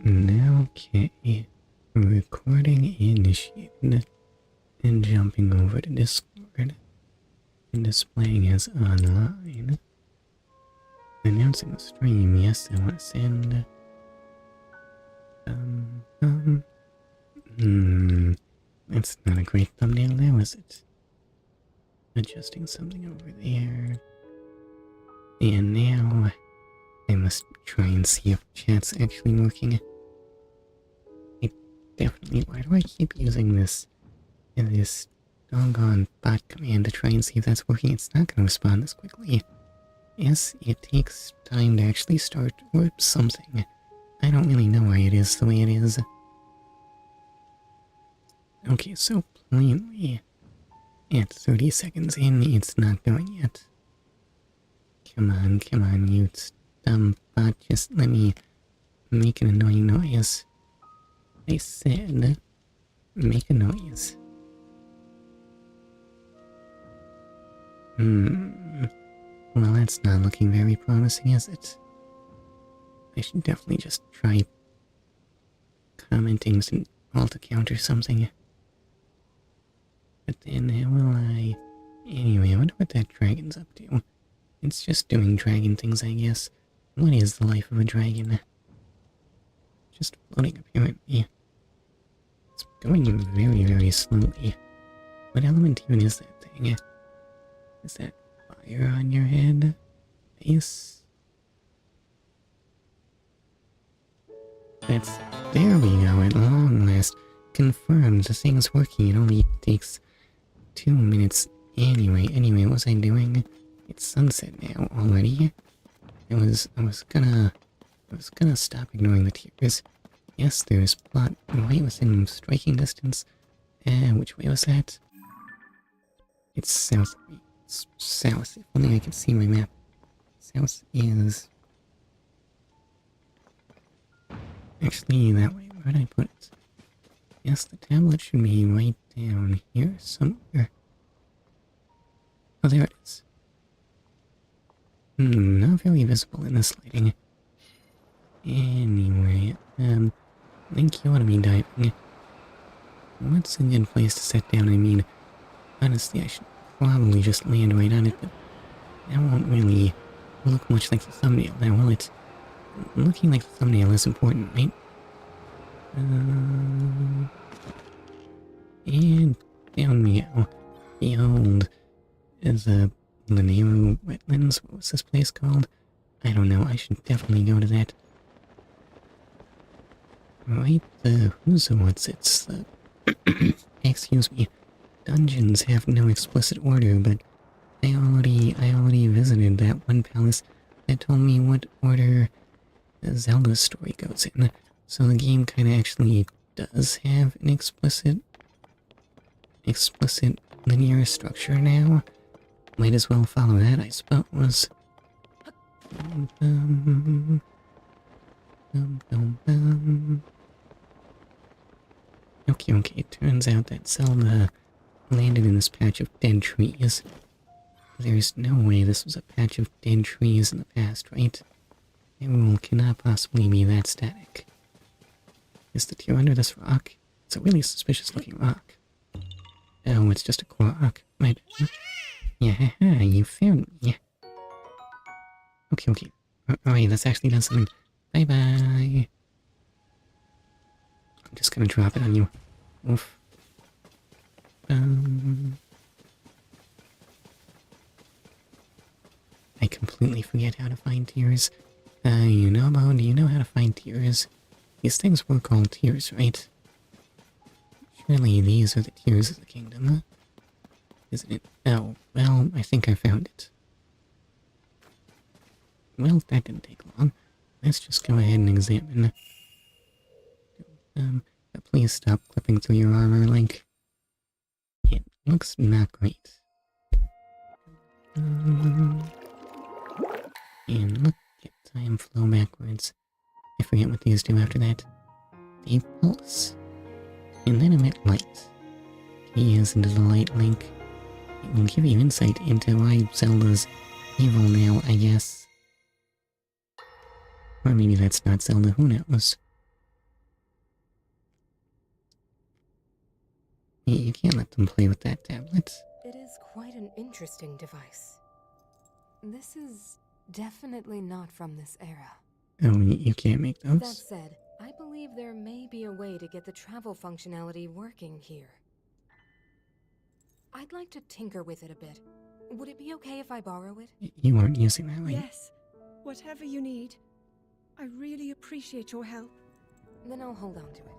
Okay. Recording initiated. And jumping over to Discord. And displaying as online. Announcing the stream. Yes, I want to send. That's not a great thumbnail now, is it? Adjusting something over there. And now I must try and see if chat's actually working. Why do I keep using this doggone bot command to try and see if that's working? It's not going to respond this quickly. Yes, it takes time to actually start or something. I don't really know why it is the way it is. Okay, so plainly, at 30 seconds in, it's not going yet. Come on, you dumb bot, just let me make an annoying noise. I said, make a noise. Well, that's not looking very promising, is it? I should definitely just try commenting some alt account or something. But then how will I... Anyway, I wonder what that dragon's up to. It's just doing dragon things, I guess. What is the life of a dragon? Just floating, apparently. It's going very, very slowly. What element even is that thing? Is that fire on your head? Face? There we go, at long last. Confirmed, the thing's working. It only takes 2 minutes. Anyway, what was I doing? It's sunset now already. I was gonna stop ignoring the tears. Yes, there's plot right within striking distance. Which way was that? It's south. It's south. If only I could see my map. South is... Actually, that way. Where did I put it? Yes, the tablet should be right down here somewhere. Oh, there it is. Not very visible in this lighting. Anyway, I think you ought to be diving. What's a good place to sit down? I mean, honestly, I should probably just land right on it, but that won't really look much like the thumbnail now, will it? Looking like the thumbnail is important, right? And down we go. Behold, the Lanero Wetlands. What was this place called? I don't know. I should definitely go to that. Right, what's the... Excuse me. Dungeons have no explicit order, but I already visited that one palace that told me what order the Zelda story goes in. So the game kinda actually does have an explicit linear structure now. Might as well follow that, I suppose. Okay, it turns out that Zelda landed in this patch of dead trees. There's no way this was a patch of dead trees in the past, right? Hyrule cannot possibly be that static. Is the tear under this rock? It's a really suspicious looking rock. Oh, it's just a rock. My bad. Yeah, you found me. Okay. Alright, let's actually do something. Bye-bye. I'm just gonna drop it on you. Oof. I completely forget how to find tears. Do you know how to find tears? These things were called tears, right? Surely these are the tears of the kingdom, isn't it? Oh, well, I think I found it. Well, that didn't take long. Let's just go ahead and examine. But please stop clipping through your armor, Link. It looks not great. And look at time flow backwards. I forget what these do after that. They pulse. And then emit light. Gaze into the light, Link. It will give you insight into why Zelda's evil now, I guess. Or maybe that's not Zelda, who knows? You can't let them play with that tablet. It is quite an interesting device. This is definitely not from this era. Oh, you can't make That those? said, I believe there may be a way to get the travel functionality working here. I'd like to tinker with it a bit. Would it be okay if I borrow it? You aren't using that, right? Yes, whatever you need. I really appreciate your help. Then I'll hold on to it.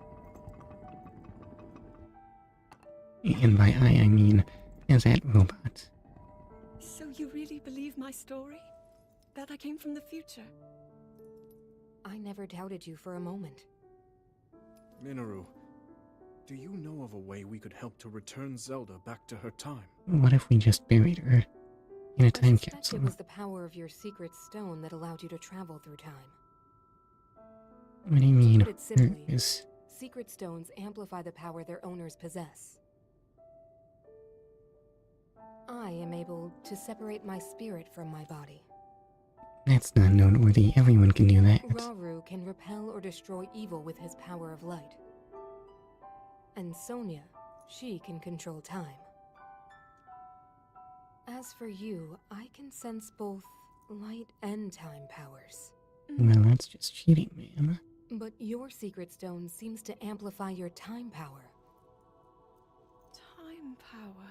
And by I mean as that robot. So you really believe my story? That I came from the future? I never doubted you for a moment. Minoru, do you know of a way we could help to return Zelda back to her time? What if we just buried her in a time I suspect capsule? it was the power of your secret stone that allowed you to travel through time. What do you mean? To put it simply, Hers? secret stones amplify the power their owners possess. I am able to separate my spirit from my body. That's not noteworthy. Everyone can do that. Rauru can repel or destroy evil with his power of light. And Sonia, she can control time. As for you, I can sense both light and time powers. Well, that's just cheating, man. But your secret stone seems to amplify your time power. Time power.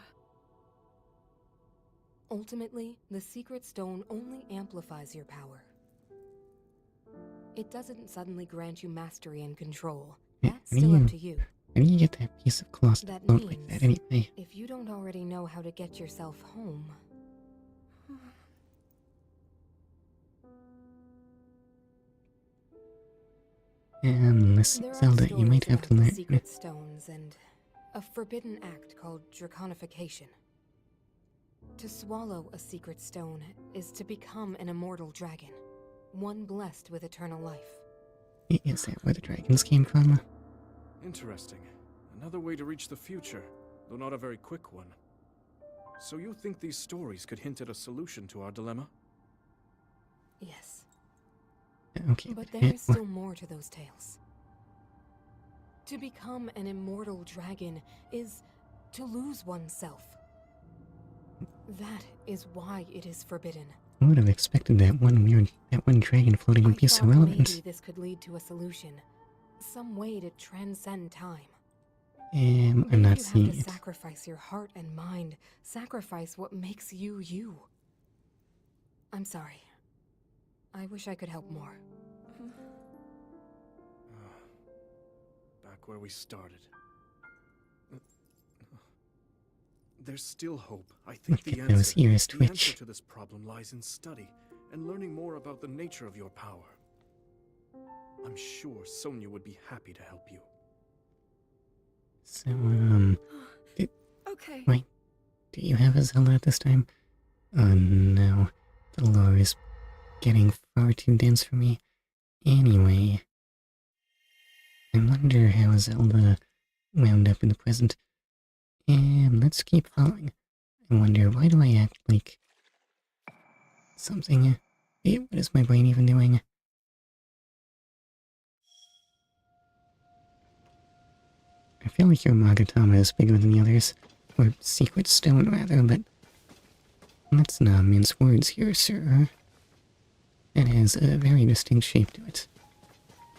Ultimately, the secret stone only amplifies your power. It doesn't suddenly grant you mastery and control. That's still up to you. How do you get that piece of cloth to That float like means that anyway? if you don't already know how to get yourself home... Listen, There are Zelda, you might stories have to about learn. secret stones and a forbidden act called draconification. To swallow a secret stone is to become an immortal dragon, one blessed with eternal life. Is that where the dragons came from? Interesting. Another way to reach the future, though not a very quick one. So you think these stories could hint at a solution to our dilemma? Yes, Okay, but there is still more to those tales. To become an immortal dragon is to lose oneself. That is why it is forbidden. I would have expected that one dragon floating would be so I thought relevant. maybe this could lead to a solution. Some way to transcend time. I'm not You seeing have to it. sacrifice your heart and mind. Sacrifice what makes you you. I'm sorry. I wish I could help more. Back where we started. There's still hope. I think Look the at those answer, ears the answer twitch. to this problem lies in study and learning more about the nature of your power. I'm sure Sonia would be happy to help you. So, Okay. wait, do you have a Zelda at this time? Oh no, the lore is getting far too dense for me. Anyway, I wonder how Zelda wound up in the present. And let's keep following. I wonder, why do I act like something? What is my brain even doing? I feel like your Magatama is bigger than the others. Or Secret Stone, rather, but let's not mince words here, sir. That has a very distinct shape to it.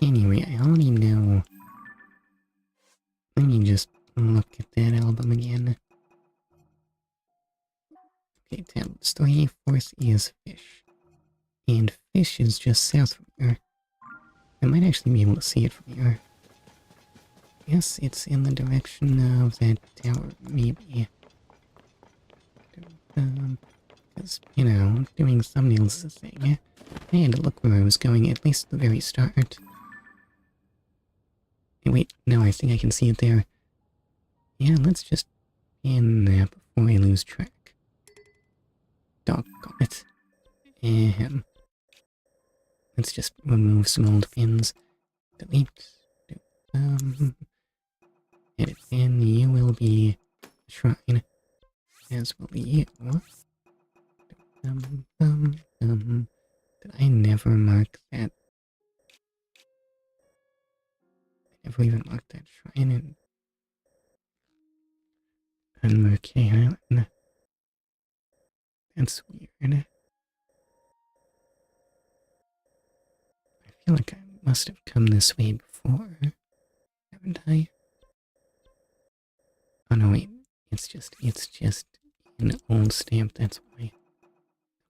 Anyway, I already know. Let me just look at that album again. Okay, tablets 3/4 is fish. And fish is just south from here. I might actually be able to see it from here. Yes, it's in the direction of that tower, maybe. Because, you know, doing thumbnails is a thing. I had to look where I was going, at least at the very start. Hey, wait, no, I think I can see it there. Yeah, let's just end that before I lose track. Doggone it. Let's just remove some old pins. Delete. Edit, and you will be a shrine, as will you. Did I never mark that? I never even marked that shrine in. Okay, Island. That's weird. I feel like I must have come this way before, haven't I? Oh no, wait. It's just an old stamp, that's why.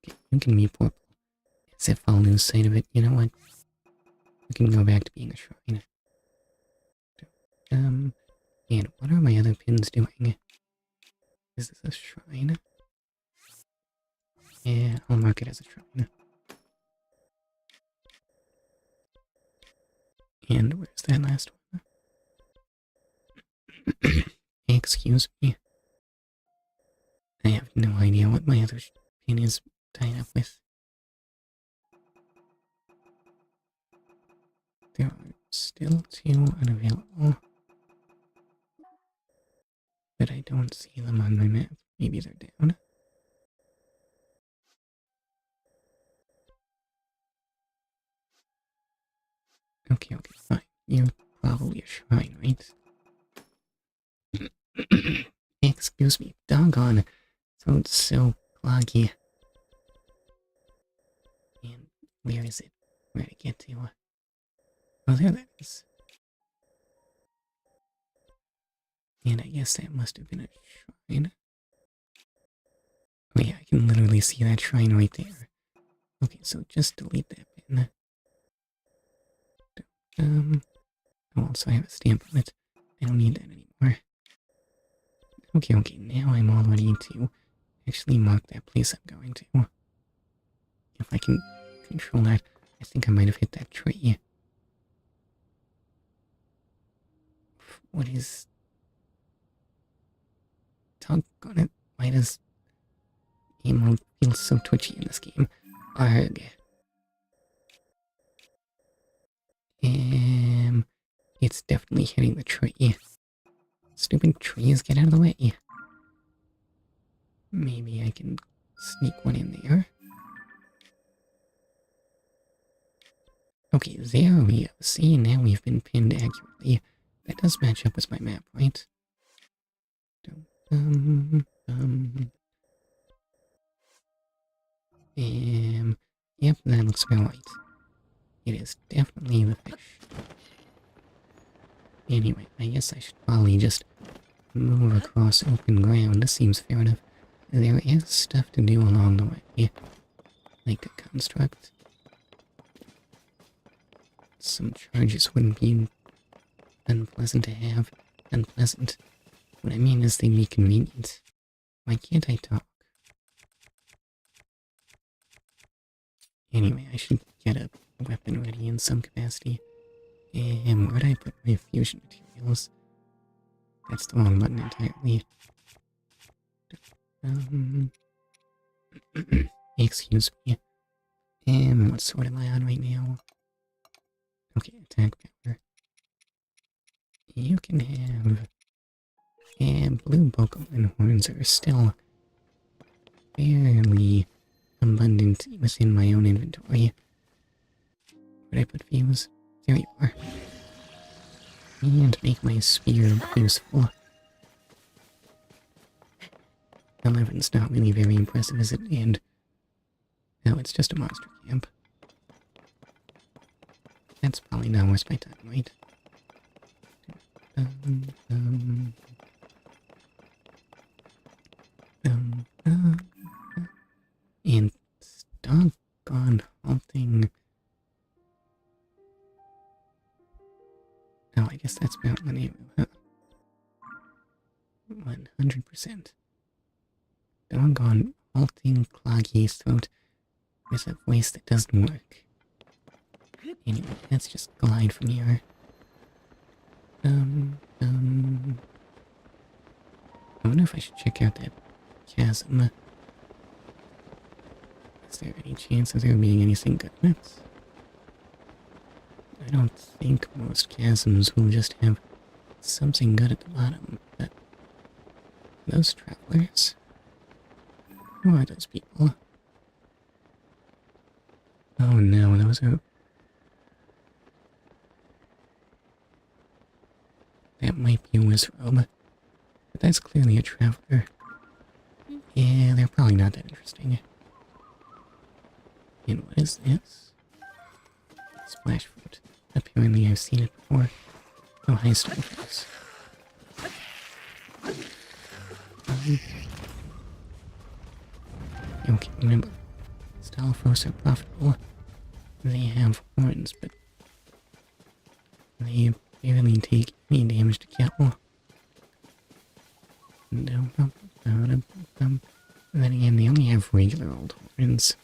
Okay, you can be purple. As if I'll lose sight of it. You know what? We can go back to being a shrine. And what are my other pins doing? Is this a shrine? Yeah, I'll mark it as a shrine. And where's that last one? Excuse me. I have no idea what my other pin is tied up with. There are still 2 unavailable. But I don't see them on my map. Maybe they're down. Okay, fine. You're probably a shrine, right? Excuse me, doggone. Throat's so cloggy. And where is it? Where to get to? Oh, there that is. And I guess that must have been a shrine. Oh yeah, I can literally see that shrine right there. Okay, so just delete that pin. Oh, also I have a stamp on it. I don't need that anymore. Okay, now I'm all ready to actually mark that place I'm going to. If I can control that, I think I might have hit that tree. What is... Doggone it, why does emo feel so twitchy in this game? Arg. It's definitely hitting the tree. Stupid trees, get out of the way. Maybe I can sneak one in there. Okay, there we go. See, now we've been pinned accurately. That does match up with my map, right? Yep, that looks about right. It is definitely the fish. Anyway, I guess I should probably just move across open ground. This seems fair enough. There is stuff to do along the way. Like a construct. Some charges wouldn't be unpleasant to have. Unpleasant. What I mean is they'd be convenient. Why can't I talk? Anyway, I should get a weapon ready in some capacity. And where'd I put my fusion materials? That's the wrong button entirely. Excuse me. What sword am I on right now? Okay, attack power. You can have... And blue Pokemon horns are still fairly abundant within my own inventory. Where'd I put fuse? There you are. And make my spear useful. 11's not really very impressive, is it? And... no, it's just a monster camp. That's probably not worth my time, right? And doggone halting. Oh, I guess that's about the name of it. 100%. Doggone halting cloggy throat with a voice that doesn't work. Anyway, let's just glide from here. I wonder if I should check out that chasm. Is there any chance of there being anything good in it? I don't think most chasms will just have something good at the bottom, but those travelers? Who are those people? Oh no, those are... that might be a wizrobe, but that's clearly a traveler. Yeah, they're probably not that interesting. And what is this? Splash fruit. Apparently I've seen it before. Oh, hi, Starfish. Okay, remember, Stalfos are profitable. They have horns, but they barely take any damage to kill. Then again, they only have regular old horns.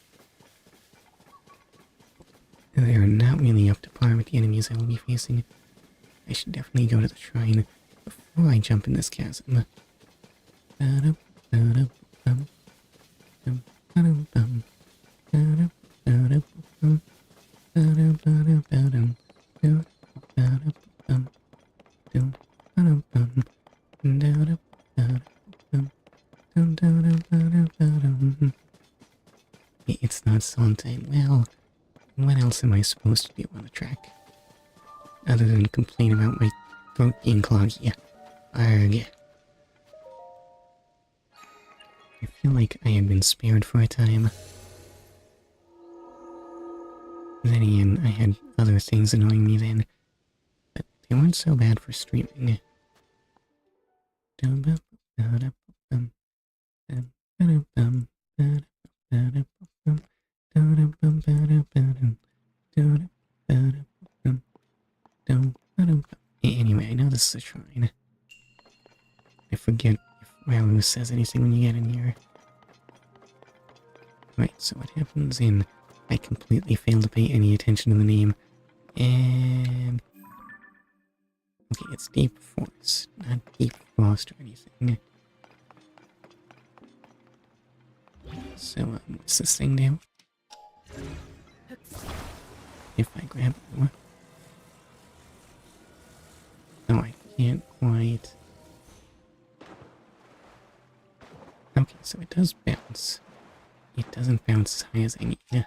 They are not really up to par with the enemies I will be facing. I should definitely go to the shrine before I jump in this chasm. It's not Sondheim. Well, what else am I supposed to do on the track? Other than complain about my throat being cloggy. Arg. I feel like I had been spared for a time. Then again, I had other things annoying me then, but they weren't so bad for streaming. Anyway, I know this is a shrine. I forget if Ralu says anything when you get in here. Right, so what happens in... I completely failed to pay any attention to the name. And... okay, it's Deep Forest, not Deep Frost or anything. So, what's this thing do? If I grab it... oh, I can't quite... okay, so it does bounce. It doesn't bounce as high as I need. How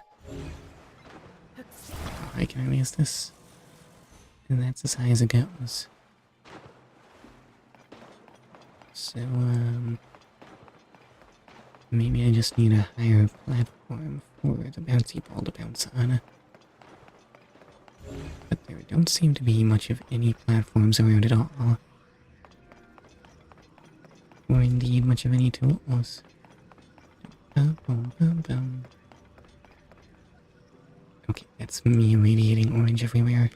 high can I raise this? And that's as high as it goes. So, maybe I just need a higher platform for the bouncy ball to bounce on. But there don't seem to be much of any platforms around at all. Or indeed much of any tools. Okay, that's me radiating orange everywhere.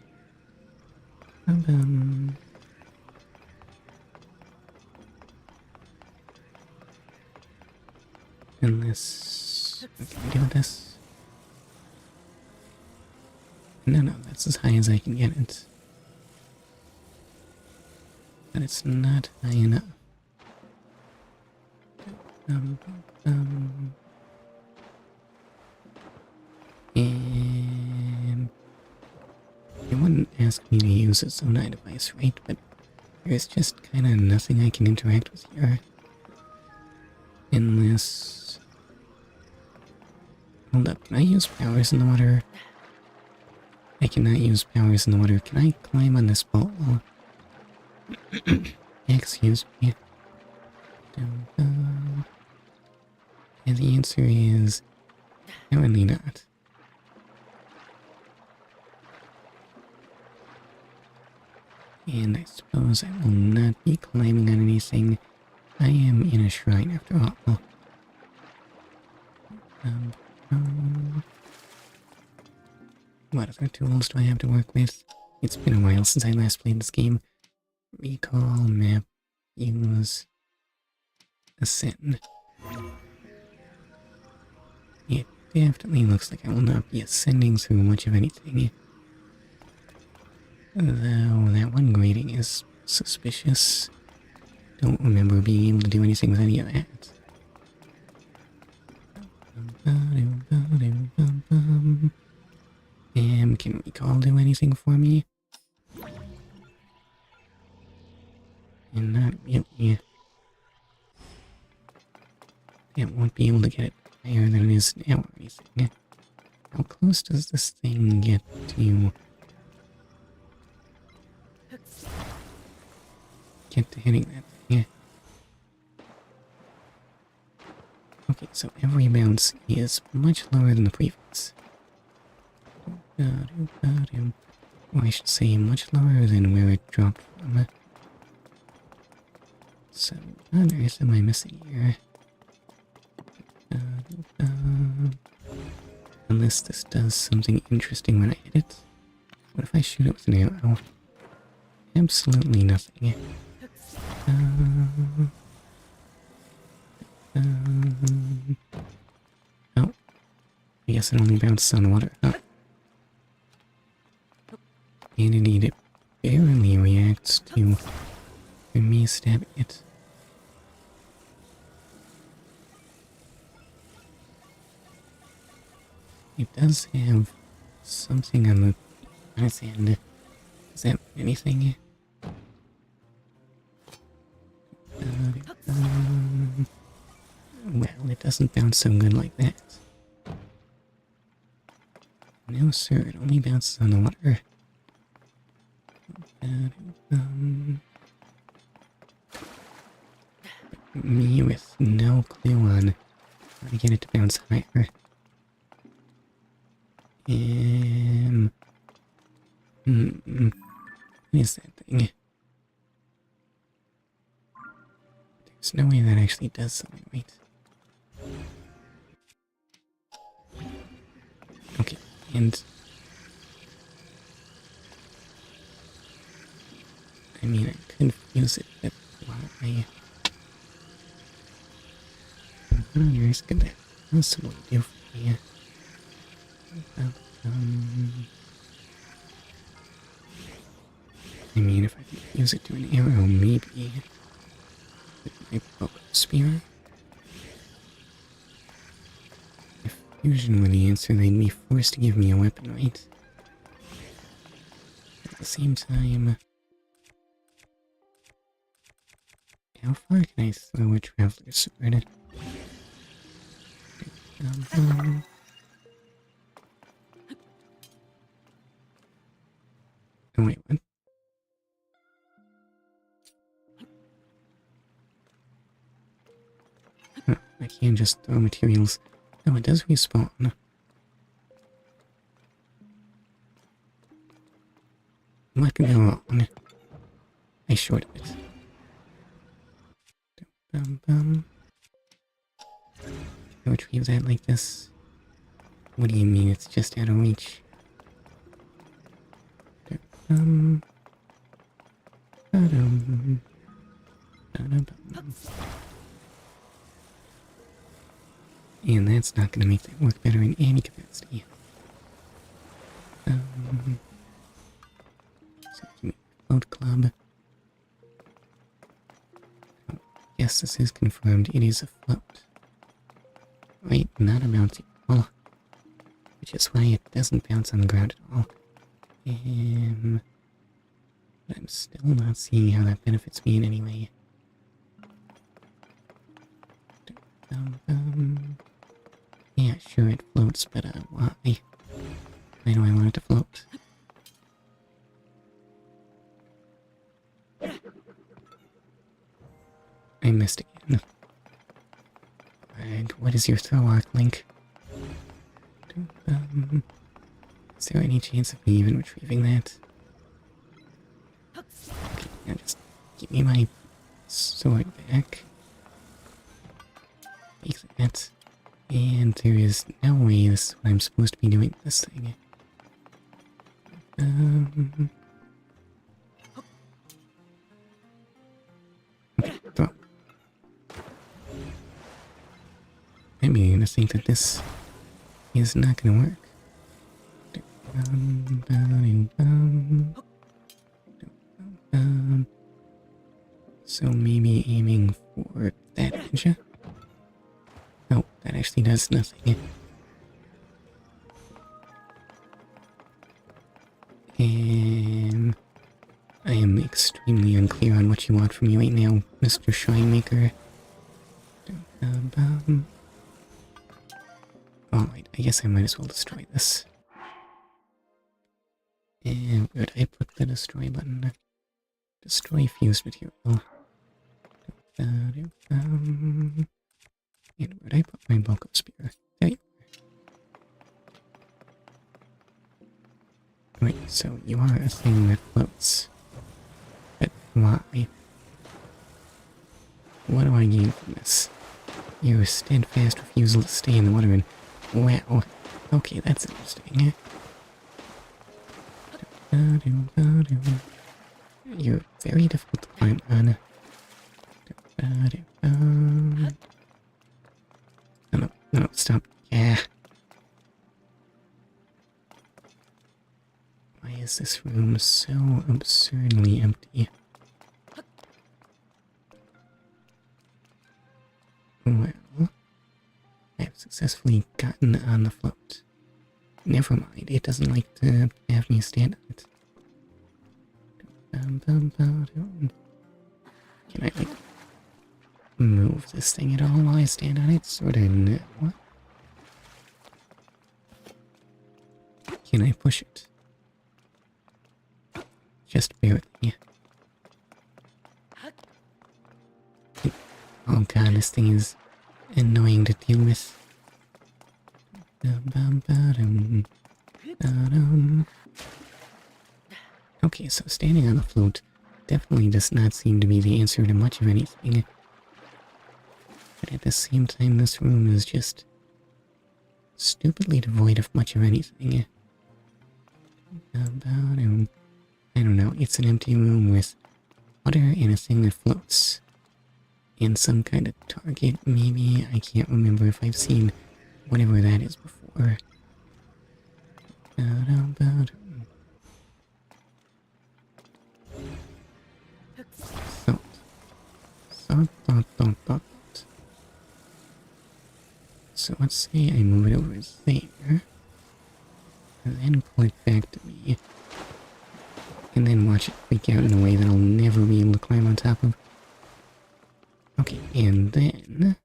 Unless... what can I do with this? No, that's as high as I can get it. But it's not high enough. And... you wouldn't ask me to use a Zonai device, right? But there's just kinda nothing I can interact with here. Unless... hold up, can I use powers in the water? I cannot use powers in the water. Can I climb on this ball? Excuse me. And the answer is... apparently not. And I suppose I will not be climbing on anything. I am in a shrine after all. What other tools do I have to work with? It's been a while since I last played this game. Recall, map, use, ascend. It definitely looks like I will not be ascending through much of anything. Though that one grading is suspicious. Don't remember being able to do anything with any of that. Can Recall do anything for me? And not really. It won't be able to get it higher than it is now or anything. How close does this thing get to... get to hitting that thing? So every bounce is much lower than the previous. Or I should say much lower than where it dropped from. So what others am I missing here? Unless this does something interesting when I hit it. What if I shoot it with an arrow? Absolutely nothing. Oh. I guess it only bounces on water. Oh. And indeed, it barely reacts to me stabbing it. It does have something on its end. Is that anything? Well, it doesn't bounce so good like that. No, sir, it only bounces on the water. Me with no clue on how to get it to bounce higher. What is that thing? There's no way that actually does something, right? Okay, and I mean, I could fuse it, but why? What on earth could that possibly do for me? I mean, if I could use it to an arrow, maybe. With my bow spear? If fusion were the answer, they'd be forced to give me a weapon, right? At the same time, how far can I throw a traveler's sword? Oh wait, what? Huh, I can't just throw materials. No, it does respawn. What could go wrong? I shorted it. Can I retrieve that like this? What do you mean it's just out of reach? And that's not gonna make that work better in any capacity. So give me float club. Oh, yes, this is confirmed. It is a float. Right, not a bouncy ball. Which is why it doesn't bounce on the ground at all. But I'm still not seeing how that benefits me in any way. Yeah, sure it floats, but why? Why do I want it to float? I missed again. And what is your throw arc, Link? Is there any chance of me even retrieving that? Okay, now just give me my sword back. Take that. And there is no way this is what I'm supposed to be doing this thing. Okay, throw. I'm beginning to think that this is not gonna work. So maybe aiming for that edge? Oh, that actually does nothing. And I am extremely unclear on what you want from me right now, Mr. Shinemaker. Alright, I guess I might as well destroy this. And where did I put the destroy button? Destroy fused material. And where'd I put my bulk of spear? There you are. Wait, so you are a thing that floats. But why? What do I gain from this? Your steadfast refusal to stay in the water and... Wow. Okay, that's interesting. You're very difficult to climb on. No, stop. Yeah. Why is this room so absurdly empty? Well, I've successfully gotten on the float. Never mind, it doesn't like to have me stand on it. Can I, like, move this thing at all while I stand on it? Sorta no. Can I push it? Just barely. Oh god, this thing is annoying to deal with. Okay, so standing on the float definitely does not seem to be the answer to much of anything. But at the same time, this room is just stupidly devoid of much of anything. I don't know, it's an empty room with water and a thing that floats. And some kind of target, maybe? I can't remember if I've seen whatever that is before. So let's say I move it over there, and then pull it back to me, and then watch it freak out in a way that I'll never be able to climb on top of. Okay, and then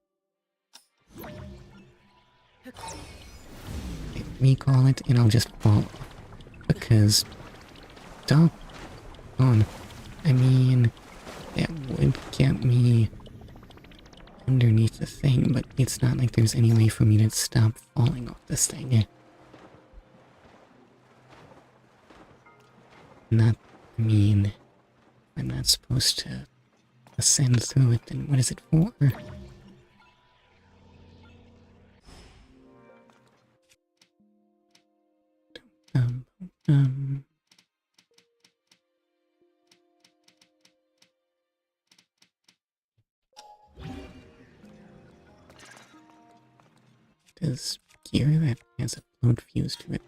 I recall it, and I'll just fall off, because doggone, I mean, that would get me underneath the thing, but it's not like there's any way for me to stop falling off this thing. I mean, I'm not supposed to ascend through it, then what is it for? Does gear that has a float fuse to it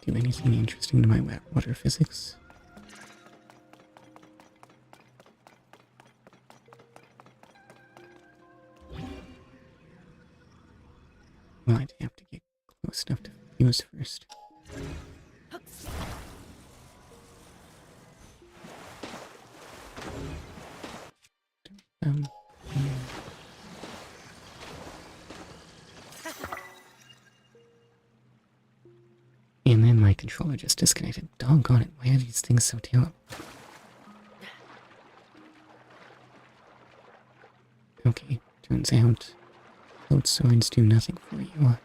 do anything interesting to my water physics? Well, I'd have to get close enough to fuse first. And then my controller just disconnected. Doggone it, why are these things so terrible? Okay, turns out float swords do nothing for you.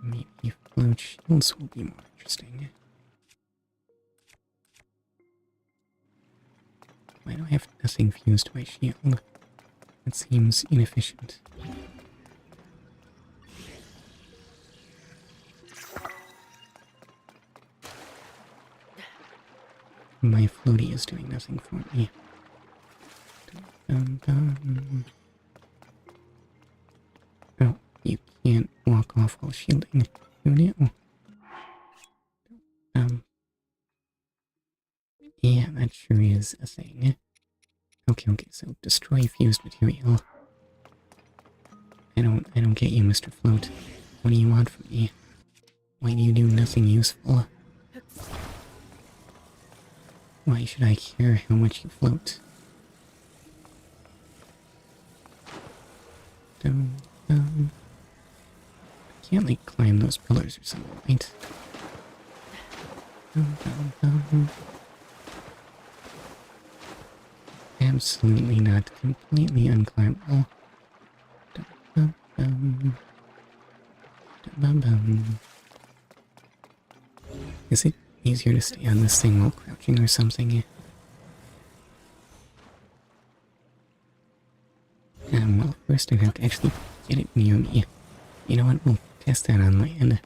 Maybe float shields will be more interesting. Why do I have nothing fused to my shield? That seems inefficient. My floaty is doing nothing for me. Oh, you can't walk off while shielding. Who knew? Yeah, that sure is a thing. Okay, so destroy fused material. I don't get you, Mr. Float. What do you want from me? Why do you do nothing useful? Why should I care how much you float? can't, like, climb those pillars or something, right? Absolutely not. Completely unclimbable. Is it easier to stay on this thing while crouching or something? Well, first I have to actually get it near me. You know what? We'll test that on land.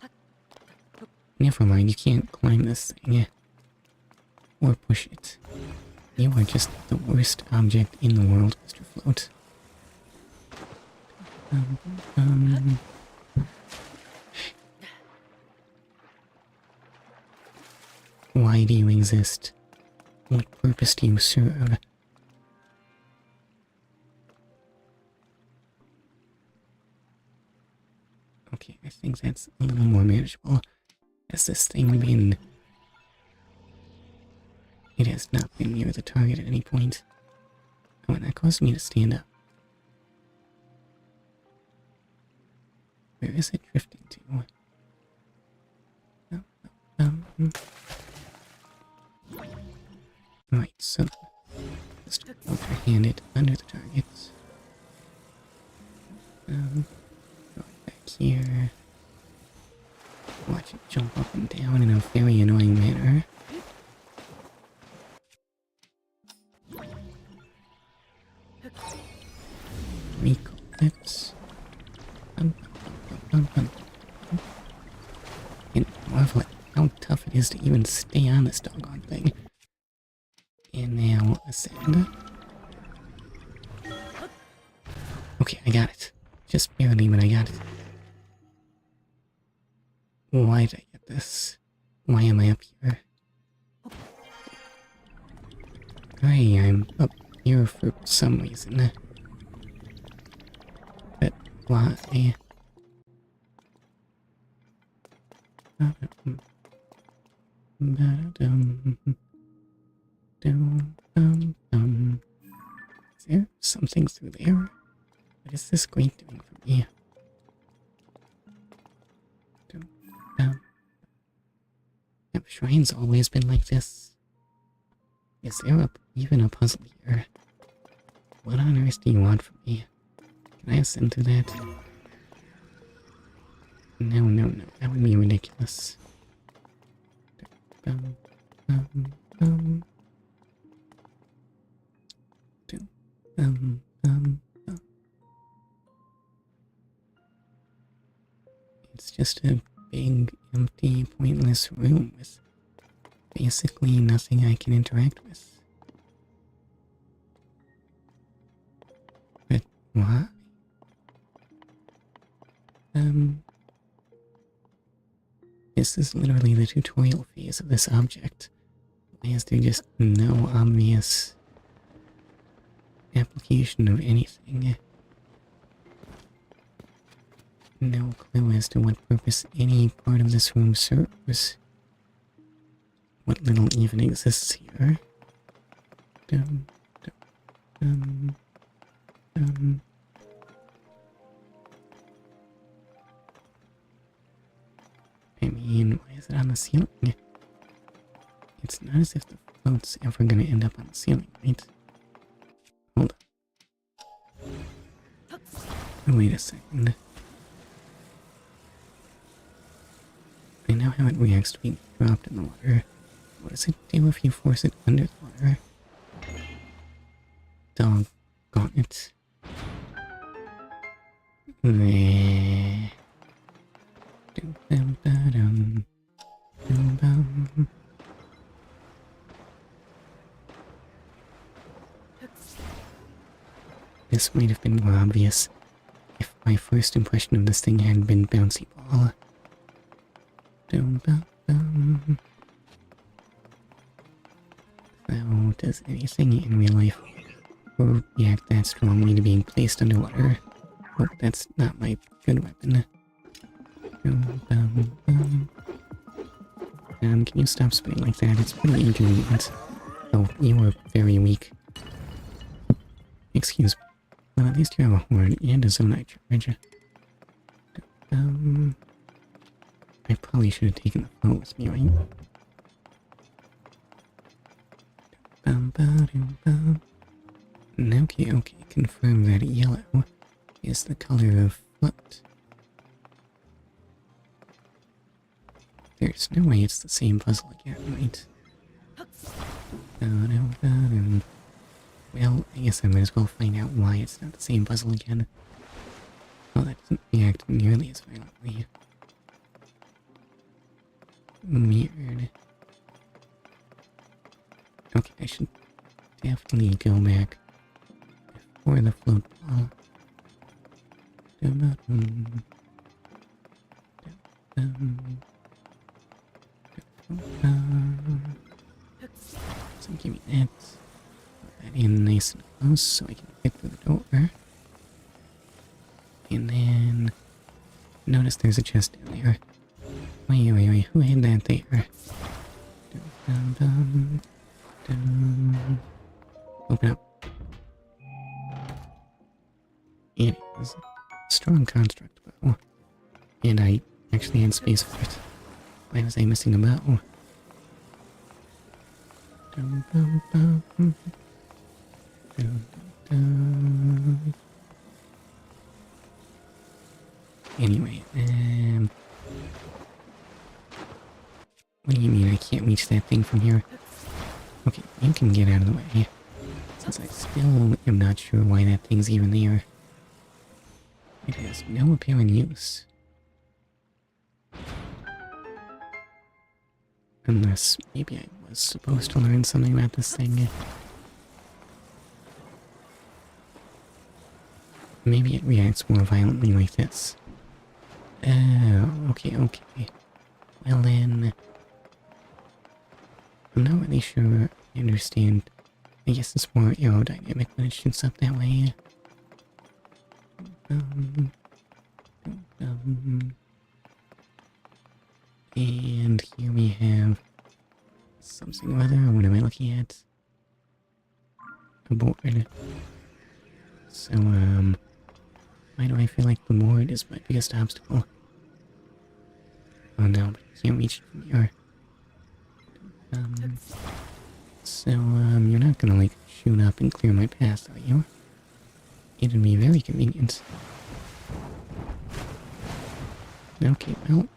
Never mind, you can't climb this thing. Or push it. You are just the worst object in the world, Mr. Float. Why do you exist? What purpose do you serve? Okay, I think that's a little more manageable. Has this thing been... It has not been near the target at any point. Oh, and that caused me to stand up. Where is it drifting to? Right, so just overhand it under the targets. Go back here. Watch it jump up and down in a very annoying manner. Recall flips. And marvel at how tough it is to even stay on this doggone thing. And now ascend. Okay, I got it. Just barely, but I got it. Why did I get this? Why am I up here? Hey, I'm up here for some reason. But why? Is there something through there? What is this grate doing for me? Have shrines always been like this? Is there even a puzzle here? What on earth do you want from me? Can I ascend through that? No, no, no. That would be ridiculous. It's just a big, empty, pointless room with basically nothing I can interact with. But why? This is literally the tutorial phase of this object. Why is there just no obvious application of anything? No clue as to what purpose any part of this room serves. What little even exists here. I mean, why is it on the ceiling? It's not as if the float's ever gonna end up on the ceiling, right? Hold on. Wait a second. I know how it reacts to being dropped in the water. What does it do if you force it under the water? Doggone it. There. This might have been more obvious if my first impression of this thing had been bouncy ball. So, does anything in real life react that strongly to being placed underwater? Oh, that's not my good weapon. Can you stop spitting like that? It's pretty inconvenient. Oh, you are very weak. Excuse me. Well, at least you have a horn and a zonite charge. I probably should have taken the phone with me, right? Okay, okay, confirm that yellow is the color of float. There's no way it's the same puzzle again, right? Well, I guess I might as well find out why it's not the same puzzle again. Oh, that doesn't react nearly as violently. Weird. Okay, I should definitely go back before the float ball. So give me that. Put that in nice and close so I can fit through the door. And then notice there's a chest down there. Wait, who had that there? Open up. It is a strong construct bow. And I actually had space for it. Why was I missing a bow? Anyway, what do you mean I can't reach that thing from here? Okay, you can get out of the way. Since I still am not sure why that thing's even there. It has no apparent use. Unless maybe I was supposed to learn something about this thing. Maybe it reacts more violently like this. Oh, okay. Well then... I'm not really sure I understand. I guess it's more aerodynamic when it shoots up that way. And here we have something or other. What am I looking at? A board. So, why do I feel like the board is my biggest obstacle? Oh no, but I can't reach it from here. So, you're not gonna, like, shoot up and clear my path, are you? It'd be very convenient. Okay, well,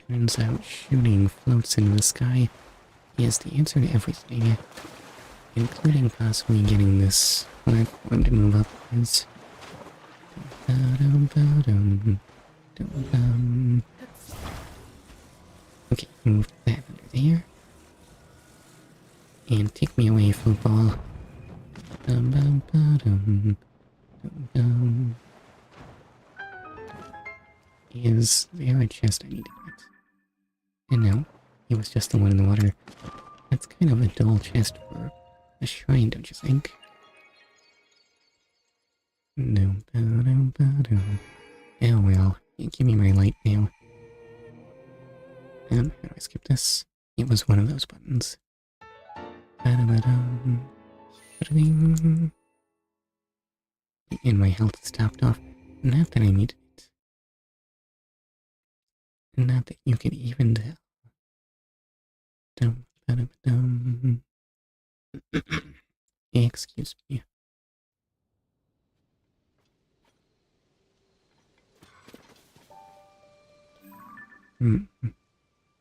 turns out shooting floats into the sky is the answer to everything, including possibly getting this platform to move upwards. Okay, move that under there. And take me away, football. Is there a chest I need to get? And no, it was just the one in the water. That's kind of a dull chest for a shrine, don't you think? Oh well, give me my light now. And how do I skip this? It was one of those buttons. And my health is topped off. Not that I needed it. Not that you can even tell. Excuse me.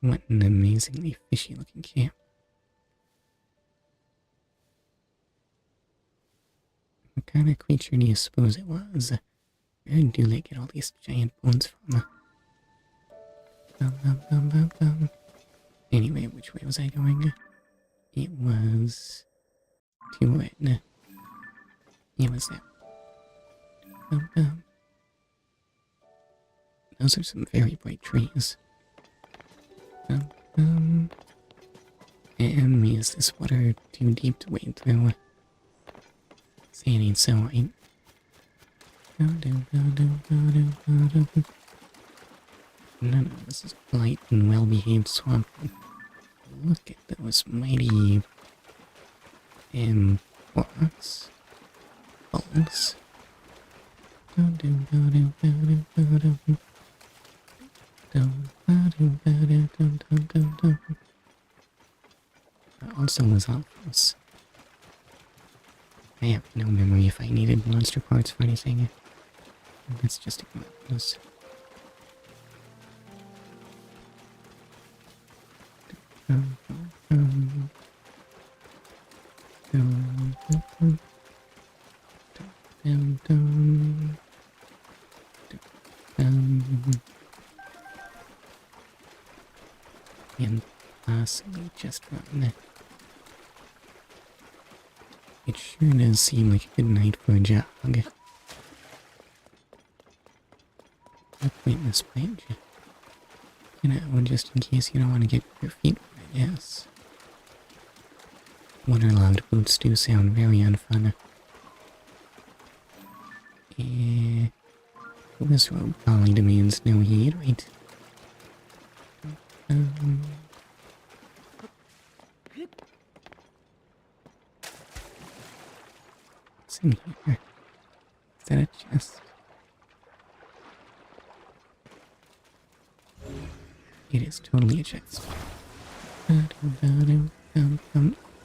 What an amazingly fishy looking camp. What kind of creature do you suppose it was? Where do they get all these giant bones from? Anyway, which way was I going? It was... to it. It was that. Those are some very bright trees. Is this water too deep to wade through? Say it ain't so, right? No, this is a polite and well-behaved swamp. Look at those mighty... what? Bulbs? Also was obvious. I have no memory if I needed monster parts for anything. Let's just ignore those. And possibly just run. It sure does seem like a good night for a jog. A pointless plant. You know, just in case you don't want to get your feet wet, yes. Waterlogged boots do sound very unfun. This road probably demands no heat, right? What's in here? Is that a chest? It is totally a chest.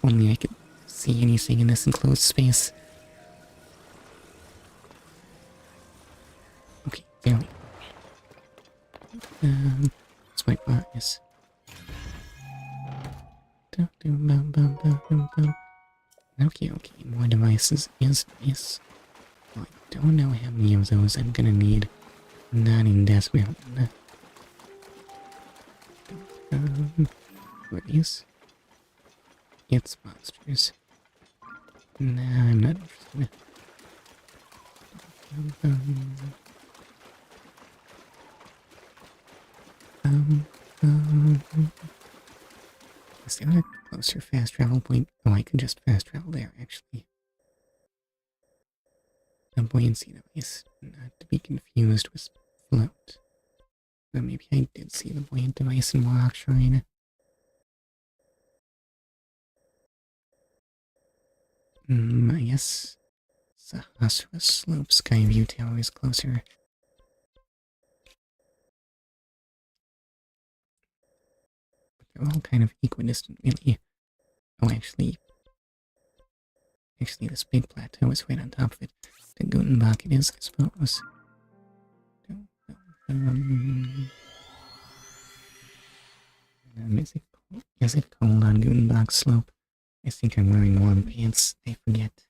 Only I could see anything in this enclosed space. Okay, there we go. Swipe eyes. Okay, more devices is nice. Well, I don't know how many of those I'm gonna need. Not in this round. What are these? It's monsters. Nah, I'm not interested. Is there a closer fast travel point? Oh, I could just fast travel there, actually. A buoyancy device, not to be confused with float. But maybe I did see the buoyant device in Warrock Shrine. I guess Sahasra Slope Skyview Tower is closer. But they're all kind of equidistant, really. Oh, actually, this big plateau is right on top of it. The Gutenbach it is, I suppose. Is it cold on Gutenbach Slope? I think I'm wearing warm pants. I forget.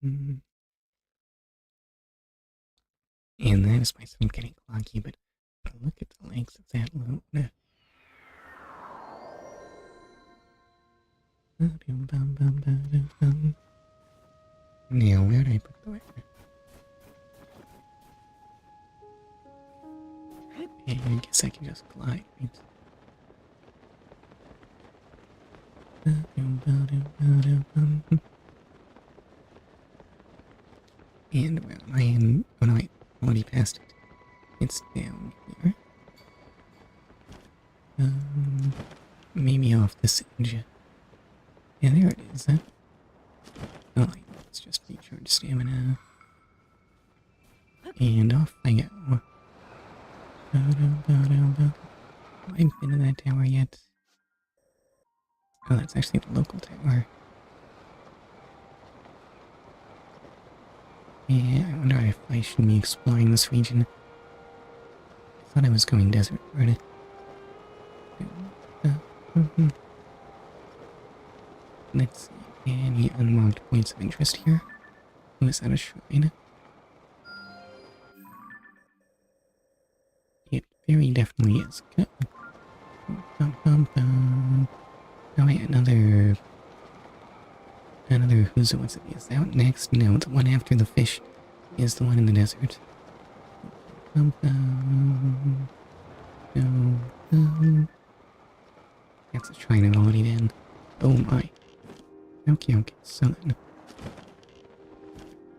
And that is myself getting cloggy, but look at the length of that load. Now, where did I put the weapon? I guess I can just glide, right? And where am I in? Oh no, wait, already passed it. It's down here. Maybe off this edge. Yeah, there it is. Oh, let's just recharge stamina. And off I go. Have I been to that tower yet? Oh, that's actually the local tower. Yeah, I wonder if I should be exploring this region. I thought I was going desert road. Let's see, any unmarked points of interest here? Oh, is that a shrine? It very definitely is. Oh wait, another who's what's it? Is that next? No, the one after the fish is the one in the desert. That's a shrine I've already done. Oh my. Okay, so then.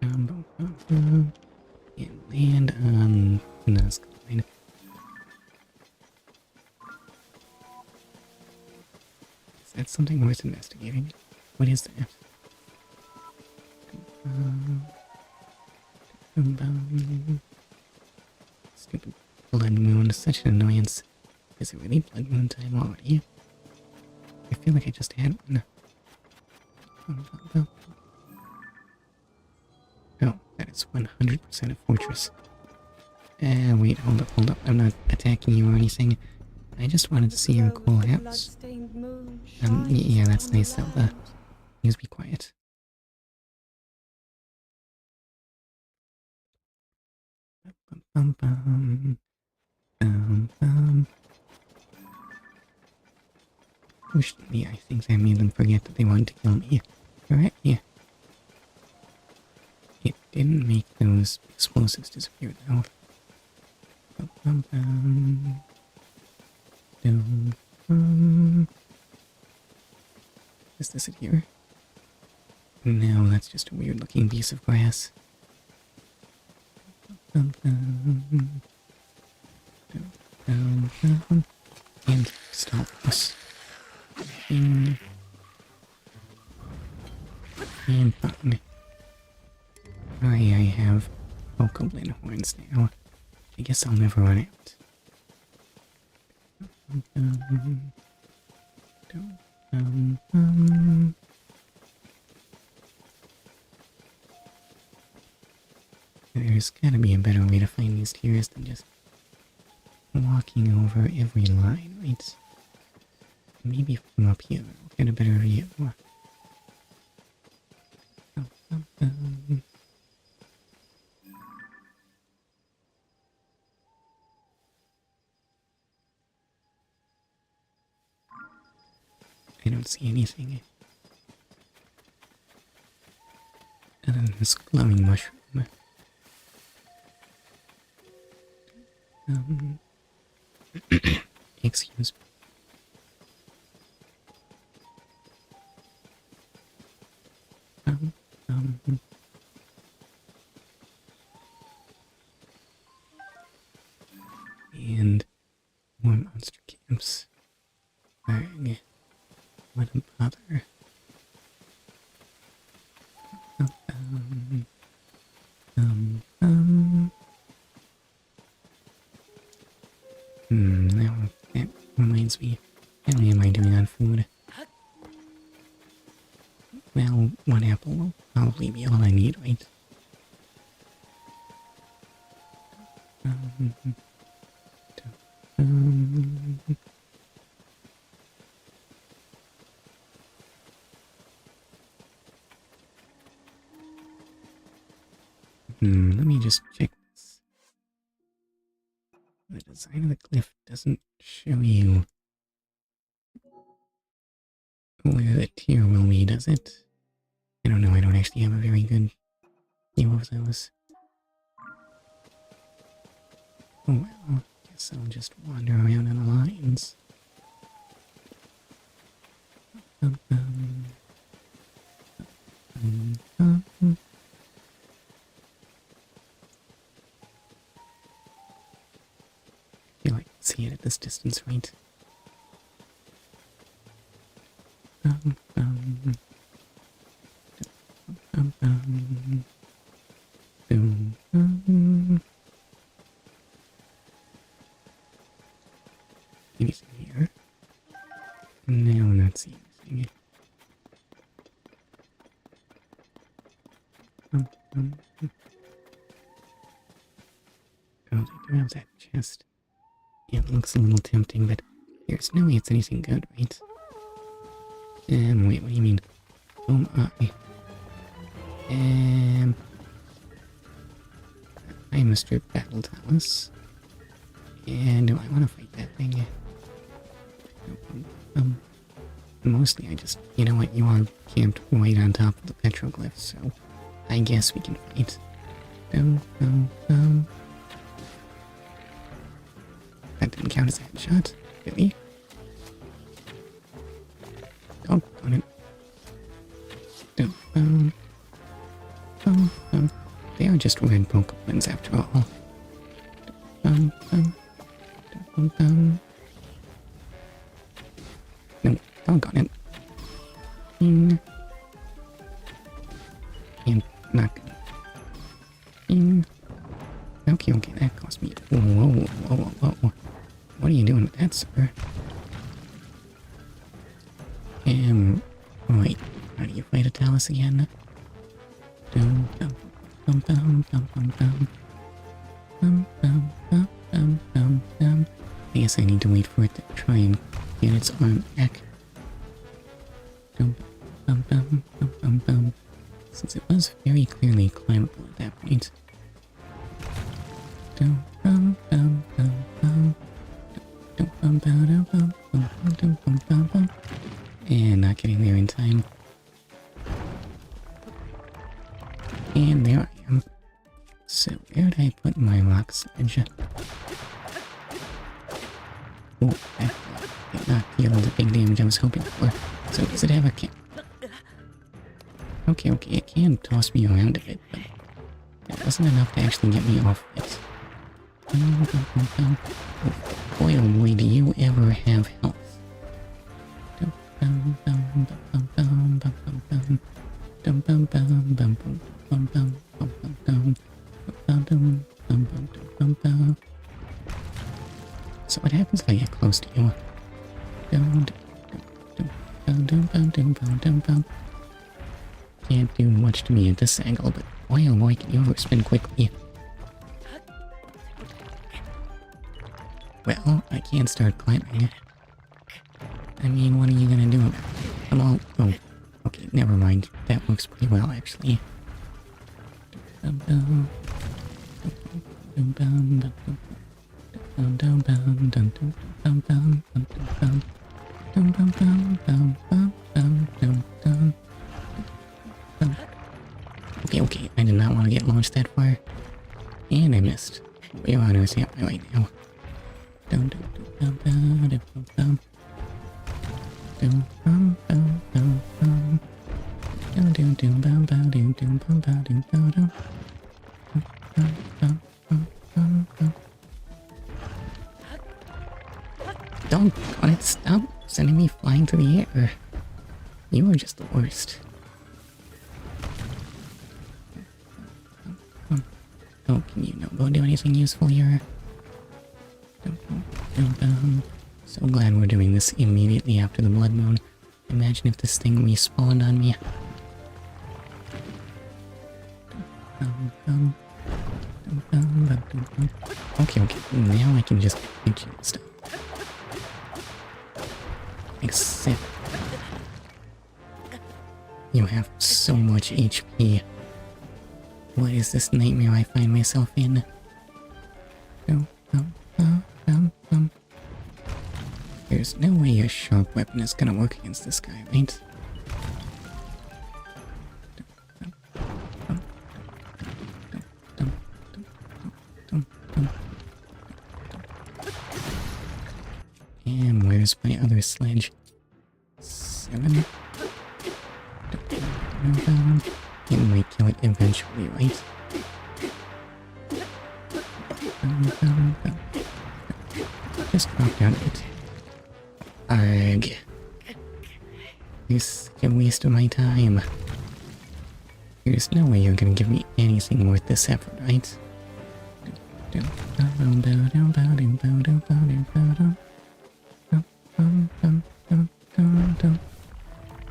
And land on Nazca line. Is that something worth investigating? What is that? Stupid blood moon, such an annoyance. Is it really blood moon time already? I feel like I just had one. Oh, that is 100% a fortress. Wait, hold up. I'm not attacking you or anything. I just wanted to see your cool house. Yeah, that's nice, Zelda. Please be quiet. Bum, bum, bum, bum. Fortunately, I think that made them forget that they wanted to kill me. Alright, yeah. It didn't make those explosives disappear, though. Bum, bum, bum. Dum, bum. Is this it here? No, that's just a weird looking piece of grass. Bum, bum. Dum, bum, bum. And stop us. And fun. I have Bokoblin horns now. I guess I'll never run out. There's gotta be a better way to find these tiers than just walking over every line, right? Maybe from up here I'll get a better view. I don't see anything other than this glowing mushroom. Excuse me. And more monster camps. Bang. What a bother. Now that reminds me. How am I doing on food? Well, one apple will probably be all I need, right? Let me just check this. The design of the glyph doesn't show you where the tier will be, does it? I don't know, I don't actually have a very good view of those. Oh well, guess I'll just wander around on the lines. I feel like I can see it at this distance, right? Anything here? No, I'm not seeing anything. Oh, they do have that chest. It looks a little tempting, but there's no way it's anything good, right? Wait, what do you mean? Oh my. Hi, Mr. Battle Talus. And do I want to fight that thing? Mostly I just, you know what, you all camped right on top of the petroglyph, so I guess we can fight. That didn't count as a headshot, really? Oh, got it. They are just red Pokemon's after all. No, doggone it. And not good. Okay, that cost me. Whoa. answer. Wait, how do you fight a Talus again? Dum dum dum dum dum dum dum. Dum dum dum dum dum dum. I guess I need to wait for it to try and get its arm back. Dum dum dum dum dum dum. Since it was very clearly climbable at that point. Dum dum dum dum dum. Dum dum dum dum dum dum dum dum dum. And not getting there in time. And there I am. So where did I put my rock sledge? Oh, that did not deal the big damage I was hoping for. So does it have a can? Okay, it can toss me around a bit, but that wasn't enough to actually get me off it. Oh, boy, oh boy, do you ever have health. So what happens if I get close to you? Can't do much to me at this angle, but boy oh boy, can you overspin quickly. Well, I can't start climbing. I mean, what are you gonna do about it? Come on. Oh, okay, never mind. That works pretty well, actually. Okay, I did not want to get launched that far. And I missed. Way on Earth am I right now? Don't want it, stop sending me flying through the air. You are just the worst. Oh, can you not go do anything useful here? So glad we're doing this immediately after the blood moon. Imagine if this thing respawned on me. Okay, now I can just hit you and stuff. Except you have so much HP. What is this nightmare I find myself in? There's no way a sharp weapon is gonna work against this guy, right? And where's my other sledge? 7? It might kill it eventually, right? Just drop down it. Arg. You're such a waste of my time. There's no way you're gonna give me anything worth this effort, right?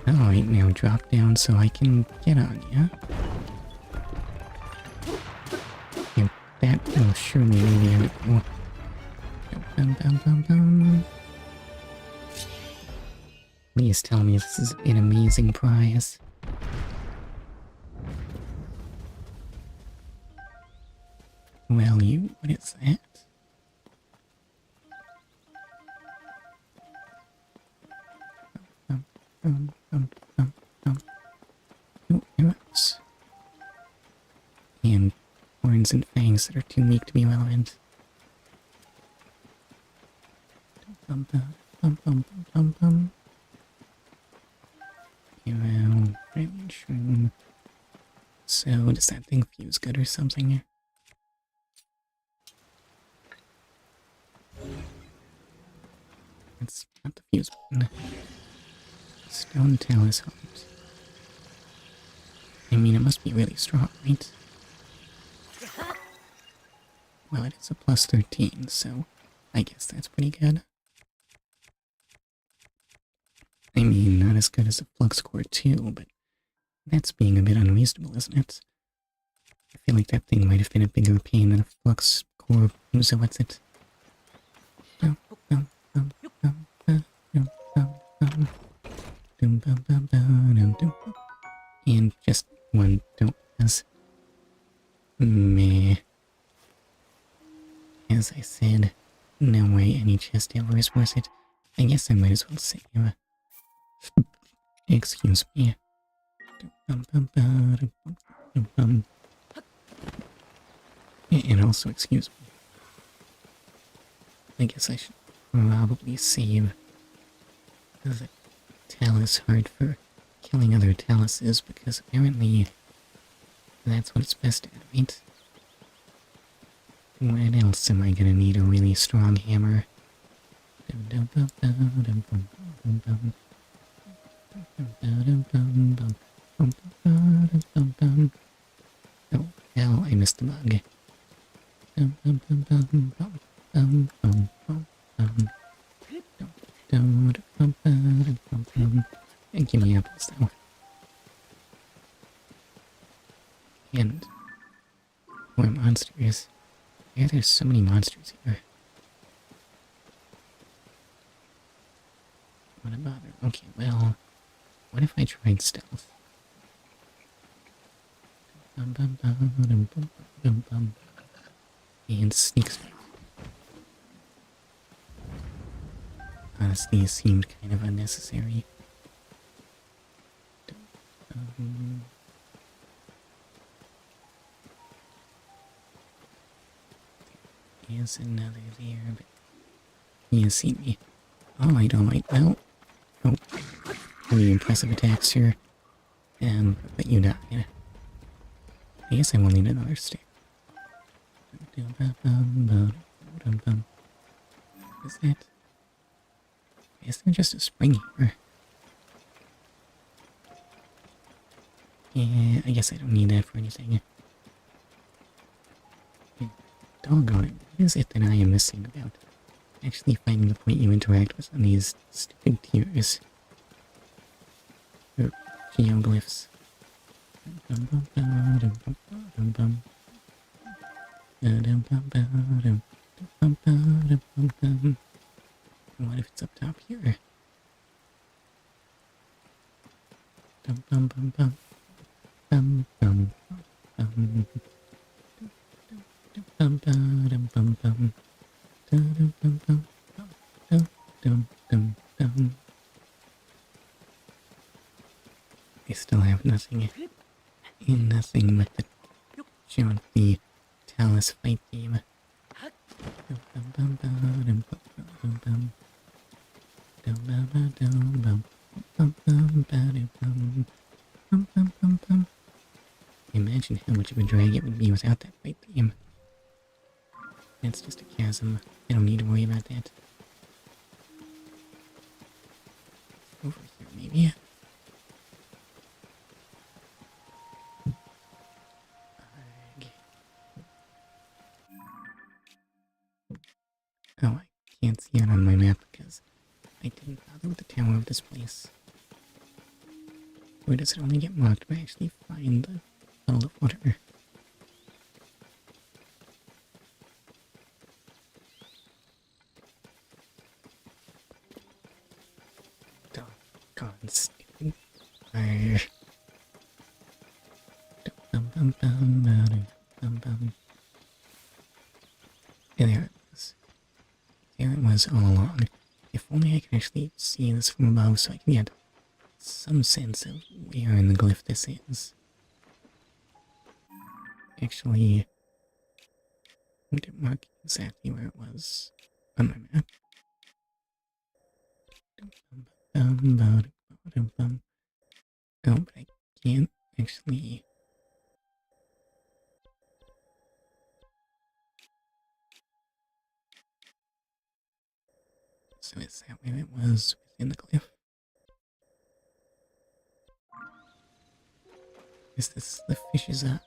Alright, now drop down so I can get on ya. And that will surely be the end of you. Please tell me this is an amazing prize. Well, what is that? Arrows. And horns and fangs that are too weak to be relevant. Arrow, Raven Shroom. So, does that thing fuse good or something? It's not the fuse button. Stone Talus Heart. I mean, it must be really strong, right? Well, it is a plus 13, so I guess that's pretty good. as good as a flux core too, but that's being a bit unreasonable, isn't it? I feel like that thing might have been a bigger pain than a flux core. So what's it? And just one don't as meh. As I said, no way any chest ever is worth it. I guess I might as well save. Excuse me. And also excuse me. I guess I should probably save the Talus heart for killing other Taluses, because apparently that's what it's best at, right? What else am I gonna need a really strong hammer? Oh, hell, I missed the bug. And give me apples, though. And more monsters. Why are there so many monsters here? What a bother. Okay, well, what if I tried stealth? And sneak strike. Honestly, it seemed kind of unnecessary. There's another there, but you see me. Alright, well. Oh, pretty impressive attacks here. But you died. I guess I will need another stick. Is that? Is there just a spring here? Yeah, I guess I don't need that for anything. Doggone it, what is it that I am missing about actually finding the point you interact with on these stupid tiers? Or geoglyphs. What if it's up top here? I still have nothing but the jaunty Talus fight game. Imagine how much of a drag it would be without that fight theme. That's just a chasm. I don't need to worry about that. Over here, maybe. Oh, I can't see it on my map because I didn't bother with the tower of this place. Or does it only get marked when I actually find the puddle of water? Doggone stupid fire. And there it was. There it was all along. If only I could actually see this from above so I can get some sense of where in the glyph this is. Actually, I didn't mark exactly where it was on my map. Oh, but I can't actually. So is that where it was within the glyph? Is this the fish's eye?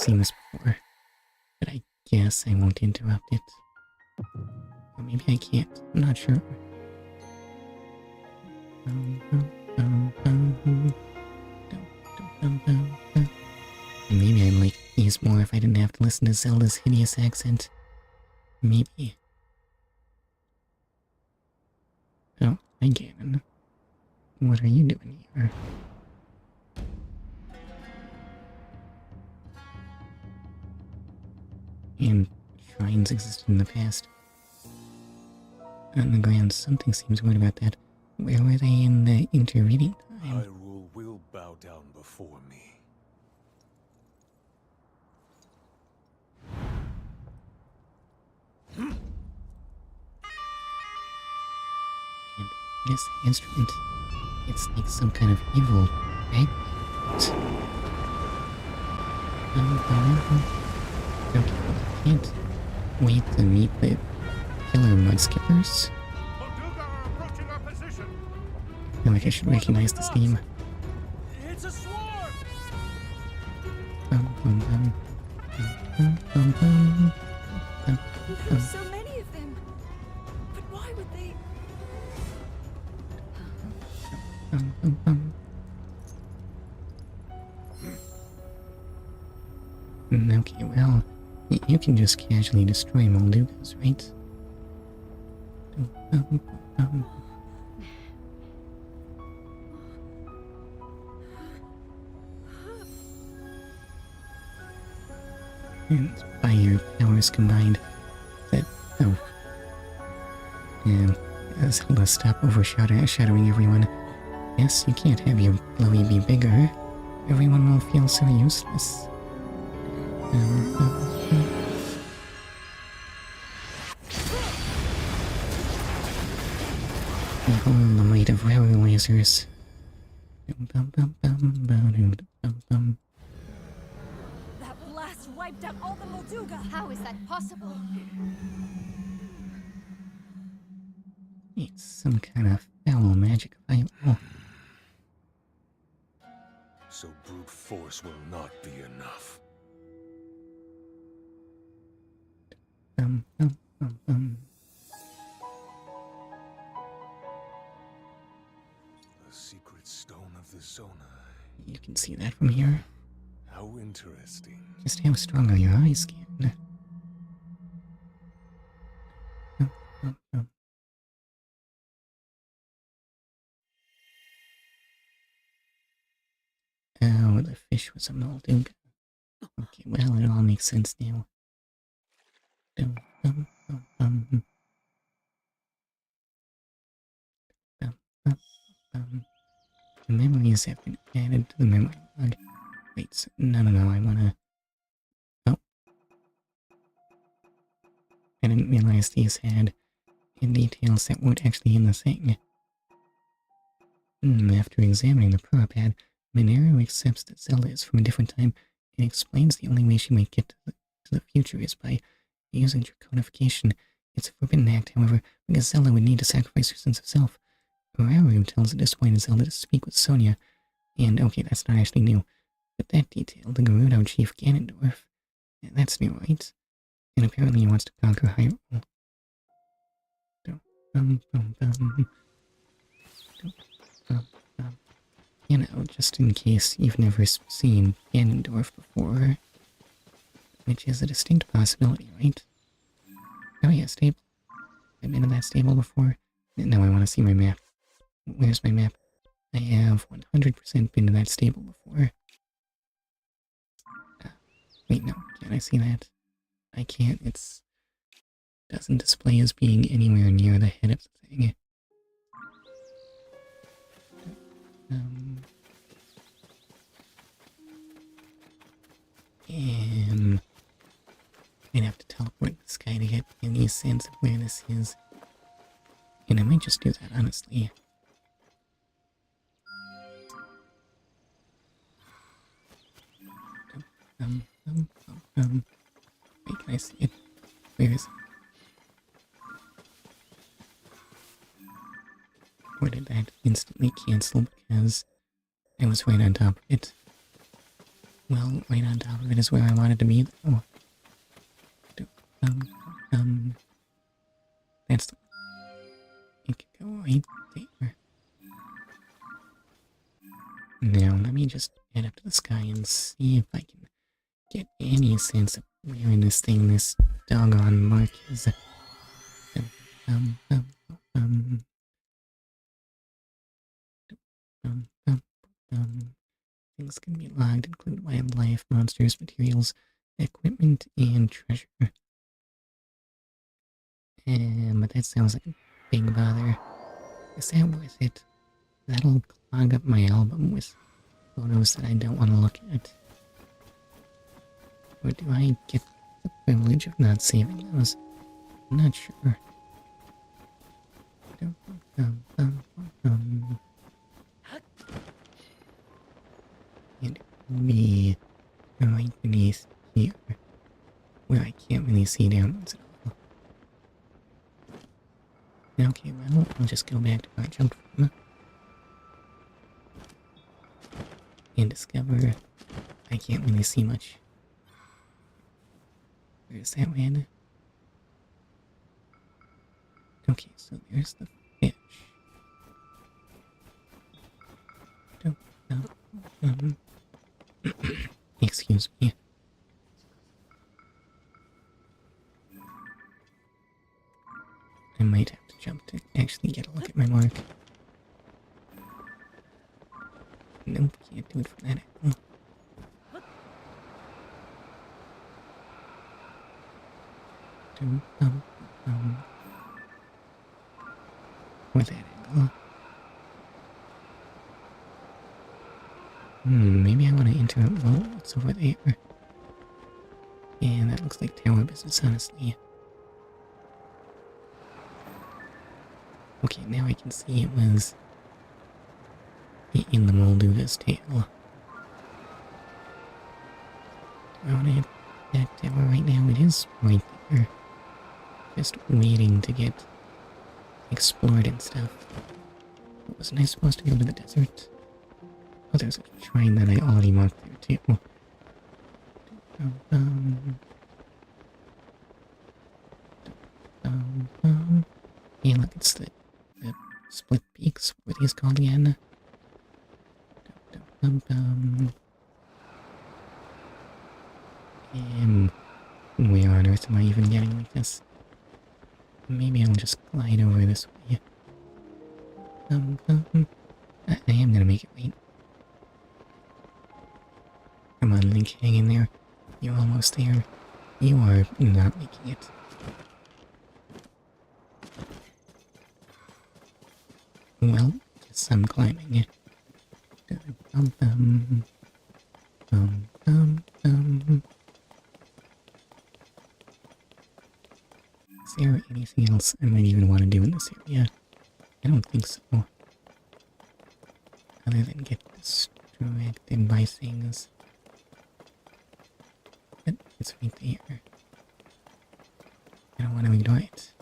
cutscene before, but I guess I won't interrupt it. Or maybe I can't. I'm not sure. Maybe I'd like these more if I didn't have to listen to Zelda's hideous accent. Maybe. Oh, hi Ganon. What are you doing here? And shrines existed in the past. On the ground, something seems weird about that. Where were they in the interreading time? Hyrule will bow down before me. And this instrument, it's like some kind of evil bagpipe. Okay, I can't wait to meet the killer mud skippers. I feel like I should recognize this theme. It's a swarm! There are so many of them. But why would they? Okay, well, you can just casually destroy Moldugas, right? And by your powers combined, that... oh. And Zelda, stop overshadowing everyone. Yes, you can't have your glowy be bigger. Everyone will feel so useless. Behold the might of railway lasers. That blast wiped out all the Molduga. How is that possible? It's some kind of foul magic fireball. So brute force will not be enough. The secret stone of the Zona. You can see that from here. How interesting. Just how strong are your eyes, Ganon? Oh, the fish was a Molduga. Okay, well, it all makes sense now. The memories have been added to the memory log. Wait, so, no, I wanna... Oh. I didn't realize these had details that weren't actually in the thing. After examining the Pro pad, Monero accepts that Zelda is from a different time and explains the only way she might get to the future is by using draconification. It's a forbidden act, however, because Zelda would need to sacrifice her sense of self. Rauru tells a disappointed Zelda to speak with Sonia, and okay, that's not actually new, but that detail, the Gerudo chief Ganondorf, that's new, right? And apparently he wants to conquer Hyrule. You know, just in case you've never seen Ganondorf before, which is a distinct possibility, right? Oh yeah, stable. I've been in that stable before. Now I want to see my map. Where's my map? I have 100% been to that stable before. Wait, no, can't I see that? I can't, doesn't display as being anywhere near the head of the thing. And I'd have to teleport this guy to get any sense of where this is. And I might just do that, honestly. Wait, can I see it? Where is it? Or did that instantly cancel because I was right on top of it? Well, right on top of it is where I wanted to be, though. That's the... It could go right there. Now, let me just head up to the sky and see if I can get any sense of where in this thing this doggone mark is. Um, um, um, um, um, um. Things can be logged, including wildlife, monsters, materials, equipment, and treasure. But that sounds like a big bother. Is that worth it? That'll clog up my album with photos that I don't want to look at. Or do I get the privilege of not saving those? I'm not sure. And me right beneath here, where I can't really see downwards at all. Okay, well, I'll just go back to where I jumped from. And discover I can't really see much. Where's that one? Okay, so there's the fish. Excuse me. I might have to jump to actually get a look at my mark. Nope, can't do it from that angle. With that angle. Maybe I want to enter it. Well, what's over there? Yeah, that looks like tower business, honestly. Okay, now I can see it was in the Molduva's tail. Do I want to hit that tower right now? It is right there. Just waiting to get explored and stuff. Wasn't I supposed to go to the desert? Oh, there's a shrine that I already marked there too. Yeah, look, it's the split peaks. What are these called again? Where on earth am I even getting like this? Maybe I'll just glide over this way. I am gonna make it, wait. Come on, Link, hang in there. You're almost there. You are not making it. Well, guess I'm climbing it. Is there anything else I might even want to do in this area? I don't think so. Other than get distracted by things. But it's right there. I don't want to ignore it.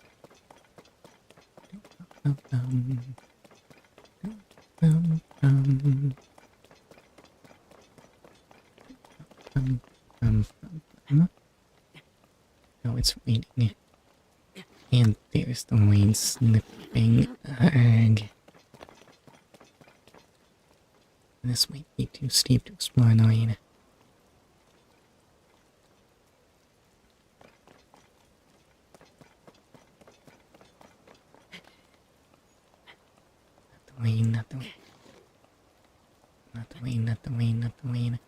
Oh, it's raining. And there's the rain slipping. Arg. This might be too steep to explore in the rain. Not the rain. Not the rain, not the rain, not the rain.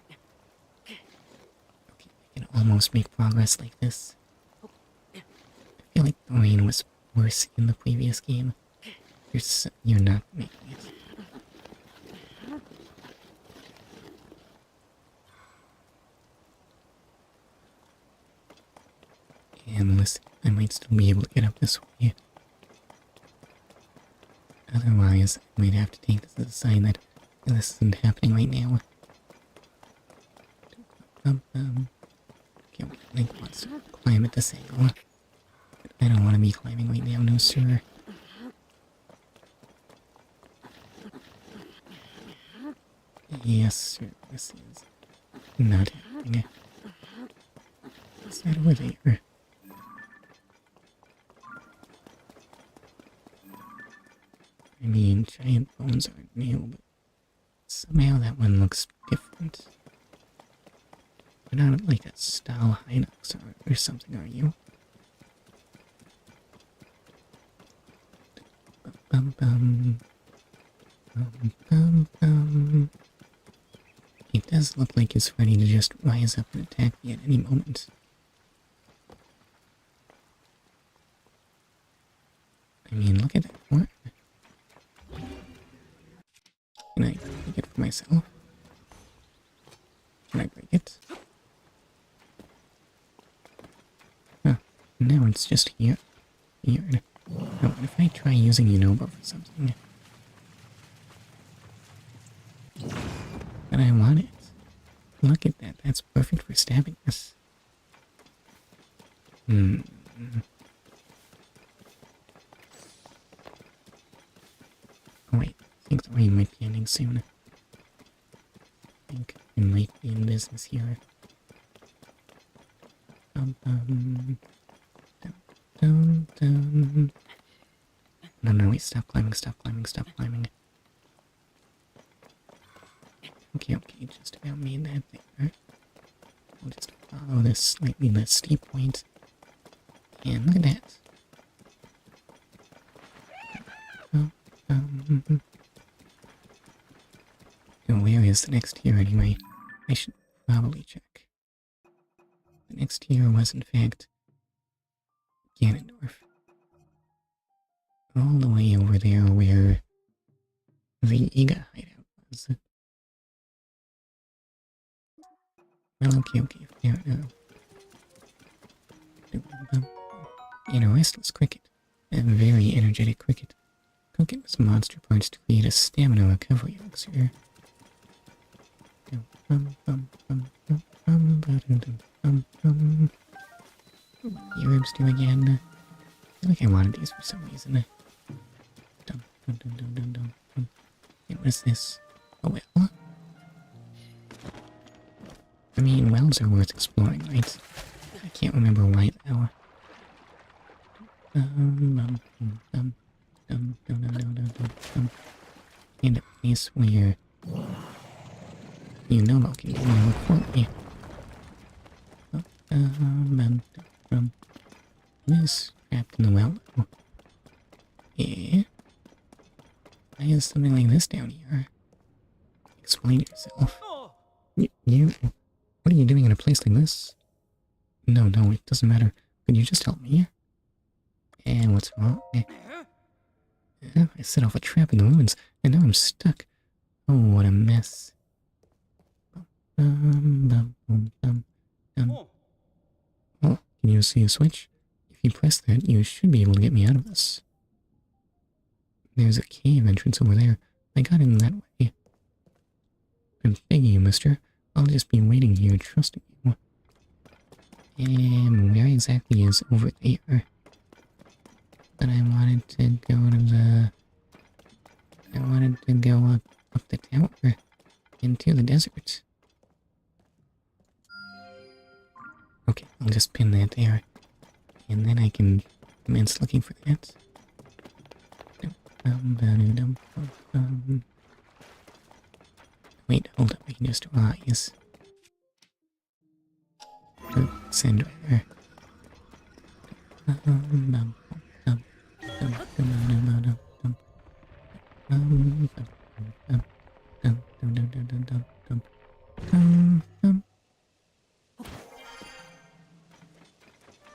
Okay, I can almost make progress like this. I feel like the rain was worse in the previous game. You're not making it. And listen, I might still be able to get up this way. Otherwise, I might have to take this as a sign that this isn't happening right now. Okay, Link wants to climb at this angle. But I don't want to be climbing right now, no sir. Yes, sir, this is not happening. What's that over there? I mean, giant bones aren't new, but somehow that one looks different. You're not like a style Hinox or something, are you? Bum bum. Bum bum bum. It does look like it's ready to just rise up and attack me at any moment. I mean, look at that horn. Can I take it for myself? Can I break it? Huh. No, it's just here. Weird. Now, what if I try using Unobo for something? But I want it. Look at that. That's perfect for stabbing us. Oh wait, I think the rain might be ending soon. I think I might be in business here. Dum dum. Dum dum dum. No, wait, stop climbing, stop climbing, stop climbing. Okay, just about made that there. I'll just follow this slightly less steep point. And look at that. Where is the next tier anyway? I should probably check. The next tier was in fact Ganondorf. All the way over there where the Iga hideout was. Well, okay, fair enough. And a restless cricket. A very energetic cricket. Cook it with monster parts to create a stamina recovery elixir. What the herbs do again? I feel like I wanted these for some reason. Hey, what is this? A well? I mean, wells are worth exploring, right? I can't remember why though. And a place where Unobo can do my work for me. This trapped in the well. Yeah? Why is something like this down here? Explain yourself. You? What are you doing in a place like this? No, it doesn't matter. Could you just help me? And what's wrong? I set off a trap in the ruins, and now I'm stuck. Oh, what a mess. Oh, can you see a switch? If you press that, you should be able to get me out of this. There's a cave entrance over there. I got in that way. I'm begging you, mister. I'll just be waiting here, trusting you. And where exactly is over there? But I wanted to go to the... I wanted to go up the tower into the desert. Okay, I'll just pin that there. And then I can commence looking for that. Wait, hold up, I can just rise. Send driver.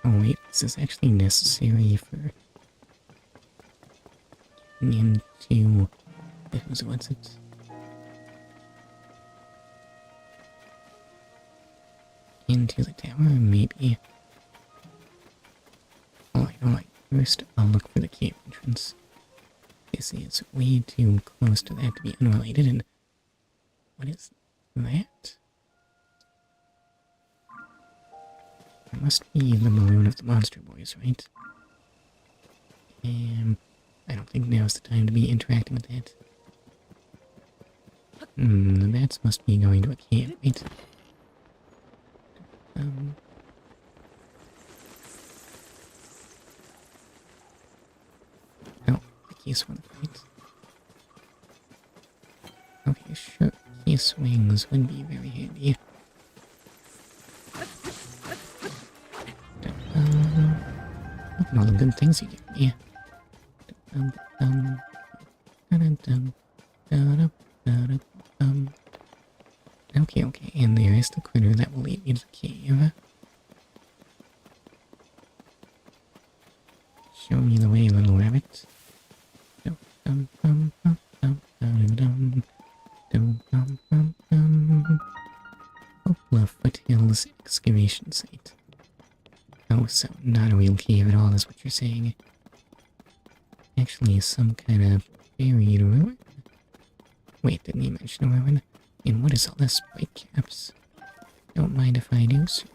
Oh wait, this is actually necessary for getting into what's it? Into the tower, maybe. Alright. First, I'll look for the cave entrance. This is way too close to that to be unrelated, and... What is that? It must be the balloon of the monster boys, right? I don't think now's the time to be interacting with that. The bats must be going to a cave, right? Oh, the keys want to fight. Okay, sure. Key swings would be very handy. Look at all the good things you give me. Okay, okay, and there is the critter that will lead me to the cave. Show me the way, little rabbit. Hopla Foothills excavation site. Oh, so not a real cave at all is what you're saying. Actually, some kind of buried ruin? Wait, didn't he mention a ruin? And what is all this? White caps? Don't mind if I do, sir.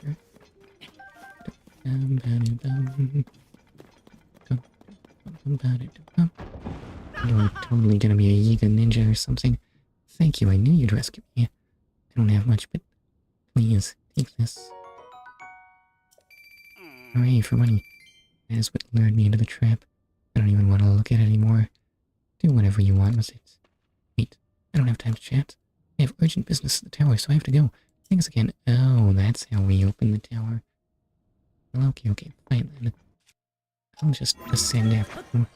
You're totally gonna be a Yiga ninja or something. Thank you, I knew you'd rescue me. I don't have much, but please, take this. Hooray for money. That is what lured me into the trap. I don't even want to look at it anymore. Do whatever you want with it. Wait, I don't have time to chat. I have urgent business at the tower, so I have to go. Thanks again. Oh, that's how we open the tower. Well, okay, okay, fine then. I'll just ascend after you.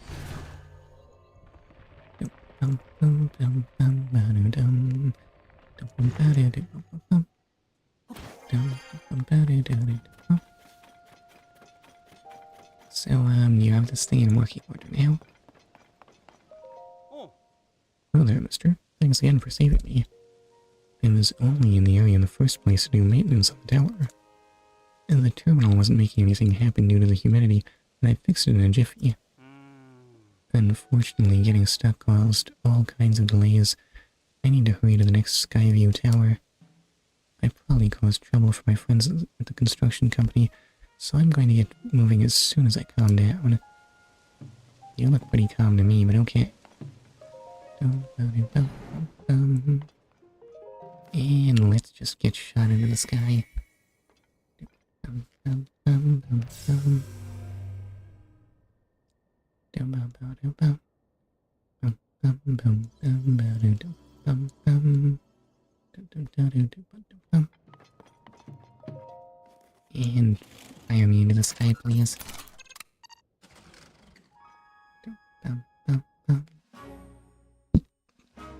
So, you have this thing in working order now? Hello there, mister. Thanks again for saving me. I was only in the area in the first place to do maintenance on the tower. And the terminal wasn't making anything happen due to the humidity, and I fixed it in a jiffy. Unfortunately, getting stuck caused all kinds of delays. I need to hurry to the next Skyview Tower. I probably caused trouble for my friends at the construction company, so I'm going to get moving as soon as I calm down. You look pretty calm to me, but okay. And let's just get shot into the sky. And fire me into the sky, please.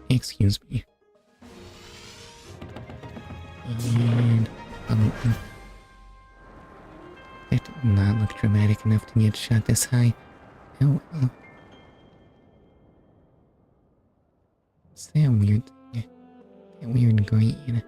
Excuse me. And that did not look dramatic enough to get shot this high. Oh well. What's that weird thing? That weird green.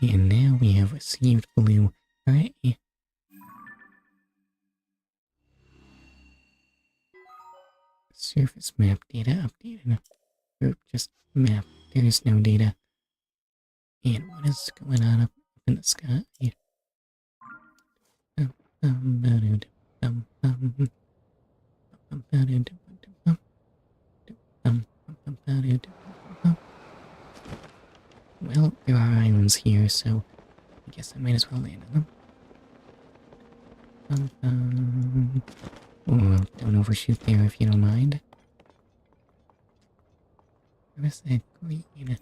And now we have received blue. Alright. Surface map data updated. Or just map. There's no data. And what is going on up in the sky? Well, there are islands here, so I guess I might as well land on them. Oh, don't overshoot there if you don't mind. What is that green?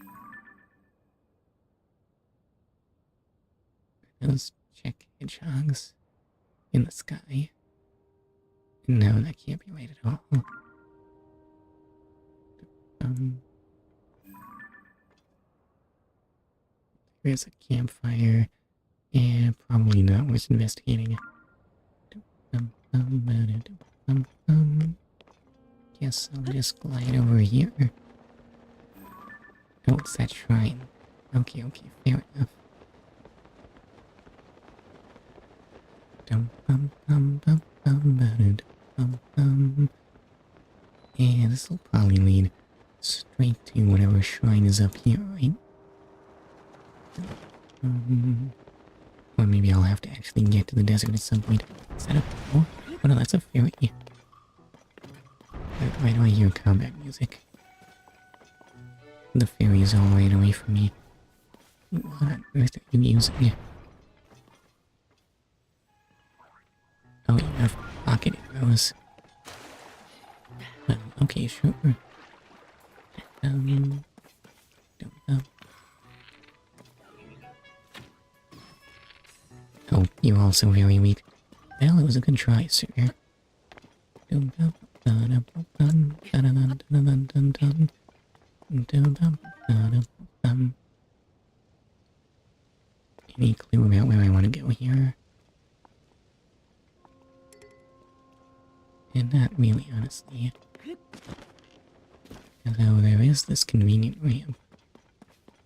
Are those check hedgehogs in the sky? No, that can't be right at all. There's a campfire. Yeah, probably not worth investigating. Guess I'll just glide over here. Oh, it's that shrine. Okay, okay, fair enough. Yeah, this will probably lead straight to whatever shrine is up here, right? Or maybe I'll have to actually get to the desert at some point. Is that a... Oh, oh no, that's a fairy. Why do I hear combat music? The fairy's all right away from me. What on earth are you using? Oh, you have pocket arrows. Well, okay, sure. Don't know. Oh, you're also very weak. Well, it was a good try, sir. Any clue about where I want to go here? And not really, honestly. Although there is this convenient ramp.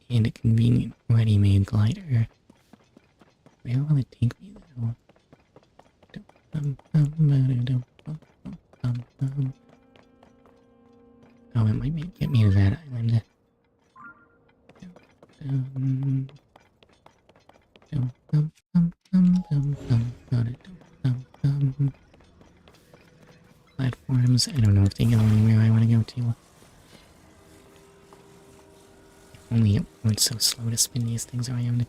And a convenient ready-made glider. Where will it take me, though? Oh, it might get me to that island. Platforms, I don't know if they go anywhere I want to go to. Only it weren't so slow to spin these things around.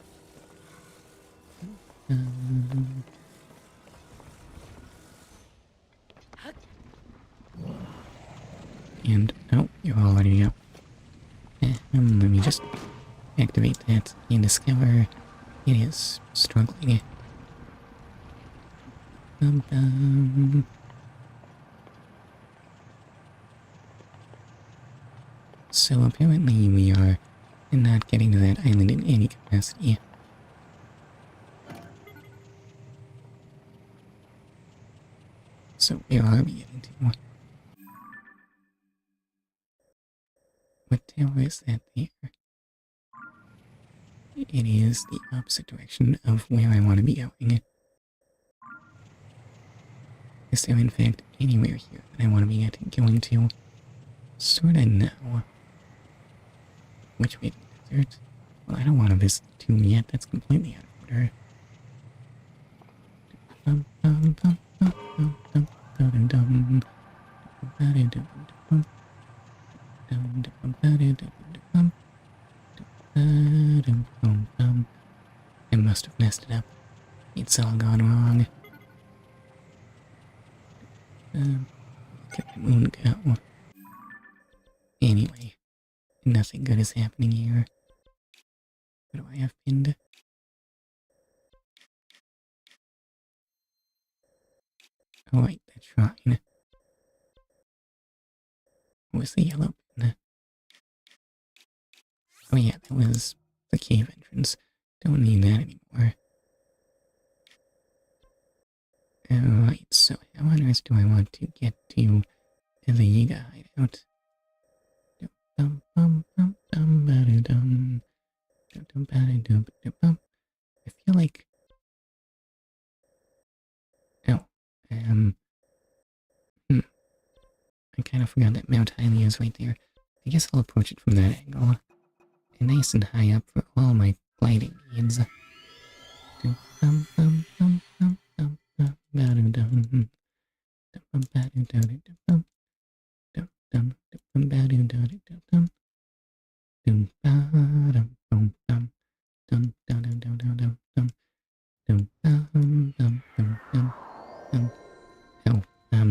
And, oh, you're all ready to go. Let me just activate that and discover it is struggling. So apparently we are not getting to that island in any capacity. So where are we getting to? What tower is that there? It is the opposite direction of where I want to be going. Is there in fact anywhere here that I want to be going to? Sorta no. Which way to the desert? Well, I don't want to visit the tomb yet, that's completely out of order. I must have messed it up. It's all gone wrong. Look at the moon go. Anyway, nothing good is happening here. What do I have pinned? Oh wait, that shrine. What was the yellow pin? Oh yeah, that was the cave entrance. Don't need that anymore. Alright, so how on earth do I want to get to the Yiga hideout? I feel like... Oh, I kind of forgot that Mount Hylia is right there. I guess I'll approach it from that angle. And nice and high up for all my gliding needs. Oh,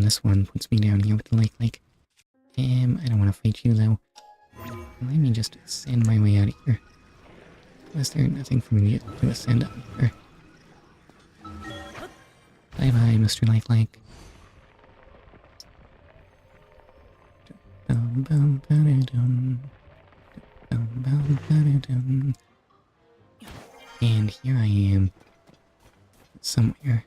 this one puts me down here with the lake. I don't want to fight you though. Let me just ascend my way out of here. Was there nothing for me to ascend up here? Bye bye, Mr. Lake. And here I am. Somewhere.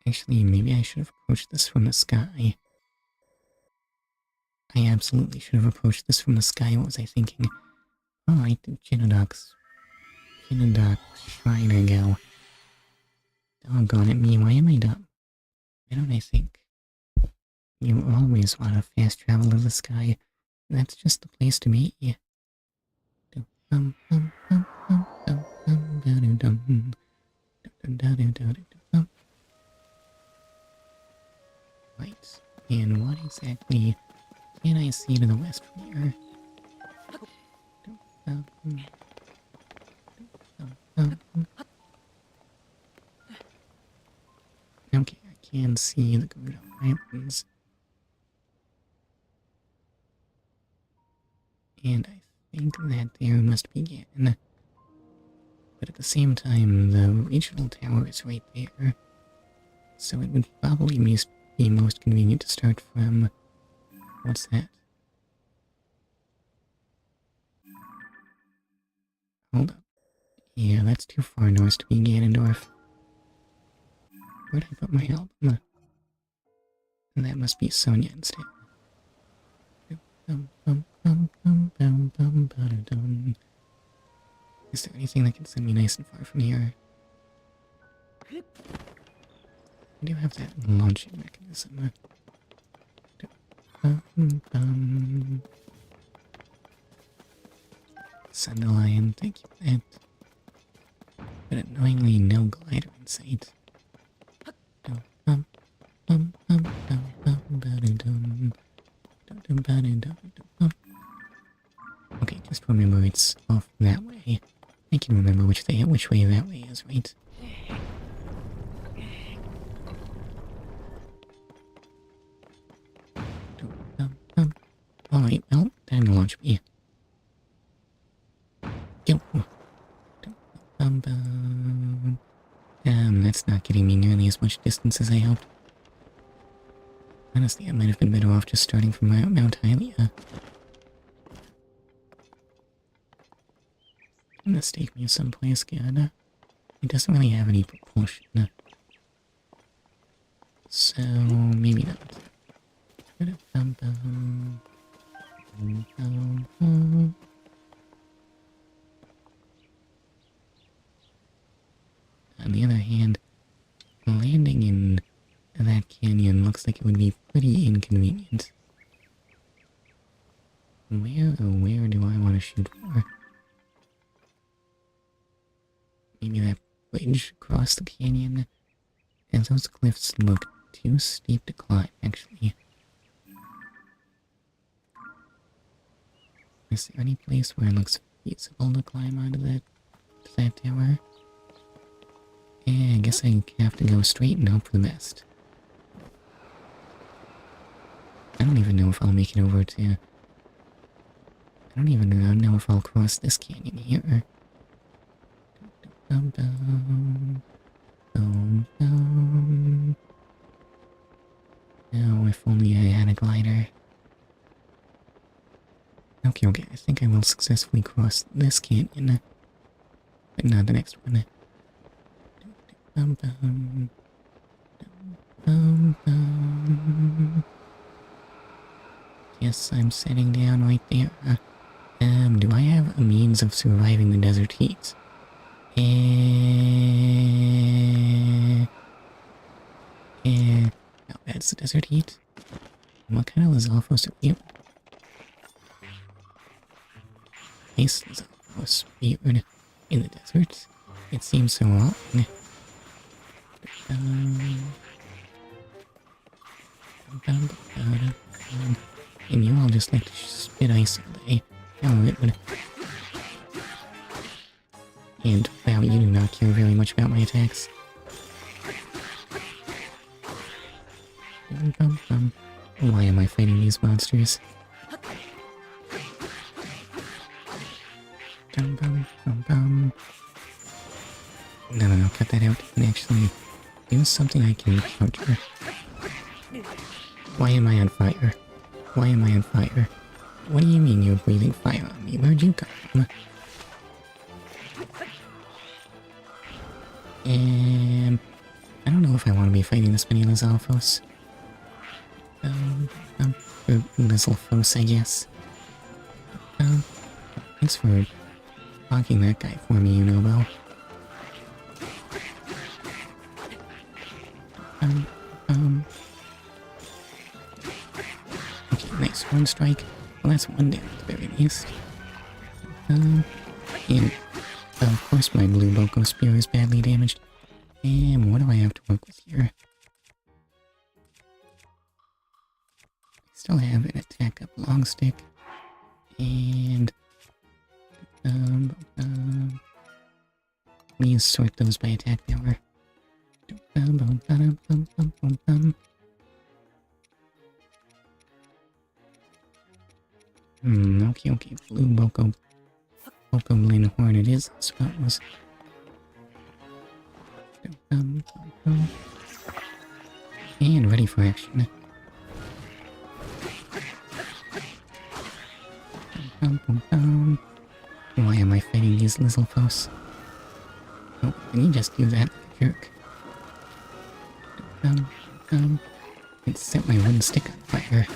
Actually, maybe I should have approached this from the sky. I absolutely should have approached this from the sky. What was I thinking? Alright, to Genodoc's shrine I go. Doggone it me, why am I dumb? Why don't I think? You always want to fast travel to the sky. That's just the place to be. Right. And what exactly can I see to the west from here? Okay, I can see the Gerudo Islands. And I think that there must begin. But at the same time, the regional tower is right there. So it would probably be most convenient to start from... What's that? Hold up. Yeah, that's too far north to be Ganondorf. Where'd I put my album? And that must be Sonia instead. Is there anything that can send me nice and far from here? I do have that launching mechanism. Sandalion, thank you for that. But annoyingly, no glider in sight. Okay, just remember it's off that way. I can remember which way that way is, right? Alright, well, time to launch me. Go! That's not getting me nearly as much distance as I hoped. Honestly, I might have been better off just starting from Mount Hylia. Let's take me someplace good. It doesn't really have any propulsion. So, maybe not. On the other hand, landing in that canyon looks like it would be pretty inconvenient. Where do I want to shoot for? Maybe that bridge across the canyon? And those cliffs look too steep to climb, actually. Is there any place where it looks feasible to climb out of that tower? Yeah, I guess I have to go straight and hope for the best. I don't even know if I'll make it over to... I don't even know if I'll cross this canyon here. Oh, if only I had a glider. Okay, I think I will successfully cross this canyon. But not the next one. Yes, I'm sitting down right there. Do I have a means of surviving the desert heat? No, that's the desert heat. What kind of Lizalfos are you? Nice Lizalfos weird in the desert. It seems so wrong. And you all just like to spit ice all day. How it would. And wow, you do not care very much about my attacks. Why am I fighting these monsters? No, cut that out and actually do something I can counter. Why am I on fire? Why am I on fire? What do you mean you're breathing fire on me? Where'd you come from? I don't know if I want to be fighting this many Lizalfos. Or Lizalfos, I guess. Thanks for blocking that guy for me, Unobo. Okay, nice. One strike. Well, that's one down at the very least. And of course my blue Boko spear is badly damaged. And what do I have to work with here? I still have an attack up long stick. And please sort those by attack power. Okay, blue Boko Blade Horn it is, I suppose. And ready for action. Why am I fighting these little foes? Oh, can you just do that like a jerk? It set my wooden stick on fire.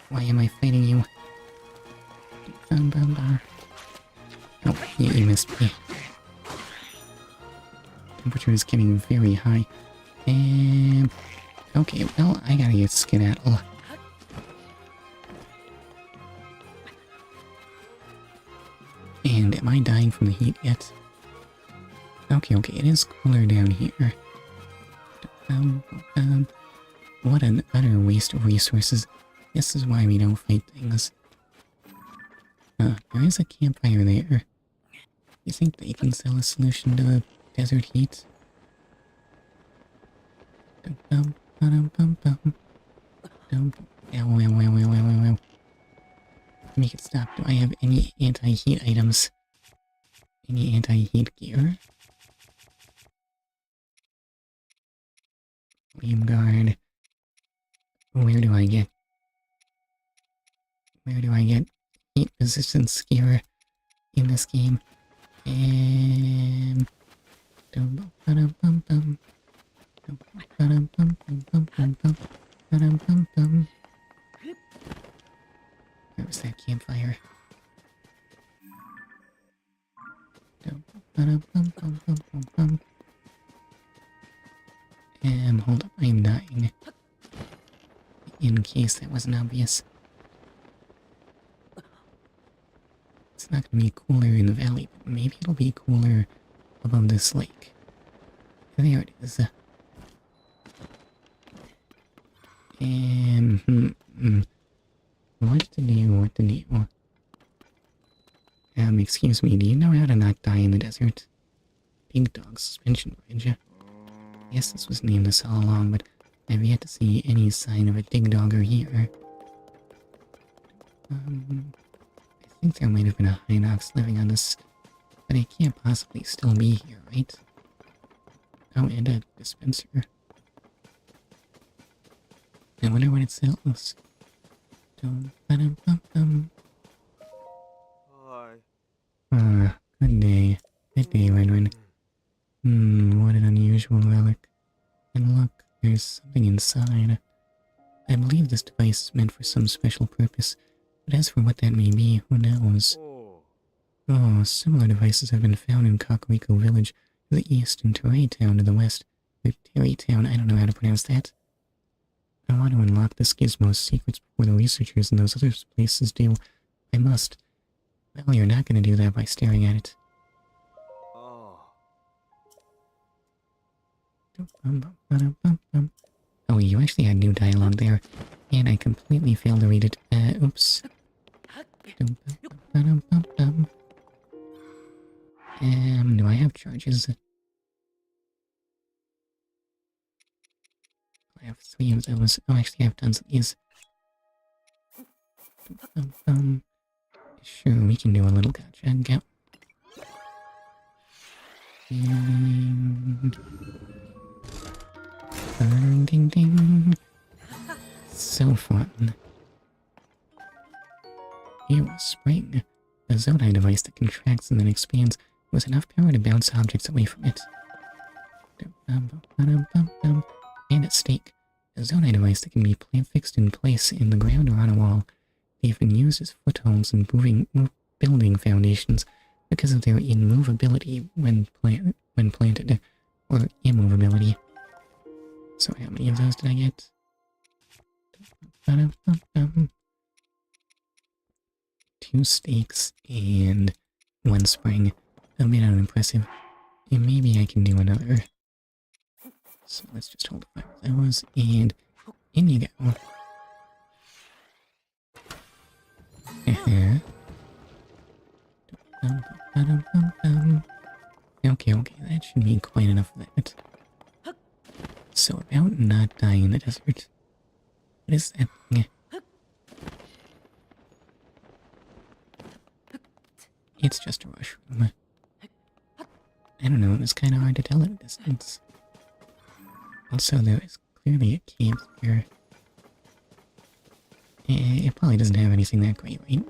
Why am I fighting you? Oh, you missed me. Temperature is getting very high. And... okay, well, I gotta get skedaddle. And am I dying from the heat yet? Okay, it is cooler down here. What an utter waste of resources. This is why we don't fight things. There is a campfire there. You think they can sell a solution to the desert heat? Ow. Make it stop. Do I have any anti-heat items? Any anti-heat gear? Flame guard. Where do I get heat resistance gear in this game? And where was that campfire? Hold up, I'm dying. In case that wasn't obvious. It's not gonna be cooler in the valley, but maybe it'll be cooler above this lake. There it is. What to do? Excuse me, do you know how to not die in the desert? Pink Dog Suspension Bridge. Yes, this was named this all along, but I've yet to see any sign of a dig dogger here. I think there might have been a Hinox living on this, but it can't possibly still be here, right? Oh, and a dispenser. I wonder what it sells. Good day. Good day, Redwin. What an unusual relic. And look, there's something inside. I believe this device is meant for some special purpose, but as for what that may be, who knows? Oh, similar devices have been found in Kakariko Village to the east and Terray Town to the west. Or Terry Town, I don't know how to pronounce that. I want to unlock this gizmo's secrets before the researchers in those other places do. I must. Well, you're not going to do that by staring at it. Oh, you actually had new dialogue there, and I completely failed to read it. Oops. Do I have charges? I have 3 of those. Oh, actually, I have tons of these. Sure, we can do a little gotcha. Go. Ding ding. So fun. Here was spring. A Zonai device that contracts and then expands with enough power to bounce objects away from it. And a stake. A Zonai device that can be fixed in place in the ground or on a wall. They've been used as footholds in building foundations because of their immovability when planted, or immovability. So how many of those did I get? 2 stakes and one spring. A bit unimpressive. And maybe I can do another. So let's just hold 5 of those, and in you go. Okay, that should be quite enough of that. So about not dying in the desert. What is that thing? It's just a mushroom. I don't know, it's kind of hard to tell at a distance. Also, there is clearly a cave here. It probably doesn't have anything that great, right?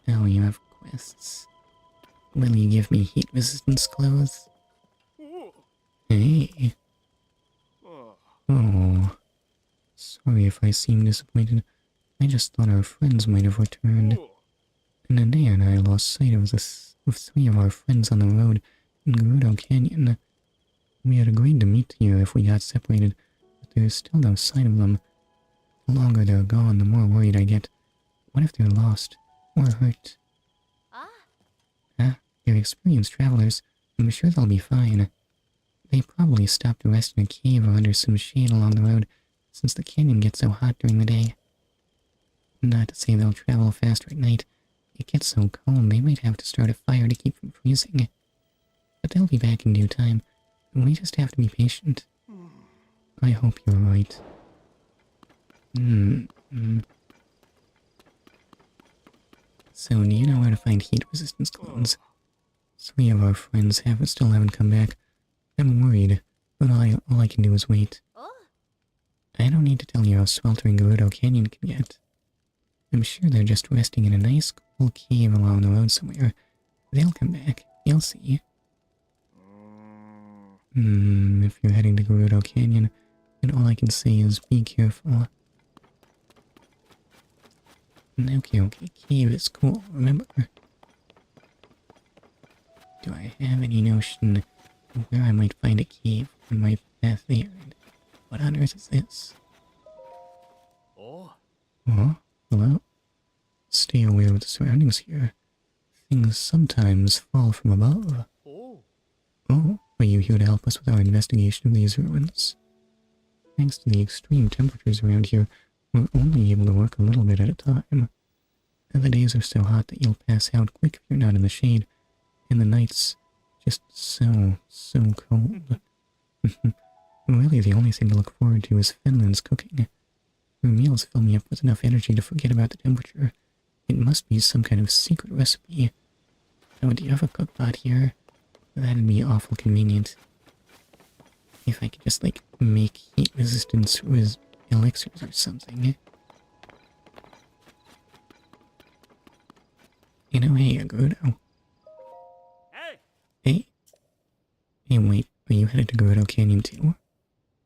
Oh, you have quests. Will you give me heat resistance clothes? Hey. Oh. Sorry if I seem disappointed. I just thought our friends might have returned. And Anea and I lost sight of 3 of our friends on the road in Gerudo Canyon. We had agreed to meet here if we got separated, but there is still no sign of them. The longer they're gone, the more worried I get. What if they're lost? Or hurt? They're experienced travelers. I'm sure they'll be fine. They probably stopped to rest in a cave or under some shade along the road, since the canyon gets so hot during the day. Not to say they'll travel faster at night. It gets so cold they might have to start a fire to keep from freezing. But they'll be back in due time. We just have to be patient. I hope you're right. So, do you know where to find heat resistance clones? 3 of our friends still haven't come back. I'm worried, but all I can do is wait. I don't need to tell you how sweltering Gerudo Canyon can get. I'm sure they're just resting in a nice, cool cave along the road somewhere. They'll come back. You'll see. If you're heading to Gerudo Canyon, then all I can say is be careful. Okay, cave is cool, remember? Do I have any notion of where I might find a cave on my path there? And what on earth is this? Oh, hello? Stay aware of the surroundings here. Things sometimes fall from above. Oh, are you here to help us with our investigation of these ruins? Thanks to the extreme temperatures around here, we're only able to work a little bit at a time. And the days are so hot that you'll pass out quick if you're not in the shade, and the nights just so cold. Really, the only thing to look forward to is Finland's cooking. Her meals fill me up with enough energy to forget about the temperature. It must be some kind of secret recipe. Oh, do you have a cook pot here? That'd be awful convenient. If I could just, like, make heat resistance with elixirs or something. You know, hey, Gerudo. Hey, wait, are you headed to Gerudo Canyon too?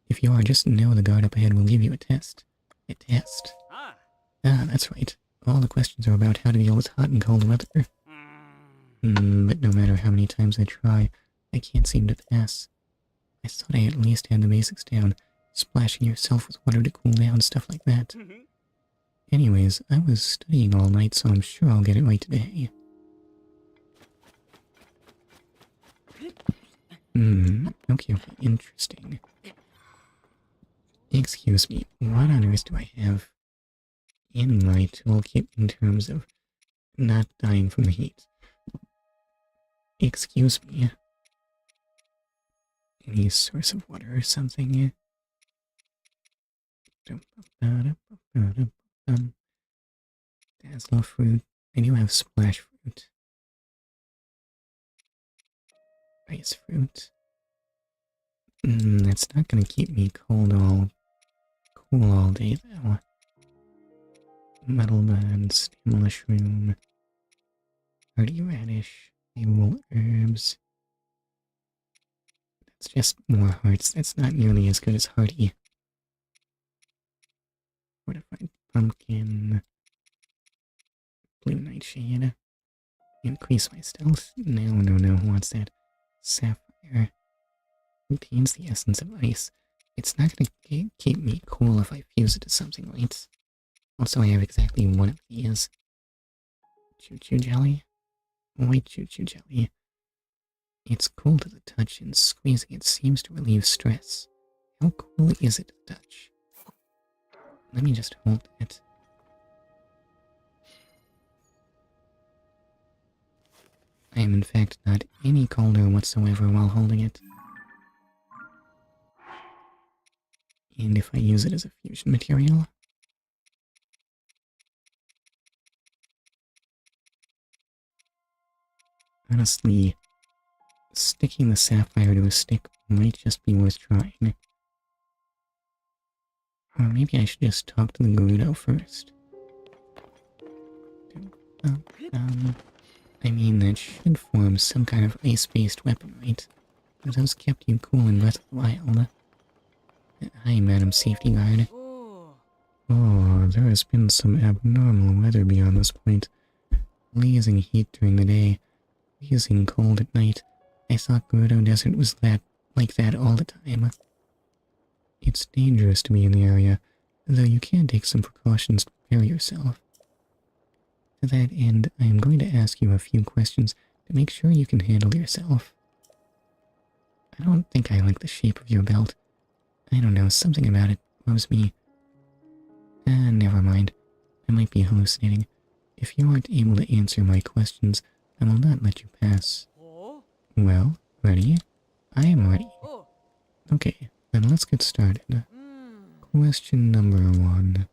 If you are, just know the guard up ahead will give you a test. A test? Ah, that's right. All the questions are about how to deal with hot and cold weather. But no matter how many times I try, I can't seem to pass. I thought I at least had the basics down. Splashing yourself with water to cool down, stuff like that. Anyways, I was studying all night, so I'm sure I'll get it right today. Okay, interesting. Excuse me, what on earth do I have in my toolkit in terms of not dying from the heat? Excuse me. Any source of water or something? Dazzler fruit. I do have splash fruit. Ice fruit. That's not gonna keep me cool all day though. Metal bud, stem mushroom, hardy radish, maple herbs. That's just more hearts. That's not nearly as good as hardy. Fortified pumpkin, blue nightshade. Increase my stealth. No, who wants that? Sapphire. there. Contains the essence of ice. It's not gonna keep me cool if I fuse it to something, right? Also, I have exactly one of these. Choo-choo jelly? White choo-choo jelly. It's cool to the touch, and squeezing it seems to relieve stress. How cool is it to the touch? Let me just hold it. I am in fact not any colder whatsoever while holding it. And if I use it as a fusion material... Honestly, sticking the sapphire to a stick might just be worth trying. Or maybe I should just talk to the Gerudo first. I mean, that should form some kind of ice-based weapon, right? Those kept you cool in Breath of the Wild. Hi, Madam Safety Guard. Oh, there has been some abnormal weather beyond this point. Blazing heat during the day, freezing cold at night. I thought Gerudo Desert was like that all the time. It's dangerous to be in the area, though you can take some precautions to prepare yourself. To that end, I am going to ask you a few questions to make sure you can handle yourself. I don't think I like the shape of your belt. I don't know, something about it loves me. Never mind. I might be hallucinating. If you aren't able to answer my questions, I will not let you pass. Well, ready? I am ready. Okay, then let's get started. Question number 1.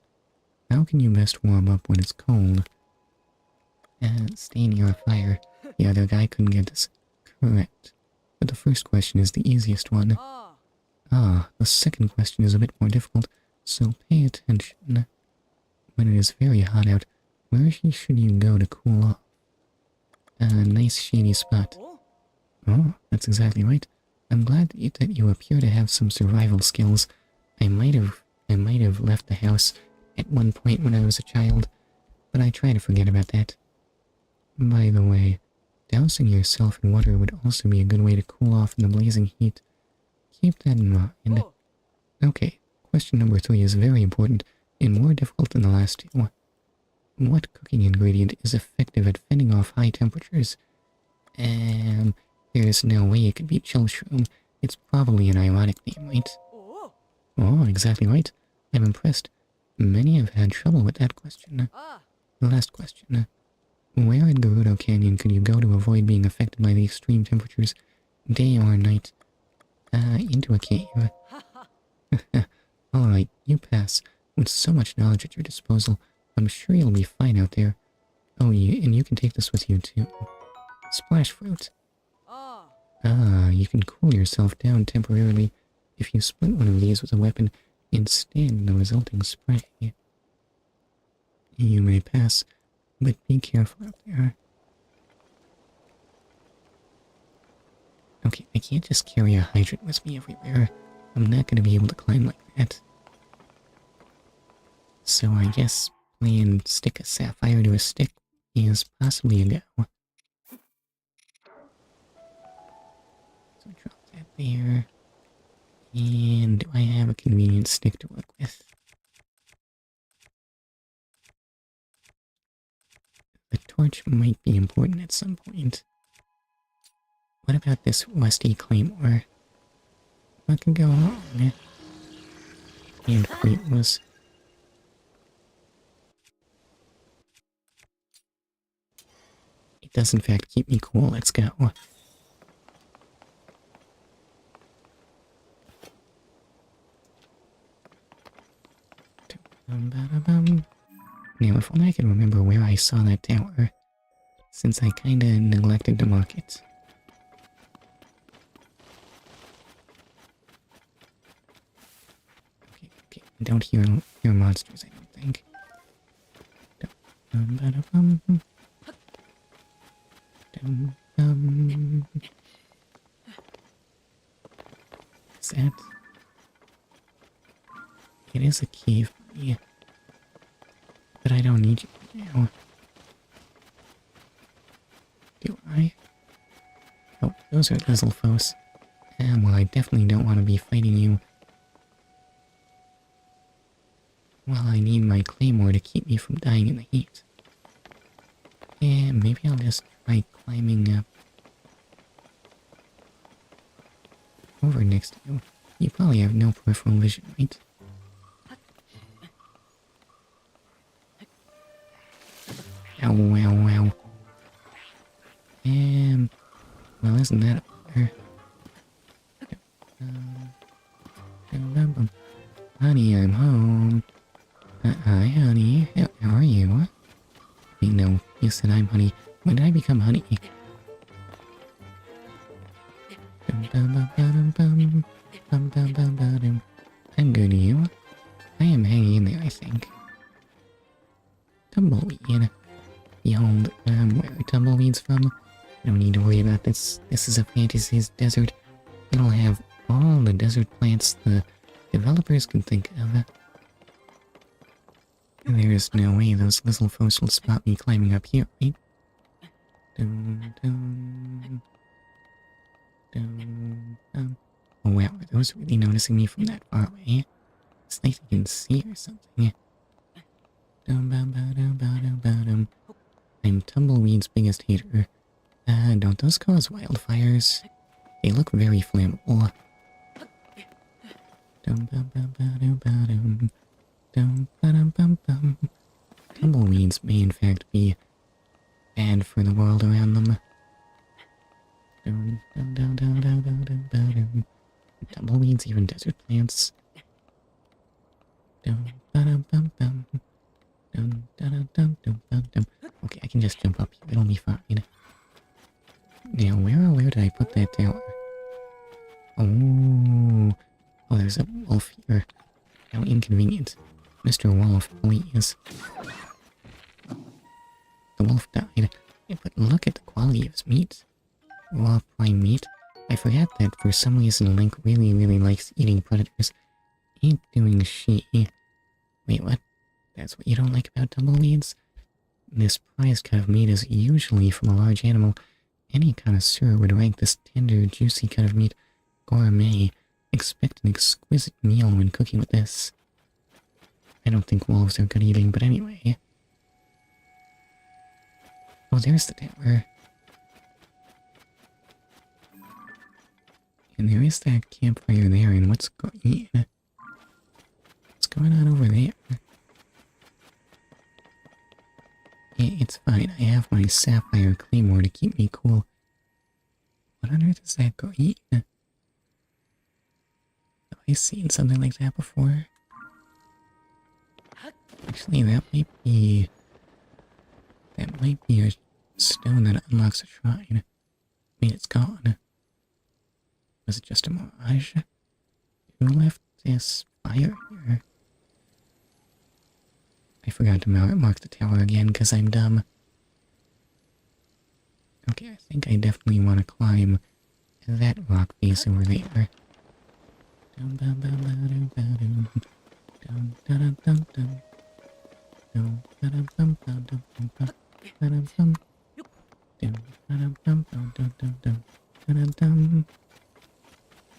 How can you best warm up when it's cold? Stay near a fire. The other guy couldn't get this correct. But the first question is the easiest one. The second question is a bit more difficult, so pay attention. When it is very hot out, where should you go to cool off? A nice shady spot. Oh, that's exactly right. I'm glad that you appear to have some survival skills. I might have left the house at one point when I was a child, but I try to forget about that. By the way, dousing yourself in water would also be a good way to cool off in the blazing heat. Keep that in mind. Okay, question number 3 is very important and more difficult than the last 2. What cooking ingredient is effective at fending off high temperatures? There's no way it could be chill shroom. It's probably an ironic name, right? Oh, exactly right. I'm impressed. Many have had trouble with that question. The last question. Where in Gerudo Canyon could you go to avoid being affected by the extreme temperatures, day or night? Into a cave. Alright, you pass. With so much knowledge at your disposal, I'm sure you'll be fine out there. Oh, and you can take this with you too. Splash fruit. You can cool yourself down temporarily if you split one of these with a weapon and stand the resulting spray. You may pass, but be careful out there. Okay, I can't just carry a hydrant with me everywhere. I'm not going to be able to climb like that. So I guess playing stick a sapphire to a stick is possibly a go. So drop that there. And do I have a convenient stick to work with? The torch might be important at some point. What about this rusty claymore? What could go wrong? And pointless. It does in fact keep me cool, let's go. Now if only I could remember where I saw that tower, since I kinda neglected to mark it. Okay, I don't hear monsters, I don't think. Is that? It is a cave, buddy. But I don't need you now. Do I? Oh, those are Lizzlefoes. I definitely don't want to be fighting you. Well, I need my claymore to keep me from dying in the heat. And maybe I'll just try climbing up over next to you. You probably have no peripheral vision, right? Ow, ow, ow. Well, isn't that better? Honey, I'm home. Hi, honey. How are you? Wait, no, you said I'm honey. When did I become honey? I'm good, you? I am hanging in there, I think. Tumbleweed. Behold, where are tumbleweeds from? No need to worry about this. This is a fantasy's desert. It'll have all the desert plants the developers can think of. There's no way those little folks will spot me climbing up here, right? Dun, dun, dun, dun. Oh wow, are those really noticing me from that far away? It's like they can see or something. I'm Tumbleweed's biggest hater. Don't those cause wildfires? They look very flammable. Tumbleweeds may in fact be bad for the world around them. Tumbleweeds, even desert plants. Okay, I can just jump up here. It'll be fine. Now, where did I put that tower? Oh, there's a wolf here. How inconvenient. Mr. Wolf, please. The wolf died. Yeah, but look at the quality of his meat. Raw prime meat. I forgot that for some reason Link really likes eating predators. Ain't doing shit. Wait, what? That's what you don't like about tumbleweeds? This prized cut of meat is usually from a large animal. Any connoisseur would rank this tender, juicy cut of meat gourmet. Expect an exquisite meal when cooking with this. I don't think wolves are good eating, but anyway. Oh, there's the tower. And there is that campfire there, and what's going on over there? It's fine, I have my sapphire claymore to keep me cool. What on earth is that going? Have I seen something like that before? Actually, that might be a stone that unlocks a shrine. Wait, it's gone. Was it just a mirage? Who left this fire here? I forgot to mark the tower again because I'm dumb. Okay, I think I definitely want to climb that rock face over there.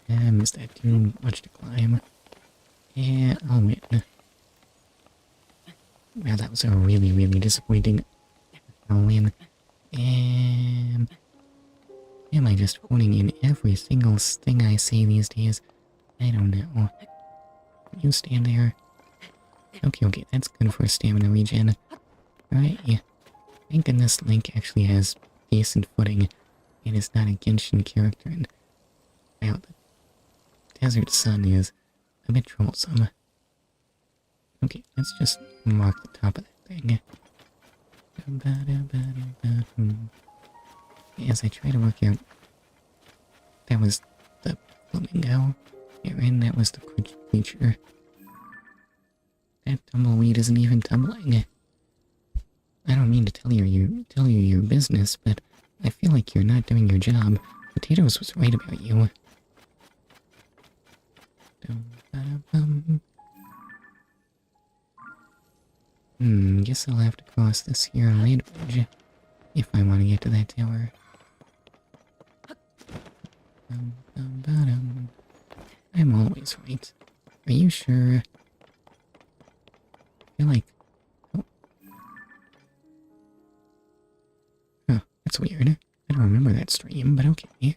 I missed that too much to climb. Yeah, I'll win. Well, that was a really disappointing win. Am I just phoning in every single thing I say these days? I don't know. You stand there. Okay, that's good for stamina regen. Right, yeah. Thank goodness Link actually has decent footing and is not a Genshin character, and well, the desert sun is a bit troublesome. Okay, let's just mark the top of that thing. As I try to work out, that was the flamingo, and that was the creature. That tumbleweed isn't even tumbling. I don't mean to tell you your business, but I feel like you're not doing your job. Potatoes was right about you. Guess I'll have to cross this here land bridge if I want to get to that tower. Ba-dum. I'm always right. Are you sure? I feel like... Oh. Huh, that's weird. I don't remember that stream, but okay.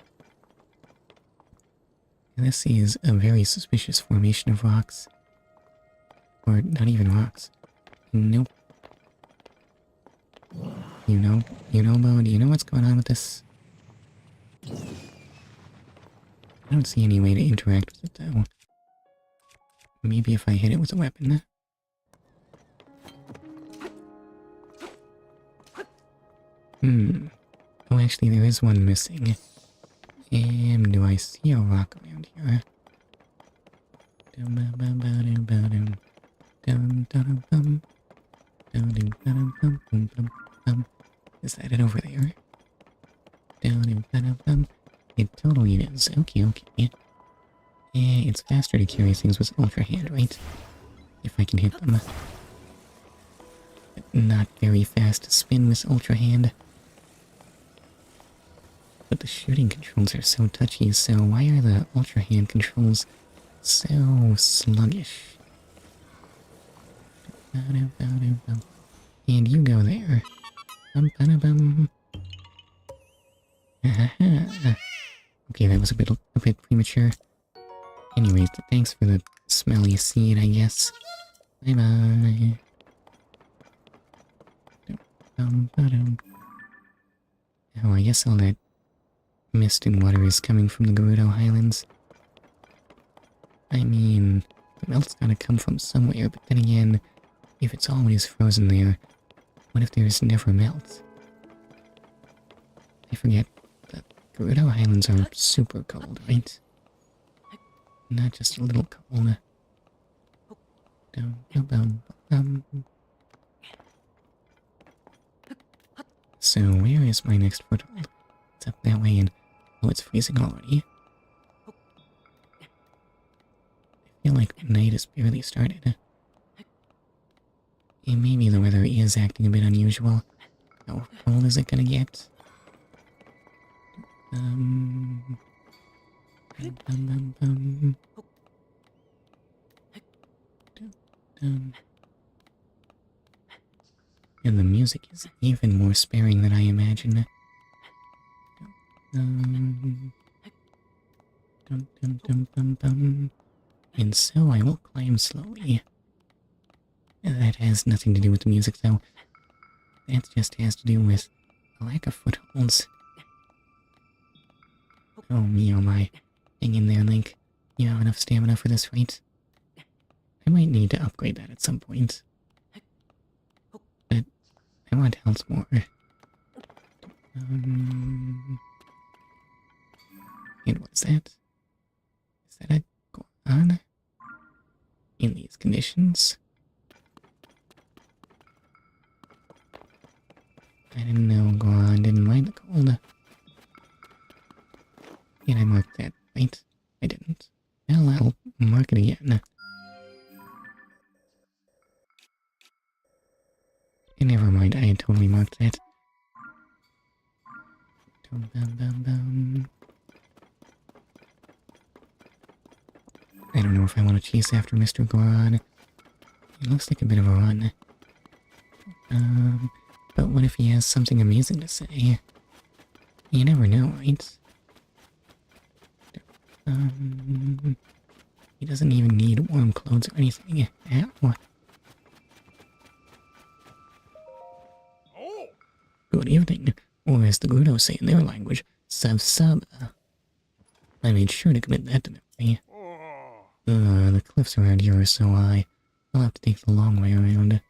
This is a very suspicious formation of rocks. Or not even rocks. Nope. You know, Bo, do you know what's going on with this? I don't see any way to interact with it, though. Maybe if I hit it with a weapon. Oh, actually, there is one missing. Do I see a rock around here? Is that it over there? It totally is. Okay. It's faster to carry things with Ultra Hand, right? If I can hit them. But not very fast to spin with Ultra Hand. But the shooting controls are so touchy, so why are the Ultra Hand controls so sluggish? And you go there. Okay, that was a bit premature. Anyways, thanks for the smelly seed, I guess. Bye-bye. Oh, I guess all that mist and water is coming from the Gerudo Highlands. I mean, the melt's gotta come from somewhere, but then again, if it's always frozen there, what if there's never melt? I forget, the Gerudo Highlands are super cold, right? Not just a little cold. So where is my next foothold? It's up that way and... oh, it's freezing already. I feel like night has barely started. And maybe the weather is acting a bit unusual. How cold is it gonna get? And the music is even more sparing than I imagined. And so I will climb slowly. That has nothing to do with the music, though. That just has to do with a lack of footholds. Oh me, oh my. Hang in there, Link. You have enough stamina for this fight? I might need to upgrade that at some point. But I want health more. And what's that? Is that a Goron? In these conditions? I didn't know Goron didn't mind the cold. Did I mark that right? I didn't. Well, I'll mark it again. And never mind, I had totally marked that. I don't know if I want to chase after Mr. Goron. It looks like a bit of a run. But what if he has something amazing to say? You never know, right? He doesn't even need warm clothes or anything. Ow. Good evening, or as the Gerudo say in their language, sub. I made sure to commit that to memory. The cliffs around here are so high, I'll have to take the long way around.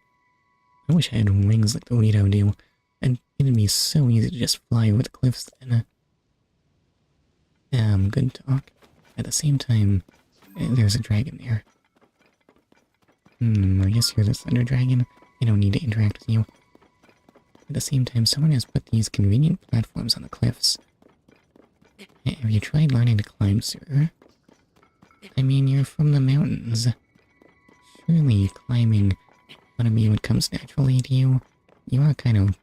I wish I had wings like the Rito do, and it'd be so easy to just fly over the cliffs then. Good talk. At the same time, there's a dragon there. I guess you're the Thunder Dragon. I don't need to interact with you. At the same time, someone has put these convenient platforms on the cliffs. Have you tried learning to climb, sir? I mean, you're from the mountains. Surely climbing wouldn't be what comes naturally to you. You are kind of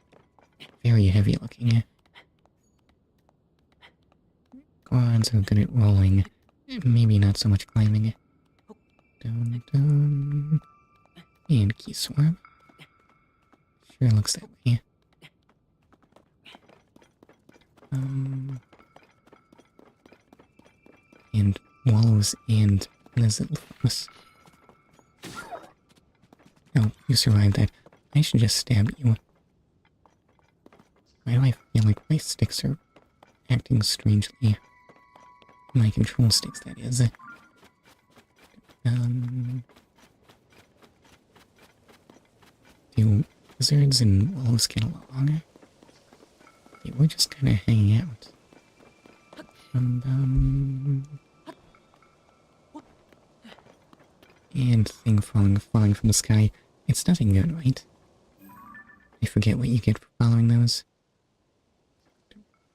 very heavy looking. Squads are good at rolling. Maybe not so much climbing. Dun, dun. And key swarm. Sure looks that way. And wallows and lizards. Oh, you survived that. I should just stab you. Why do I feel like my sticks are acting strangely? My control sticks, that is. Do lizards and wolves get along? They were just kind of hanging out. And thing falling from the sky. It's nothing good, right? I forget what you get for following those.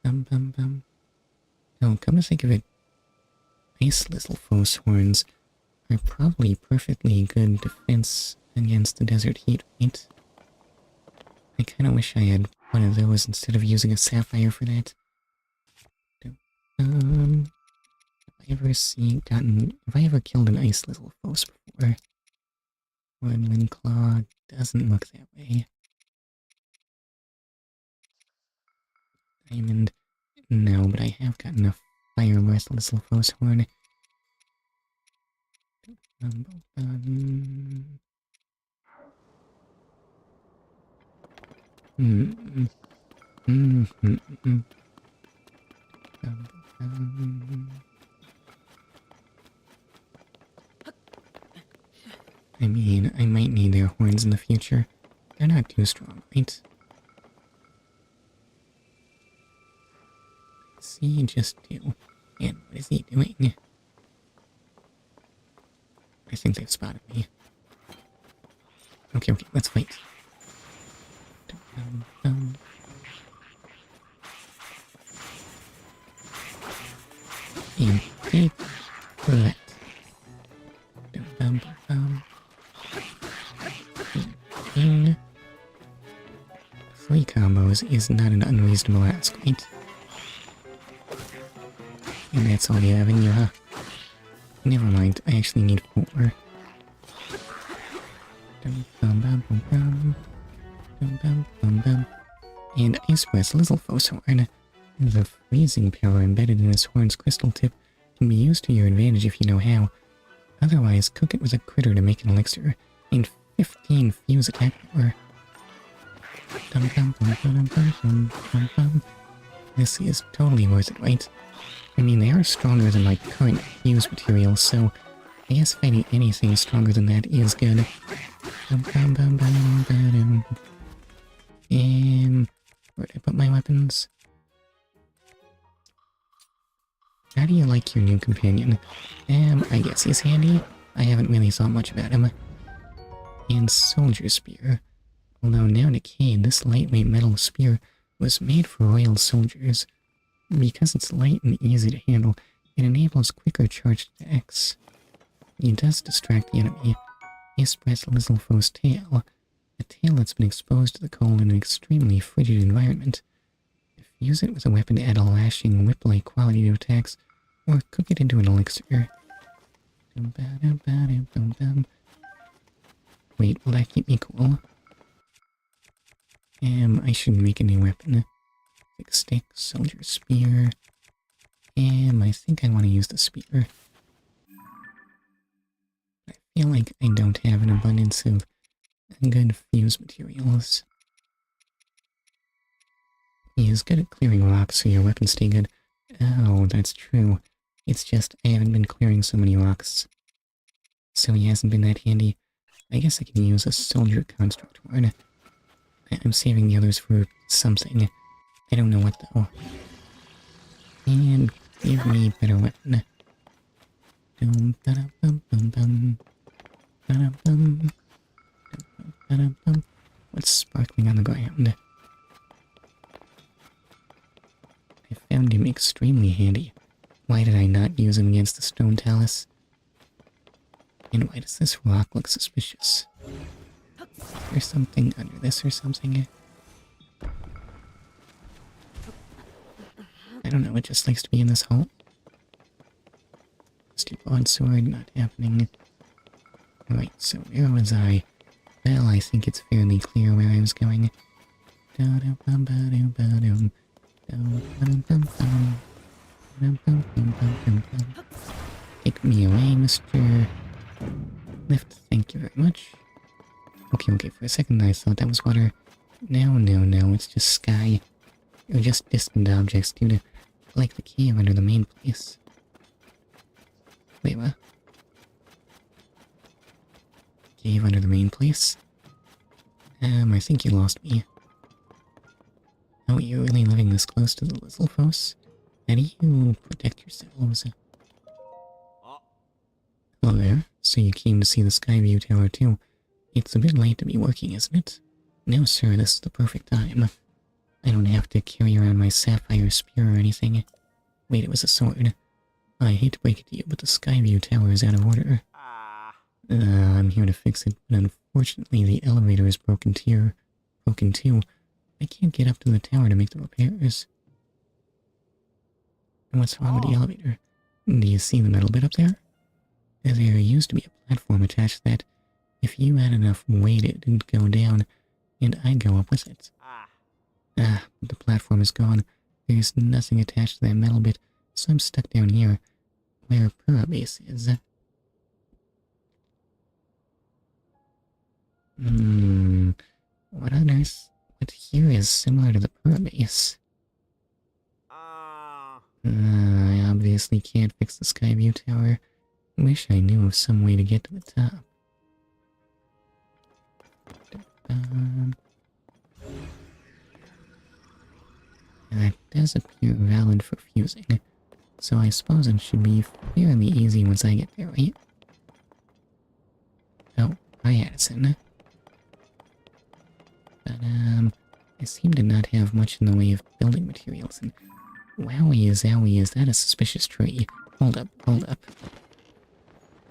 Oh, come to think of it, ice Lizalfos horns are probably perfectly good defense against the desert heat, right? I kind of wish I had one of those instead of using a sapphire for that. Have I ever killed an ice Lizalfos before? Woodland Claw doesn't look that way. Diamond, no, but I have got enough fire breath Lizalfos horn. I mean, I might need their horns in the future. They're not too strong, right? See, just do. And what is he doing? I think they've spotted me. Okay, let's fight. And take that. 3 combos is not an unreasonable ask, right? And that's all you have in you, huh? Never mind, I actually need 4. And Ice Breath Lizalfos horn. The freezing power embedded in this horn's crystal tip can be used to your advantage if you know how. Otherwise, cook it with a critter to make an elixir, and 15 fuse attack power. This is totally worth it, right? I mean, they are stronger than my current fuse material, so I guess fighting anything stronger than that is good. Where'd I put my weapons? How do you like your new companion? I guess he's handy. I haven't really thought much about him. And Soldier Spear. Although now decayed, this lightweight metal spear was made for royal soldiers. Because it's light and easy to handle, it enables quicker charged attacks. It does distract the enemy. Ice Breath Lizalfos tail. A tail that's been exposed to the cold in an extremely frigid environment. Use it with a weapon to add a lashing whip-like quality to attacks, or cook it into an elixir. Wait, will that keep me cool? I should make a new weapon. Big stick, soldier spear. I think I want to use the spear. I feel like I don't have an abundance of good fuse materials. He is good at clearing rocks, so your weapons stay good. Oh, that's true. It's just I haven't been clearing so many rocks. So he hasn't been that handy. I guess I can use a soldier construct horn. I'm saving the others for something. I don't know what though. And give me a better weapon. What's sparkling on the ground? I found him extremely handy. Why did I not use him against the stone talus? And why does this rock look suspicious? There's something under this or something. I don't know, it just likes to be in this hole. broadsword, not happening. Alright, so where was I? Well, I think it's fairly clear where I was going. Take me away, Mr. Lift, thank you very much. Okay, for a second I thought that was water. No, it's just sky. Or just distant objects due to, like the cave under the main place. Wait, what? Cave under the main place? I think you lost me. Oh, you're really living this close to the Lizalfos? How do you protect yourselves? Hello there. So you came to see the Skyview Tower too. It's a bit late to be working, isn't it? No, sir, this is the perfect time. I don't have to carry around my sapphire spear or anything. Wait, it was a sword. I hate to break it to you, but the Skyview Tower is out of order. I'm here to fix it, but unfortunately the elevator is broken too. I can't get up to the tower to make the repairs. And what's wrong with the elevator? Do you see the metal bit up there? There used to be a platform attached that, if you had enough weight, it would go down, and I'd go up with it. But the platform is gone. There's nothing attached to that metal bit, so I'm stuck down here, where Pura Base is. What on earth? What here is similar to the Pura Base? I obviously can't fix the Skyview Tower. Wish I knew of some way to get to the top. That does appear valid for fusing, so I suppose it should be fairly easy once I get there, right? Oh, hi Addison. But, I seem to not have much in the way of building materials, and wowie is that a suspicious tree? Hold up.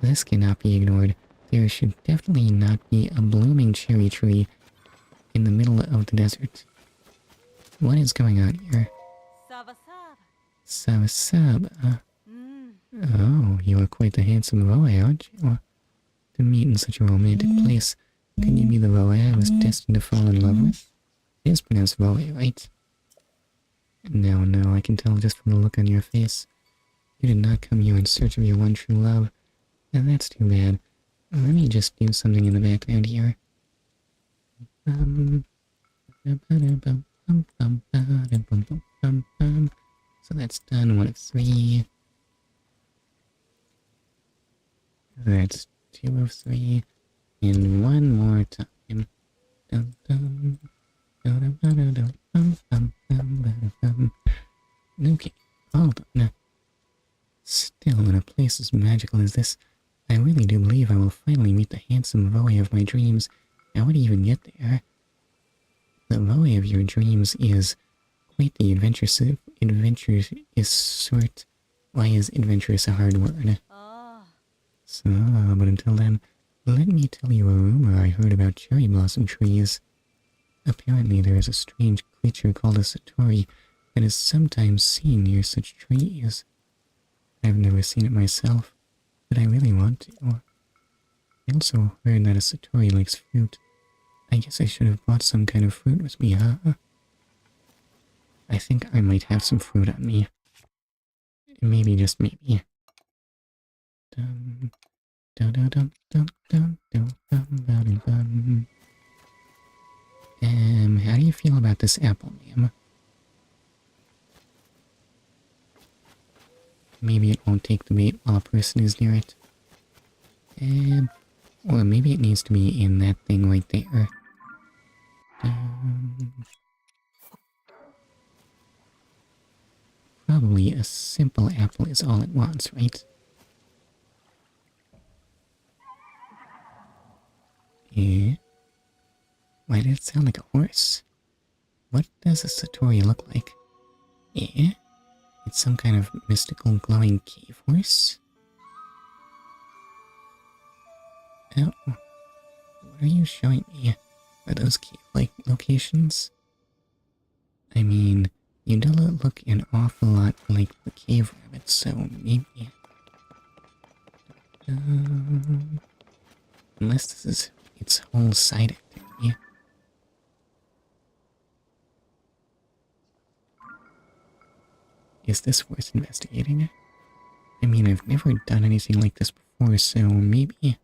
This cannot be ignored. There should definitely not be a blooming cherry tree in the middle of the desert. What is going on here? Saba. Oh, you are quite the handsome Voe, aren't you? To meet in such a romantic place, can you be the Voe I was destined to fall in love with? It is pronounced Voe, right? No, I can tell just from the look on your face. You did not come here in search of your one true love. And that's too bad. Let me just do something in the background here. So that's done, 1 of 3. That's 2 of 3. And one more time. Okay, hold on. Still, in a place as magical as this, I really do believe I will finally meet the handsome Voe of my dreams. How would I even get there? The Voe of your dreams is quite the adventurous sort. Why is adventurous a hard word? So, but until then, let me tell you a rumor I heard about cherry blossom trees. Apparently there is a strange creature called a Satori that is sometimes seen near such trees. I've never seen it myself, but I really want to. I also heard that a Satori likes fruit. I guess I should have brought some kind of fruit with me, huh? I think I might have some fruit on me. Maybe, just maybe. How do you feel about this apple, ma'am? Maybe it won't take the bait while a person is near it. Or maybe it needs to be in that thing right there. Probably a simple apple is all it wants, right? Eh? Why did it sound like a horse? What does a Satori look like? Eh? It's some kind of mystical glowing cave horse? Oh, what are you showing me? Are those cave-like locations? I mean, you do look an awful lot like the cave rabbit, so maybe... Unless this is its whole side activity. Is this worth investigating? I mean, I've never done anything like this before, so maybe...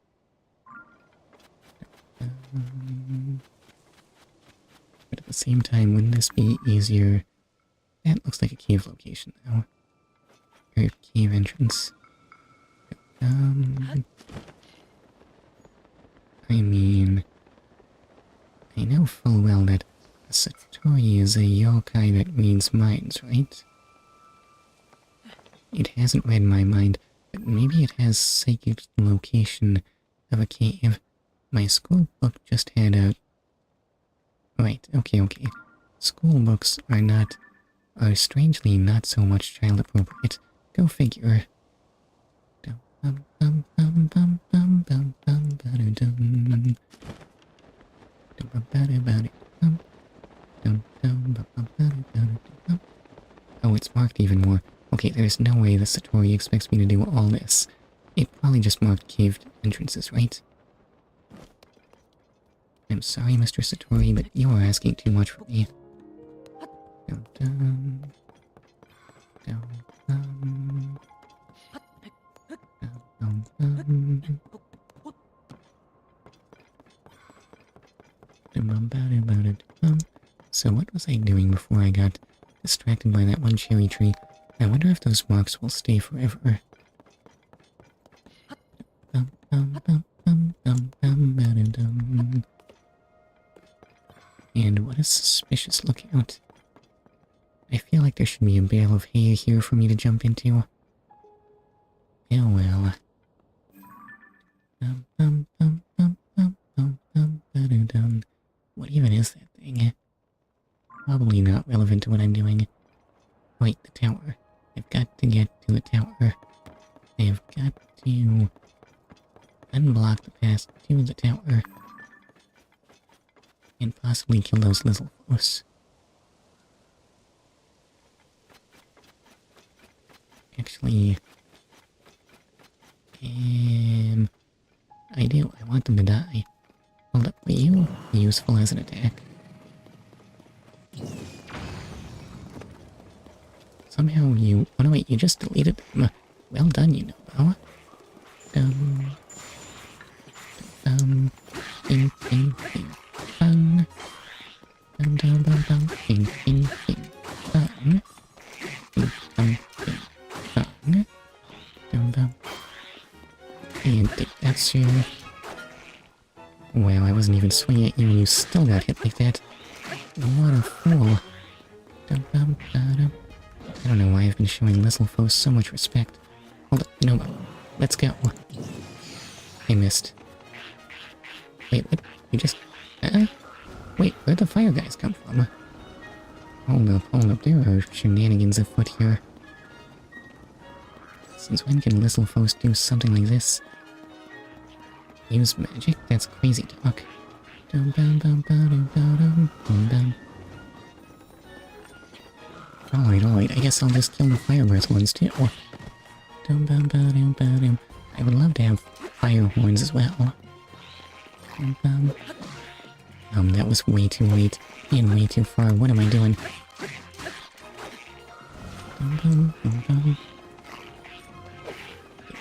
but at the same time, wouldn't this be easier? That looks like a cave location, though. Or a cave entrance. I mean... I know full well that a Satori is a yokai that reads minds, right? It hasn't read my mind, but maybe it has psychic location of a cave. My school book just had a... Right, okay. School books are strangely not so much child appropriate. Go figure. Oh, it's marked even more. Okay, there's no way the Satori expects me to do all this. It probably just marked caved entrances, right? I'm sorry, Mr. Satori, but you are asking too much from me. So what was I doing before I got distracted by that one cherry tree? I wonder if those marks will stay forever. And what a suspicious lookout. I feel like there should be a bale of hay here for me to jump into. Oh well. What even is that thing? Probably not relevant to what I'm doing. Wait, the tower. I've got to get to the tower. I've got to unblock the path to the tower. And possibly kill those little foes. Actually... I do. I want them to die. Hold up, will you be useful as an attack? Somehow you... Oh no wait, you just deleted them. Well done, you know. Bing, bing, bing, bang. Bing, bing, bing, bing, bang. Bing, bang, bing, bang. And that's your... Wow, I wasn't even swinging at you and you still got hit like that. What a fool. I don't know why I've been showing little foes so much respect. Hold up, no, let's go. I missed. Wait, what? You just... Wait, where'd the fire guys come from? Hold up, there are shenanigans afoot here. Since when can little foes do something like this? Use magic? That's crazy talk. Alright, I guess I'll just kill the firebirds ones too. I would love to have fire horns as well. That was way too late and way too far. What am I doing?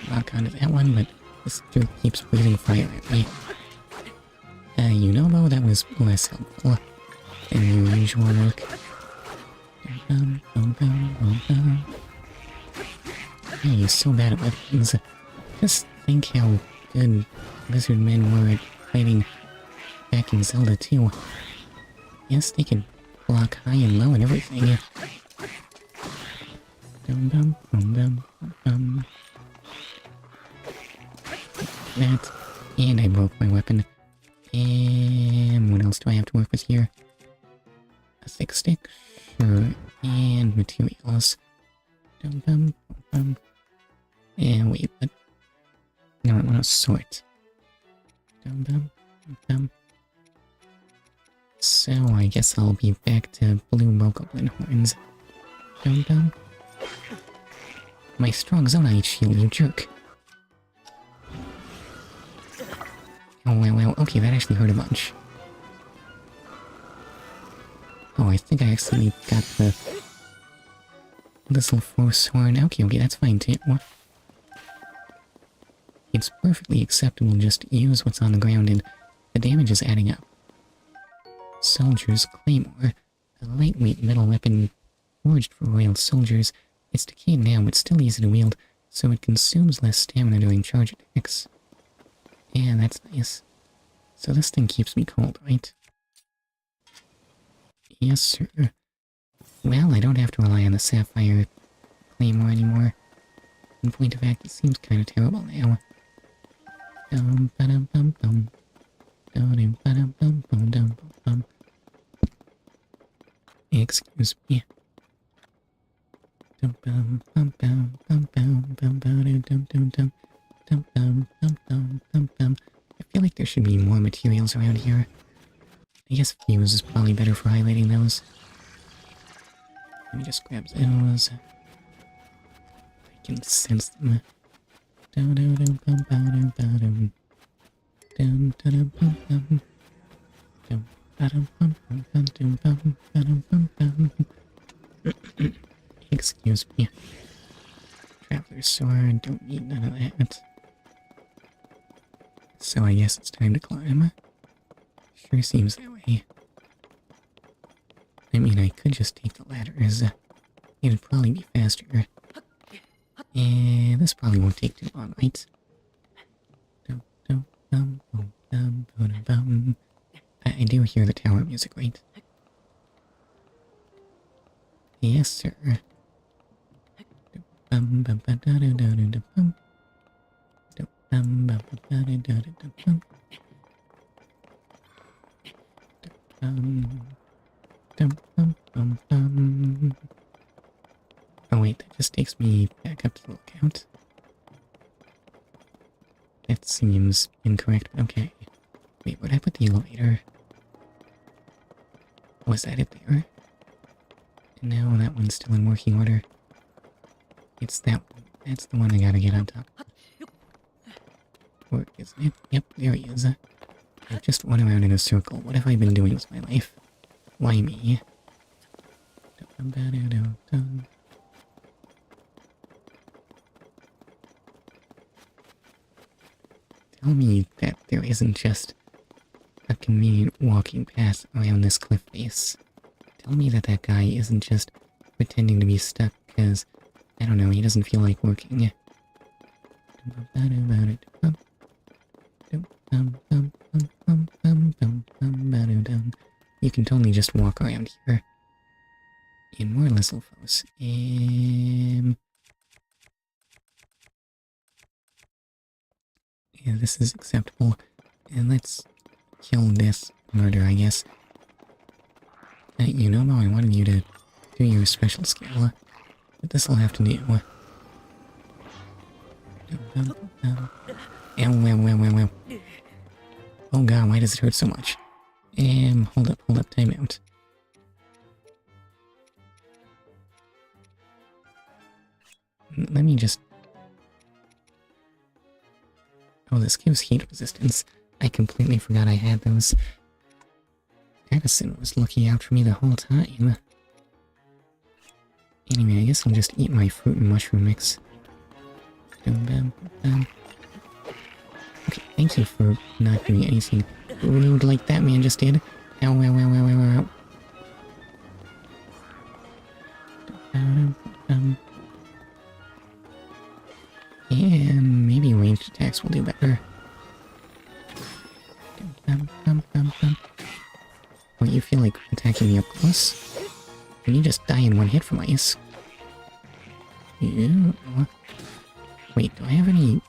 Lock onto that one, but this dude keeps breathing fire at me. You know though, that was less helpful than your usual work. Yeah, you're so bad at weapons. Just think how good lizard men were at fighting back in Zelda 2. Yes, they could block high and low and everything. That, and I broke my weapon. And what else do I have to work with here? A thick stick? Sure. And materials. And wait, what? No, sort. So I guess I'll be back to blue bokoblin horns. My strong zonite shield, you jerk. Oh, wow, okay, that actually hurt a bunch. Oh, I think I accidentally got the little force horn. Okay, that's fine too. It's perfectly acceptable just to use what's on the ground and the damage is adding up. Soldier's Claymore. A lightweight metal weapon forged for royal soldiers. It's decayed now, but still easy to wield, so it consumes less stamina during charge attacks. Yeah, that's nice. So this thing keeps me cold, right? Yes, sir. Well, I don't have to rely on the sapphire claymore anymore. In point of fact, it seems kind of terrible now. Dum ba dum bum bum. Dum ba dum bum bum dum bum. Excuse me. Dum bum bum bum bum bum bum bum dum dum dum dum bum bum bum bum bum. I feel like there should be more materials around here. I guess fuse is probably better for highlighting those. Let me just grab those. I can sense them. Dum dum dum bum bum bum dum. Dum dum bum bum. Dum bum bum bum dum bum bum bum. Excuse me. Traveler's sword, don't need none of that. So I guess it's time to climb. Sure seems that way. I mean, I could just take the ladders. It'd probably be faster. And this probably won't take too long, right? I do hear the tower music, right? Yes, sir. Oh wait, that just takes me back up to the lookout. That seems incorrect, but okay. Wait, where'd I put the elevator? Was that it there? No, that one's still in working order. It's that one. That's the one I gotta get on top of. Or isn't it? Yep, there he is. I've just run around in a circle. What have I been doing with my life? Why me? Tell me that there isn't just a convenient walking path around this cliff face. Tell me that that guy isn't just pretending to be stuck because, I don't know, he doesn't feel like working. You can totally just walk around here. In more Lizalfos. Yeah, this is acceptable. And let's kill this murder, I guess. You know how I wanted you to do your special skill, but this'll have to do. Ow. Oh god, why does it hurt so much? Hold up, time out. Let me just... Oh, this gives heat resistance. I completely forgot I had those. Addison was looking out for me the whole time. Anyway, I guess I'll just eat my fruit and mushroom mix. Okay, thank you for not doing anything rude like that man just did. Ow. And maybe ranged attacks will do better. Don't you feel like attacking me up close? Can you just die in one hit from ice? Ew. Wait, do I have any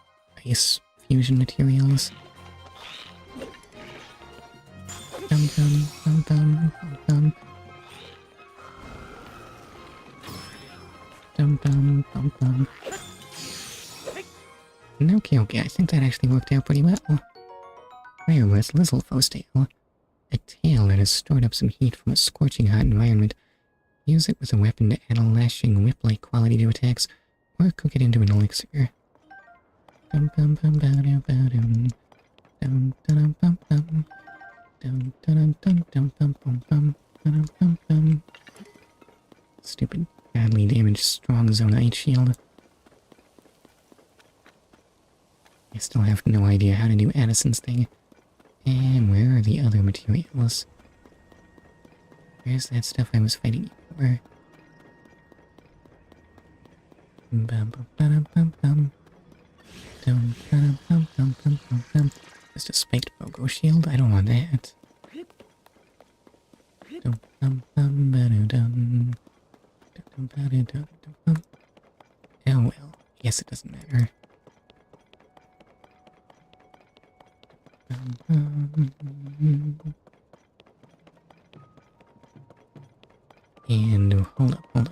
ice fusion materials? Okay, I think that actually worked out pretty well. Where was Lizalfos' tail? A tail that has stored up some heat from a scorching hot environment. Use it with a weapon to add a lashing whip-like quality to attacks, or cook it into an elixir. Dum dum bum bum. Dum dum dum dum dum bum bum. Dum bum bum. Stupid, badly damaged strong zonite shield. I still have no idea how to do Addison's thing. And where are the other materials? Where's that stuff I was fighting you for? Bum bum bum bum bum. Dum bum bum bum bum bum bum. Just a spiked Bogo shield? I don't want that. Dum bum bum ba dum. Dum ba dum bum. Oh well, guess it doesn't matter. And hold up.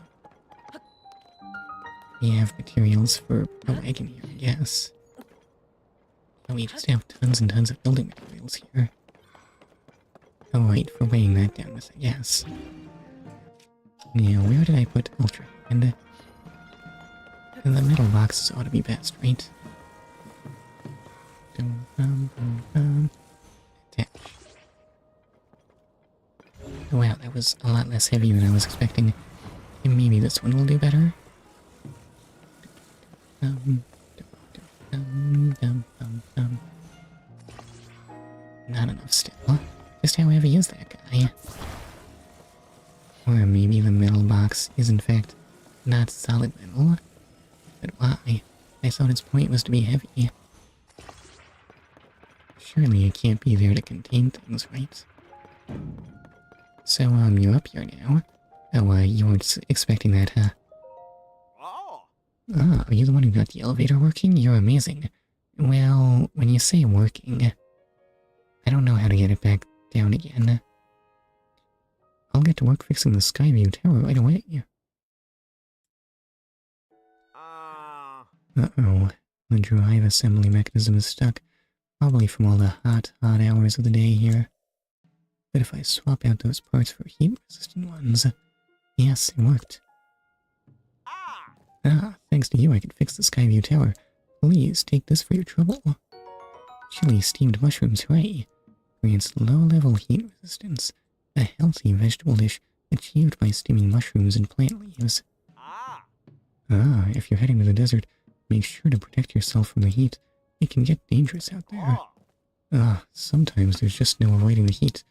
We have materials for a wagon here, I guess. Oh, we just have tons and tons of building materials here. Oh wait, for weighing that down with, I guess. Now, where did I put Ultra? And the metal boxes ought to be best, right? Dum, bum, bum, bum. Attach. Oh wow, that was a lot less heavy than I was expecting. And maybe this one will do better? Not enough still. Just how heavy is that guy? Or maybe the metal box is in fact not solid metal. But why? I thought its point was to be heavy. Surely it can't be there to contain things, right? So, you're up here now. Oh, you weren't expecting that, huh? Ah, are you the one who got the elevator working? You're amazing. Well, when you say working, I don't know how to get it back down again. I'll get to work fixing the Skyview Tower right away. Uh-oh. The drive assembly mechanism is stuck. Probably from all the hot hours of the day here. But if I swap out those parts for heat-resistant ones... Yes, it worked. Ah, thanks to you I could fix the Skyview Tower. Please, take this for your trouble. Chili steamed mushrooms, hooray! Grants low-level heat resistance. A healthy vegetable dish achieved by steaming mushrooms and plant leaves. Ah, if you're heading to the desert, make sure to protect yourself from the heat. It can get dangerous out there. Ah, sometimes there's just no avoiding the heat.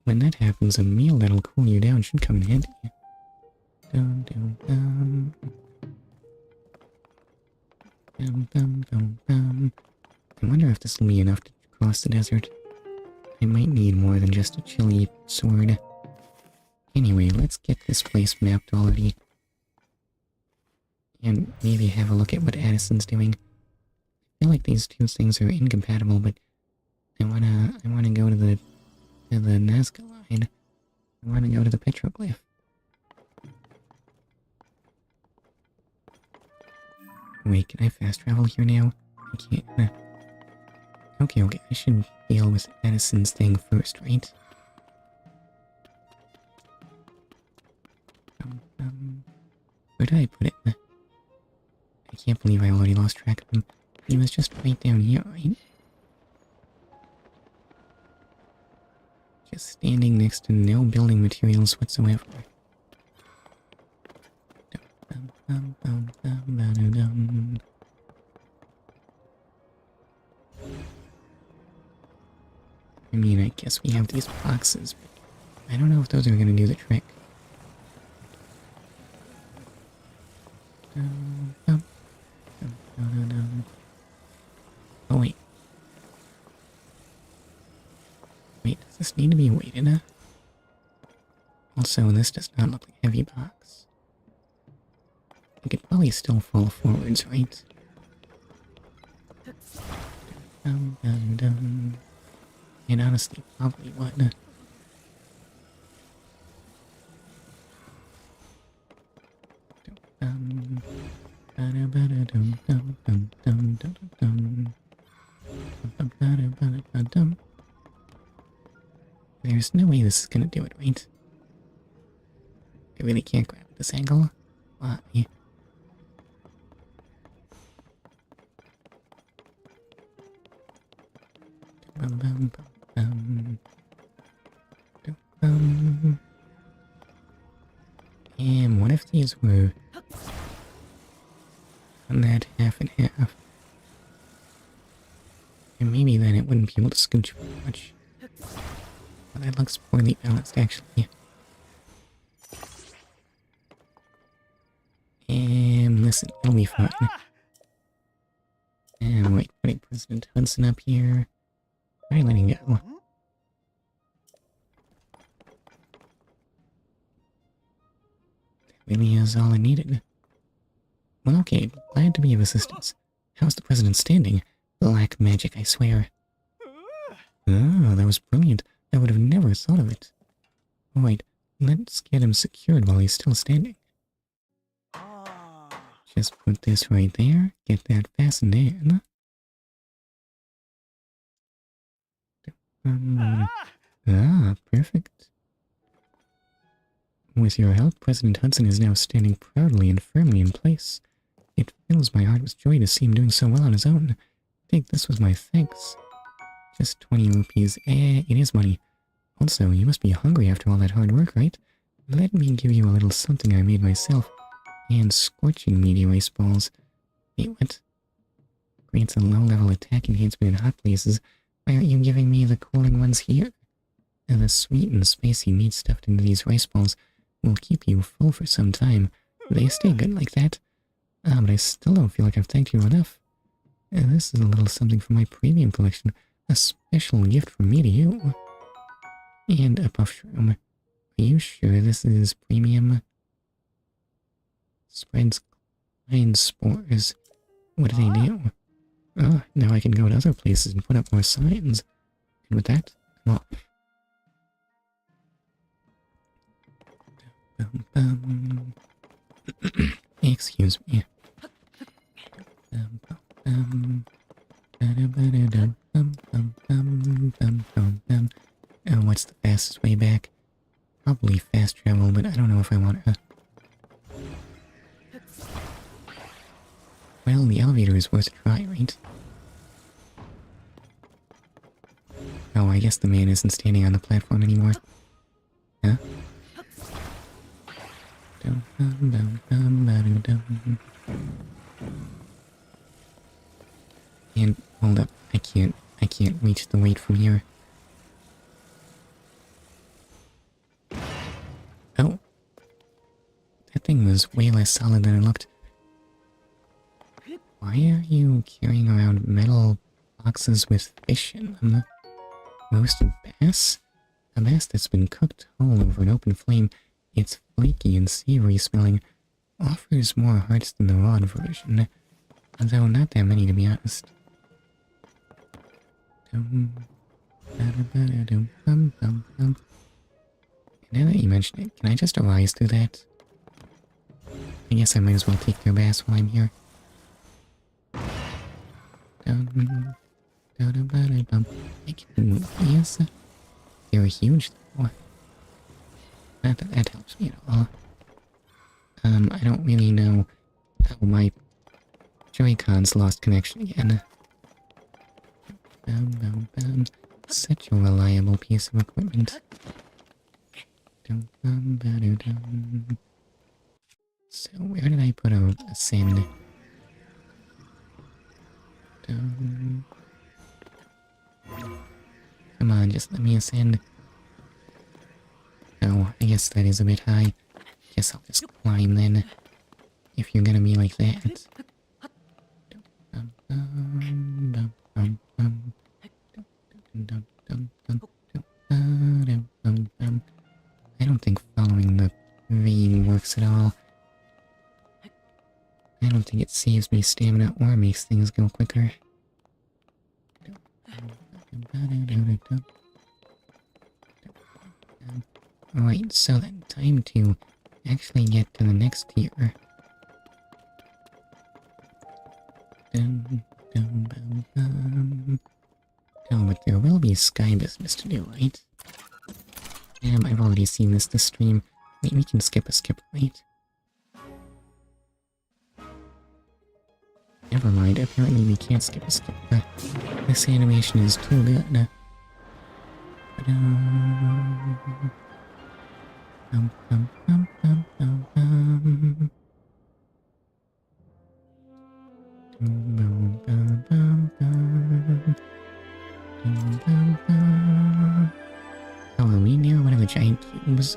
When that happens, a meal that'll cool you down should come in handy. Dum dum dum. Dum dum dum dum. I wonder if this will be enough to cross the desert. I might need more than just a chili sword. Anyway, let's get this place mapped already. And maybe have a look at what Addison's doing. I feel like these two things are incompatible, but I wanna go to the Nazca line. I wanna go to the petroglyph. Wait, can I fast travel here now? I can't. Okay, I should deal with Addison's thing first, right? Where did I put it? I can't believe I already lost track of him. He was just right down here, right? Just standing next to no building materials whatsoever. I mean, I guess we have these boxes, but I don't know if those are gonna do the trick. Oh wait. Wait, does this need to be weighted? Also, this does not look like a heavy box. It could probably still fall forwards, right? And honestly, probably would. There's no way this is gonna do it, right? I really can't grab this angle. Why? Bum, bum, bum, bum. And what if these were on that half and half? And maybe then it wouldn't be able to scooch very much. But that looks poorly balanced, actually. And listen, it'll be fine. And wait, putting President Hudson up here. Try letting go. That really is all I needed. Well, okay, glad to be of assistance. How's the President standing? Black magic, I swear. Oh, that was brilliant. I would have never thought of it. Wait, let's get him secured while he's still standing. Just put this right there, get that fastened in. Perfect. With your help, President Hudson is now standing proudly and firmly in place. It fills my heart with joy to see him doing so well on his own. Take this was my thanks. Just 20 rupees. It is money. Also, you must be hungry after all that hard work, right? Let me give you a little something I made myself. And scorching meteor ice balls. Wait, what? Grants a low-level attack enhancement in hot places. Why aren't you giving me the cooling ones here? And the sweet and spicy meat stuffed into these rice balls will keep you full for some time. They stay good like that. But I still don't feel like I've thanked you enough. This is a little something from my premium collection. A special gift from me to you. And a puff shroom. Are you sure this is premium? Spreads Klein spores. What do they do? Oh, now I can go to other places and put up more signs. And with that, I'm off. Excuse me. What's the fastest way back? Probably fast travel, but I don't know if I want to. Well, the elevator is worth a try, right? Oh, I guess the man isn't standing on the platform anymore. Huh? And hold up, I can't reach the weight from here. Oh. That thing was way less solid than it looked. Why are you carrying around metal boxes with fish in them? Roasted bass? A bass that's been cooked whole over an open flame. It's flaky and savory smelling. Offers more hearts than the raw version. Although not that many, to be honest. Now that you mention it, can I just arise through that? I guess I might as well take their bass while I'm here. I can move these. They're huge though. Not that that helps me at all. I don't really know how my Joy-Cons lost connection again. Such a reliable piece of equipment. So where did I put a send? Come on, just let me ascend. Oh, I guess that is a bit high. Guess I'll just climb then. If you're gonna be like that. I don't think following the vein works at all. I don't think it saves me stamina or makes things go quicker. Alright, so then, time to actually get to the next tier. Oh, but there will be sky business to do, right? Damn, I've already seen this stream. Wait, we can skip a skip, right? Never mind, apparently we can't skip a skip. This animation is too good. Bum, bum, bum, bum, bum, bum. Bum, bum, bum, bum, bum. Bum, bum, bum. Oh, are we near one of the giant cubes?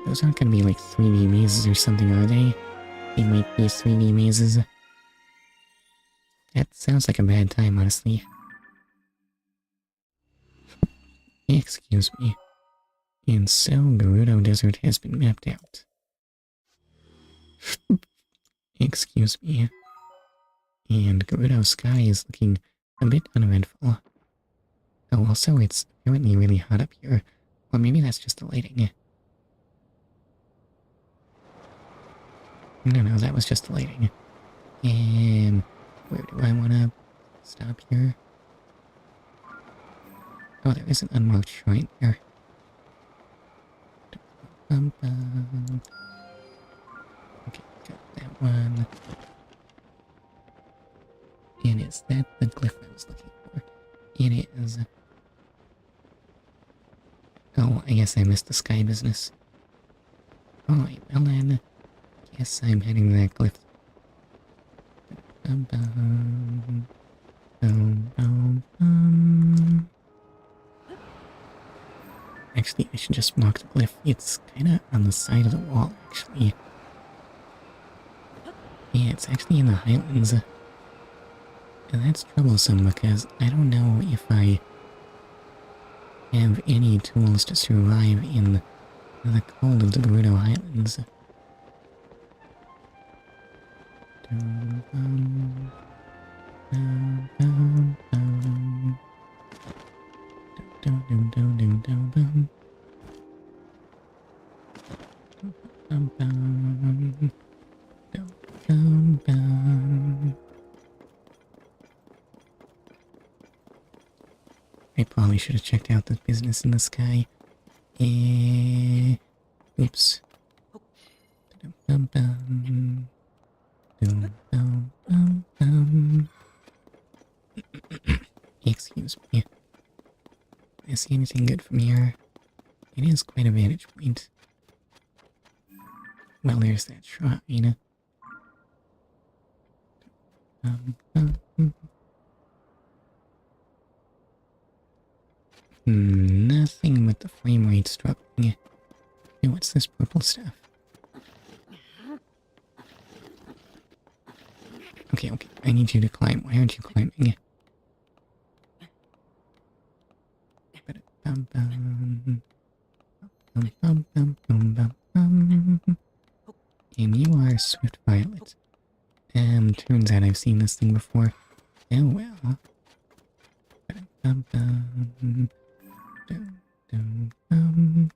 Those aren't gonna be like 3D mazes or something, are they? They might be 3D mazes. That sounds like a bad time, honestly. Excuse me. And so, Gerudo Desert has been mapped out. Excuse me. And Gerudo Sky is looking a bit uneventful. Oh, also, it's apparently really hot up here. Or maybe that's just the lighting. No, that was just the lighting. And where do I want to stop here? Oh, there is an unmarked shrine there. Bum, bum. Okay, got that one. And is that the glyph I was looking for? It is. Oh, I guess I missed the sky business. Alright, well then, guess I'm heading to that glyph. Bum, bum, bum, bum, bum. Actually, I should just mark the glyph. It's kinda on the side of the wall, actually. Yeah, it's actually in the highlands. And that's troublesome because I don't know if I have any tools to survive in the cold of the Gerudo Highlands. Dum, bum, bum, bum, bum. Dum, dum, dum, dum, dum, bum. Bum, bum. Dum, bum, bum. I probably should have checked out the business in the sky. Oops. Dum, bum, bum. Dum, bum, bum, bum. Excuse me. I see anything good from here? It is quite a vantage point. Well, there's that shrine. Nothing but the frame rate struggling. Hey, what's this purple stuff? Okay, I need you to climb. Why aren't you climbing? Bum, bum. Bum, bum, bum, bum, bum, bum. And you are Swift Violet. Turns out I've seen this thing before. Oh well. Bum, bum. Dum, dum, bum.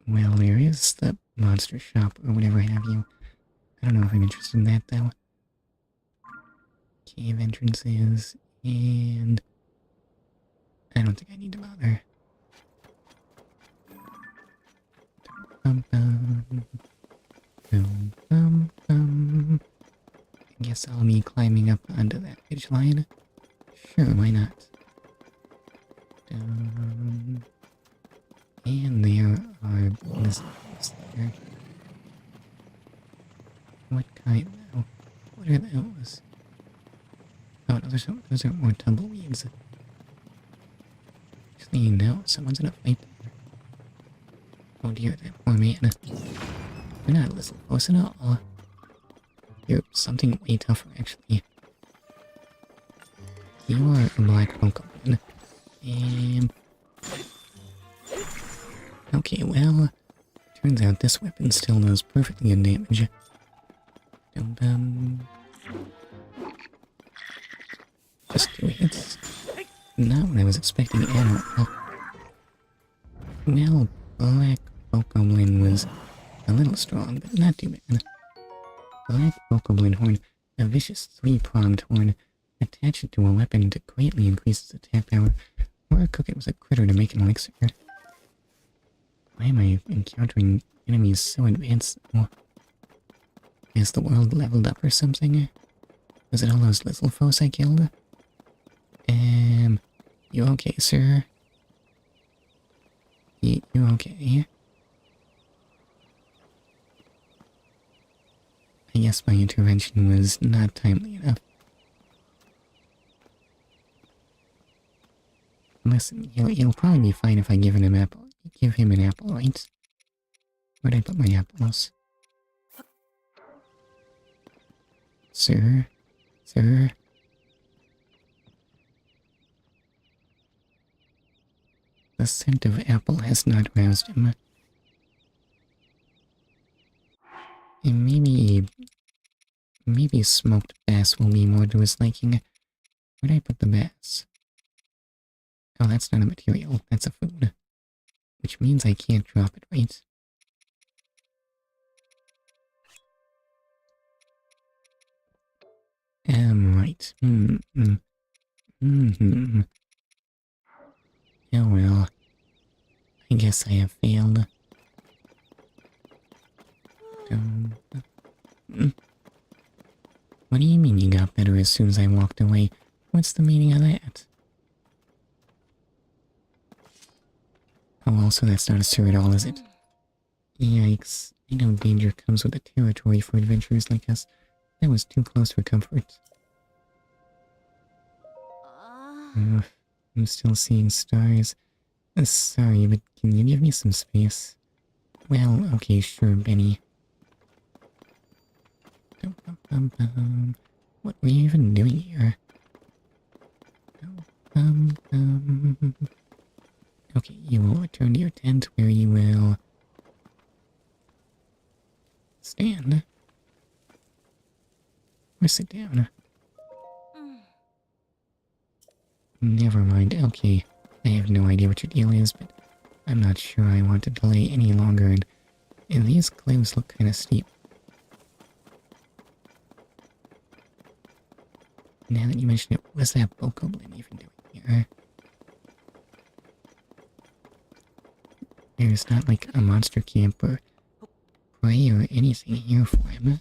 Well, there is the monster shop or whatever have you. I don't know if I'm interested in that though. Cave entrances, and I don't think I need to bother. Bum, bum. Bum, bum, bum. I guess I'll be climbing up onto that ridge line. Sure, why not? Dum. And there are lizards there. What kind though? What are those? Oh, no, those are more tumbleweeds. Actually, no, someone's in a fight there. Oh dear, that poor man. You're not a little close at all. You're something way tougher, actually. You are a black Pokemon. Okay, well, turns out this weapon still does perfectly good damage. Dum bum. Just 2 hits. Not what I was expecting at all. Well, Black Bokoblin was a little strong, but not too bad. Black Bokoblin horn, a vicious 3-pronged horn. Attach it to a weapon to greatly increase its attack power, or cook it with a critter to make an elixir. Why am I encountering enemies so advanced now? Has the world leveled up or something? Was it all those little foes I killed? You okay, sir? You okay? I guess my intervention was not timely enough. Listen, he'll probably be fine if I give him an apple. Give him an apple, right? Where'd I put my apples? Sir? Sir? The scent of apple has not roused him. And maybe smoked bass will be more to his liking. Where'd I put the bass? Oh, that's not a material, that's a food. Which means I can't drop it, right? Right. Oh well. I guess I have failed. What do you mean you got better as soon as I walked away? What's the meaning of that? Oh, also that's not a sir at all, is it? Yikes. I know danger comes with the territory for adventurers like us. That was too close for comfort. Ugh, I'm still seeing stars. Sorry, but can you give me some space? Well, okay, sure, Benny. What were you even doing here? Okay, you will return to your tent where you will stand. Or sit down. Never mind, okay. I have no idea what your deal is, but I'm not sure I want to delay any longer, and these cliffs look kinda steep. Now that you mention it, what's that bokoblin even doing here? There's not like a monster camp or prey or anything here for him.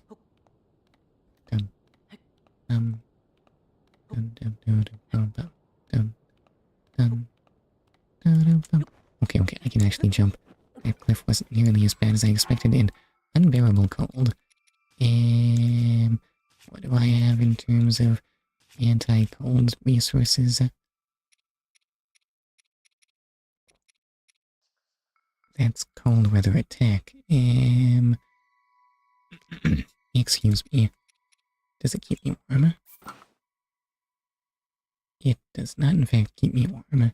Okay, I can actually jump. That cliff wasn't nearly as bad as I expected, and unbearable cold. What do I have in terms of anti-cold resources? That's cold weather attack. Excuse me. Does it keep me warm? It does not in fact keep me warm.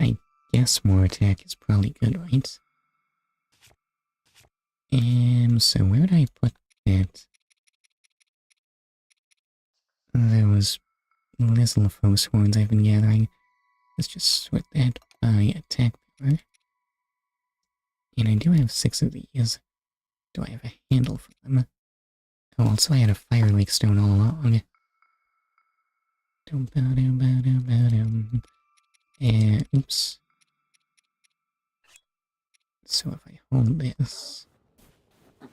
I guess more attack is probably good, right? So where would I put that? Those little foes horns I've been gathering. Let's just sort that by attack power. And I do have 6 of these. Do I have a handle for them? Oh, also I had a fire lake stone all along. Oops. So if I hold this, I'll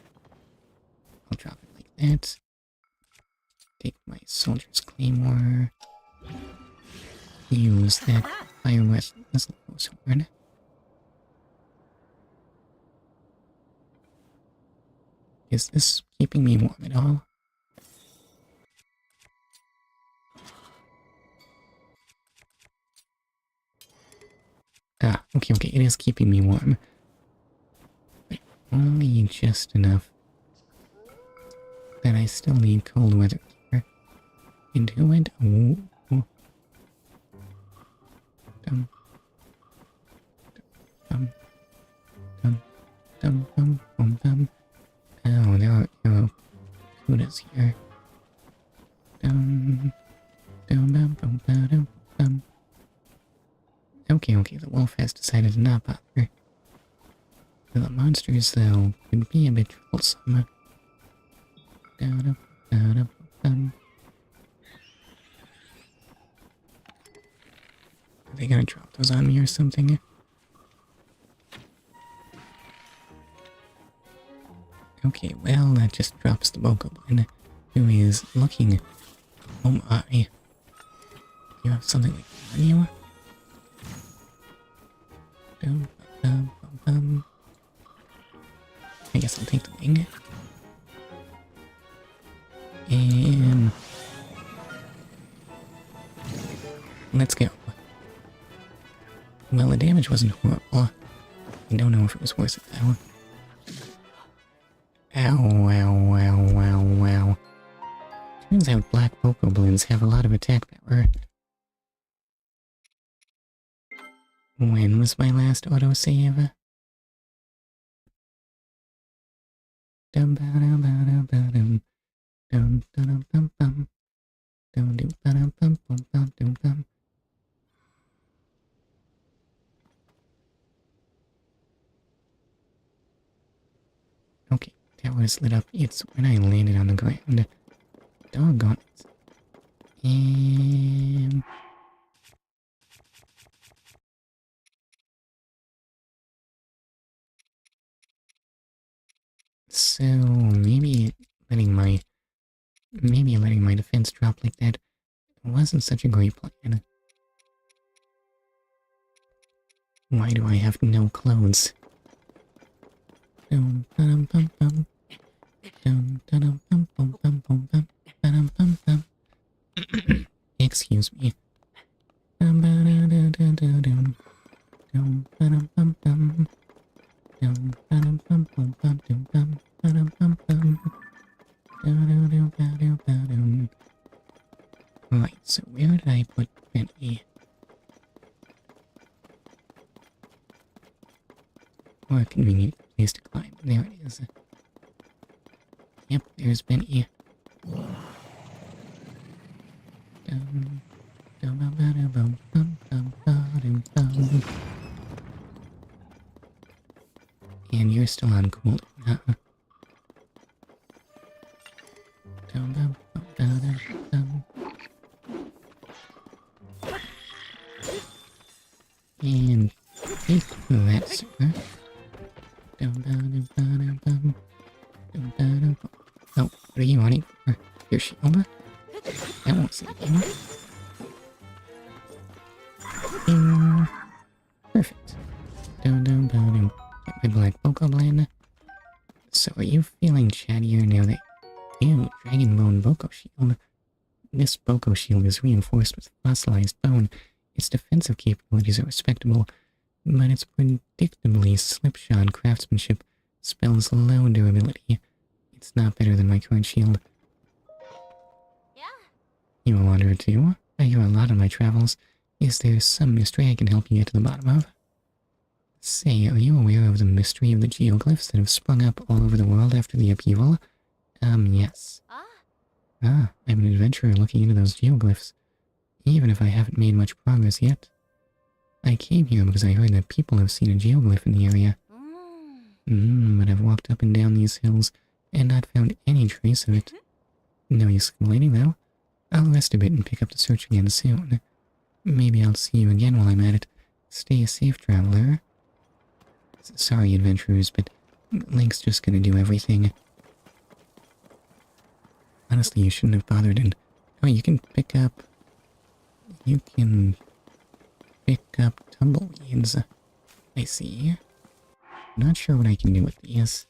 drop it like that. Take my soldier's claymore. Use that fire missile sword. Is this keeping me warm at all? Okay, it is keeping me warm. But only just enough that I still need cold weather here. Into it. Oh, there are kudas here. Okay, the wolf has decided to not bother. The monsters, though, could be a bit troublesome. Are they gonna drop those on me or something? Okay, well, that just drops the bokoblin. who is looking. Oh my. You have something like that on you? Dum, bum, bum, bum. I guess I'll take the wing. And let's go. Well, the damage wasn't horrible. I don't know if it was worth it though. Ow, ow, ow, ow, ow. Turns out black bokoblins have a lot of attack power. When was my last autosave? Dum ba dum ba dum ba dum dum dum bum bum dum dum ba dum bum bum bum dum bum. Okay, that was lit up. It's when I landed on the ground. Doggone it. And so maybe letting my defense drop like that wasn't such a great plan. Why do I have no clothes? Dum bum bum bum dum dum bum bum bum bum bum bum bum bum. Excuse me. Dum ba da da da da dum dum ba dum bum bum dum ba dum bum bum bum dum bum ba dum bum bum. Right, so where did I put Bentley? Or a convenient place to climb. There it is. Yep, there's Bentley. And you're still on cooldown, huh? And take that, sir. Oh, what are you wanting for? Your shield? That won't save you. Perfect. Get my black bokoblin. So are you feeling chattier now that... Ew, dragon bone boko shield. This boko shield is reinforced with fossilized bone. Its defensive capabilities are respectable, but its predictably slipshod craftsmanship spells low durability. It's not better than my current shield. Yeah? You a wanderer too? I hear a lot on my travels. Is there some mystery I can help you get to the bottom of? Say, are you aware of the mystery of the geoglyphs that have sprung up all over the world after the upheaval? Yes. I'm an adventurer looking into those geoglyphs, even if I haven't made much progress yet. I came here because I heard that people have seen a geoglyph in the area. But I've walked up and down these hills and not found any trace of it. No use complaining, though. I'll rest a bit and pick up the search again soon. Maybe I'll see you again while I'm at it. Stay safe, traveler. Sorry, adventurers, but Link's just gonna do everything. Honestly, you shouldn't have bothered, and... Oh, you can pick up... You can... pick up tumbleweeds. I see. Not sure what I can do with these.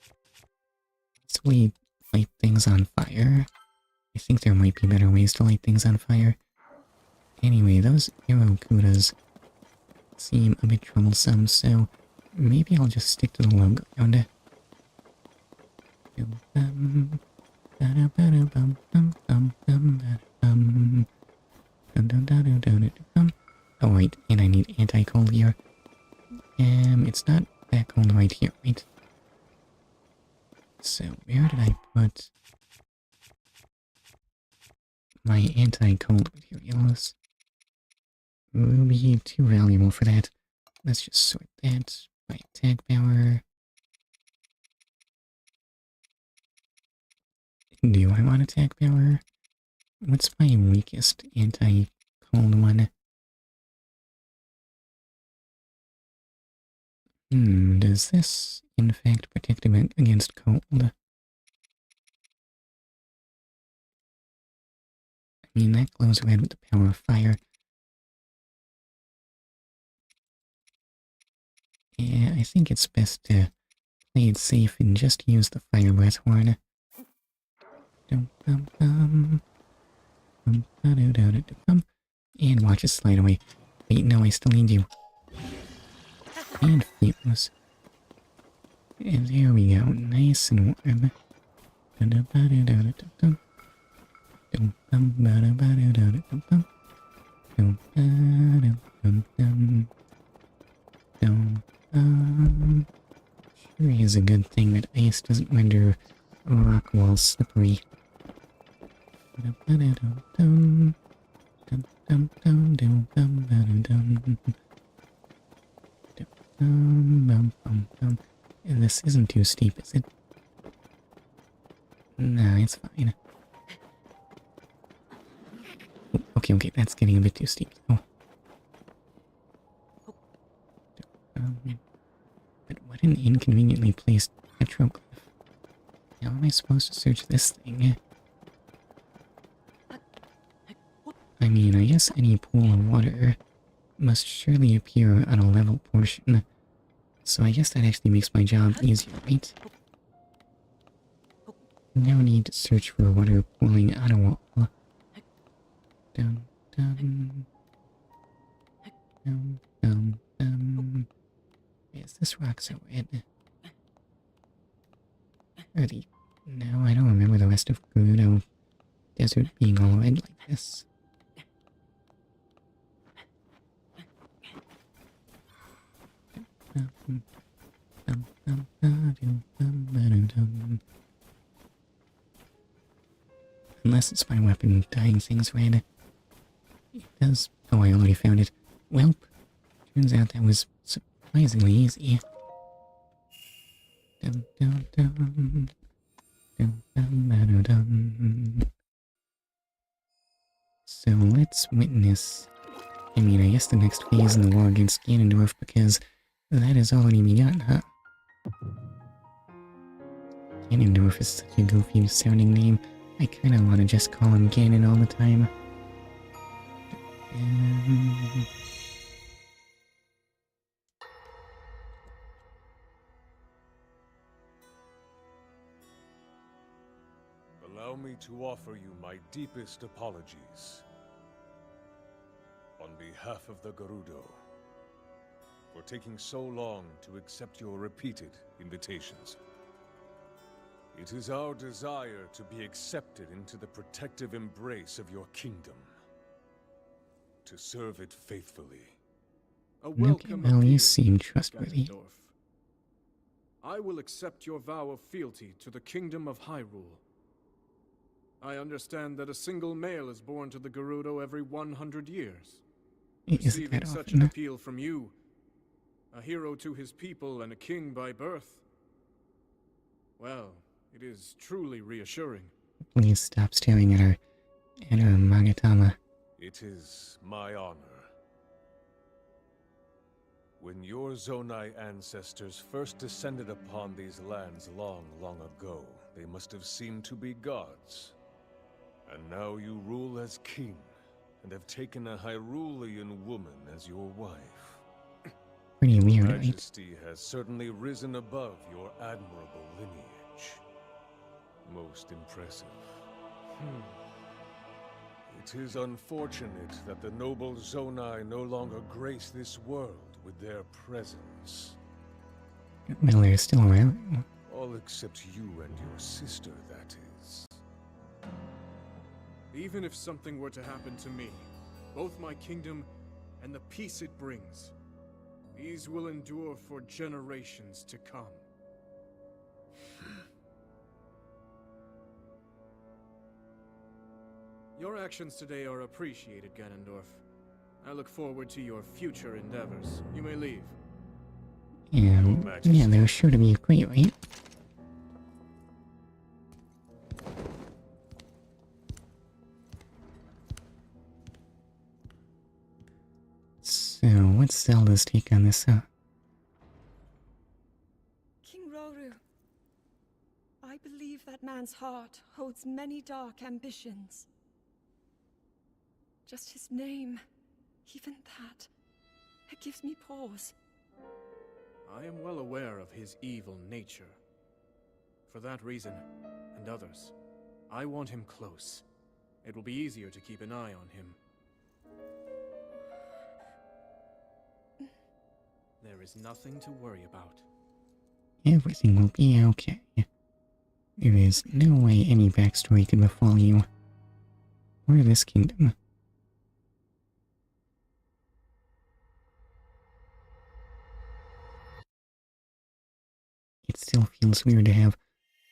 Possibly light things on fire. I think there might be better ways to light things on fire. Anyway, those arrow kudas seem a bit troublesome, so maybe I'll just stick to the low ground. Oh wait, and I need anti-cold here. It's not that cold right here, right? So where did I put my anti-cold materials? Will be too valuable for that. Let's just sort that by attack power. Do I want attack power? What's my weakest anti-cold one? Does this, in fact, protect against cold? I mean, that glows red with the power of fire. Yeah, I think it's best to play it safe and just use the fire breath horn. Dum-dum-dum. Dum-ba-do-do-do-dum. And watch it slide away. Wait, no, I still need you. And fuse. And there we go, nice and warm. Dum-dum-ba-do-do-do-dum. Dum-bum-ba-do-ba-do-do-do-dum. Dum-ba-do-dum-dum. Dum-bum. Sure is a good thing that ice doesn't render rock walls slippery. Dum-ba-do-dum-dum. Dum-dum-dum-dum-dum-ba-do-dum. Dum-bum-bum-bum. This isn't too steep, is it? Nah, it's fine. Oh, okay, that's getting a bit too steep. Oh. But what an inconveniently placed petroglyph. How am I supposed to search this thing? I mean, I guess any pool of water must surely appear on a level portion. So I guess that actually makes my job easier, right? No need to search for water pooling on a wall. Dum dum. Dum dum dum. Is this rock so red? No, I don't remember the rest of Gerudo Desert being all red like this. Unless it's my weapon dyeing things red. It does. Oh, I already found it. Welp. Turns out that was surprisingly easy. Dum dum dum. Dum dum dum dum. So let's witness. I mean, I guess the next phase in the war against Ganondorf, because that has already begun, huh? Ganondorf is such a goofy sounding name. I kinda wanna just call him Ganon all the time. Allow me to offer you my deepest apologies. On behalf of the Gerudo, for taking so long to accept your repeated invitations. It is our desire to be accepted into the protective embrace of your kingdom. To serve it faithfully. A Okay, welcome well, you appeal, seem trustworthy. Ganondorf. I will accept your vow of fealty to the Kingdom of Hyrule. I understand that a single male is born to the Gerudo every 100 years. Isn't Receiving that such an often? appeal from you, a hero to his people and a king by birth, well, it is truly reassuring. Please stop staring at her Magatama. It is my honor. When your Zonai ancestors first descended upon these lands long, long ago, they must have seemed to be gods. And now you rule as king, and have taken a Hyrulean woman as your wife. Pretty weird, Your right? Majesty has certainly risen above your admirable lineage. Most impressive. It is unfortunate that the noble Zonai no longer grace this world with their presence. Well, they're still around. All except you and your sister, that is. Even if something were to happen to me, both my kingdom and the peace it brings, these will endure for generations to come. Your actions today are appreciated, Ganondorf. I look forward to your future endeavors. You may leave. Yeah, they're sure to be great, right? So, what's Zelda's take on this, huh? King Roru, I believe that man's heart holds many dark ambitions. Just his name. Even that. It gives me pause. I am well aware of his evil nature. For that reason, and others, I want him close. It will be easier to keep an eye on him. There is nothing to worry about. Everything will be okay. There is no way any backstory could befall you. Or this kingdom. It still feels weird to have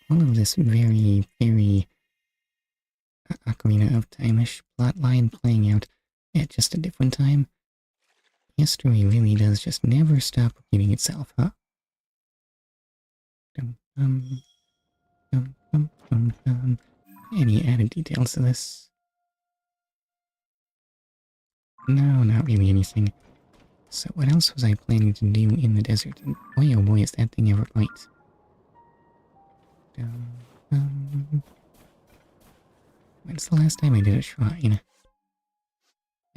all of this very, very Ocarina of Time-ish plotline playing out at just a different time. History really does just never stop repeating itself, huh? Any added details to this? No, not really anything. So what else was I planning to do in the desert? And boy oh boy is that thing ever light. When's the last time I did a shrine?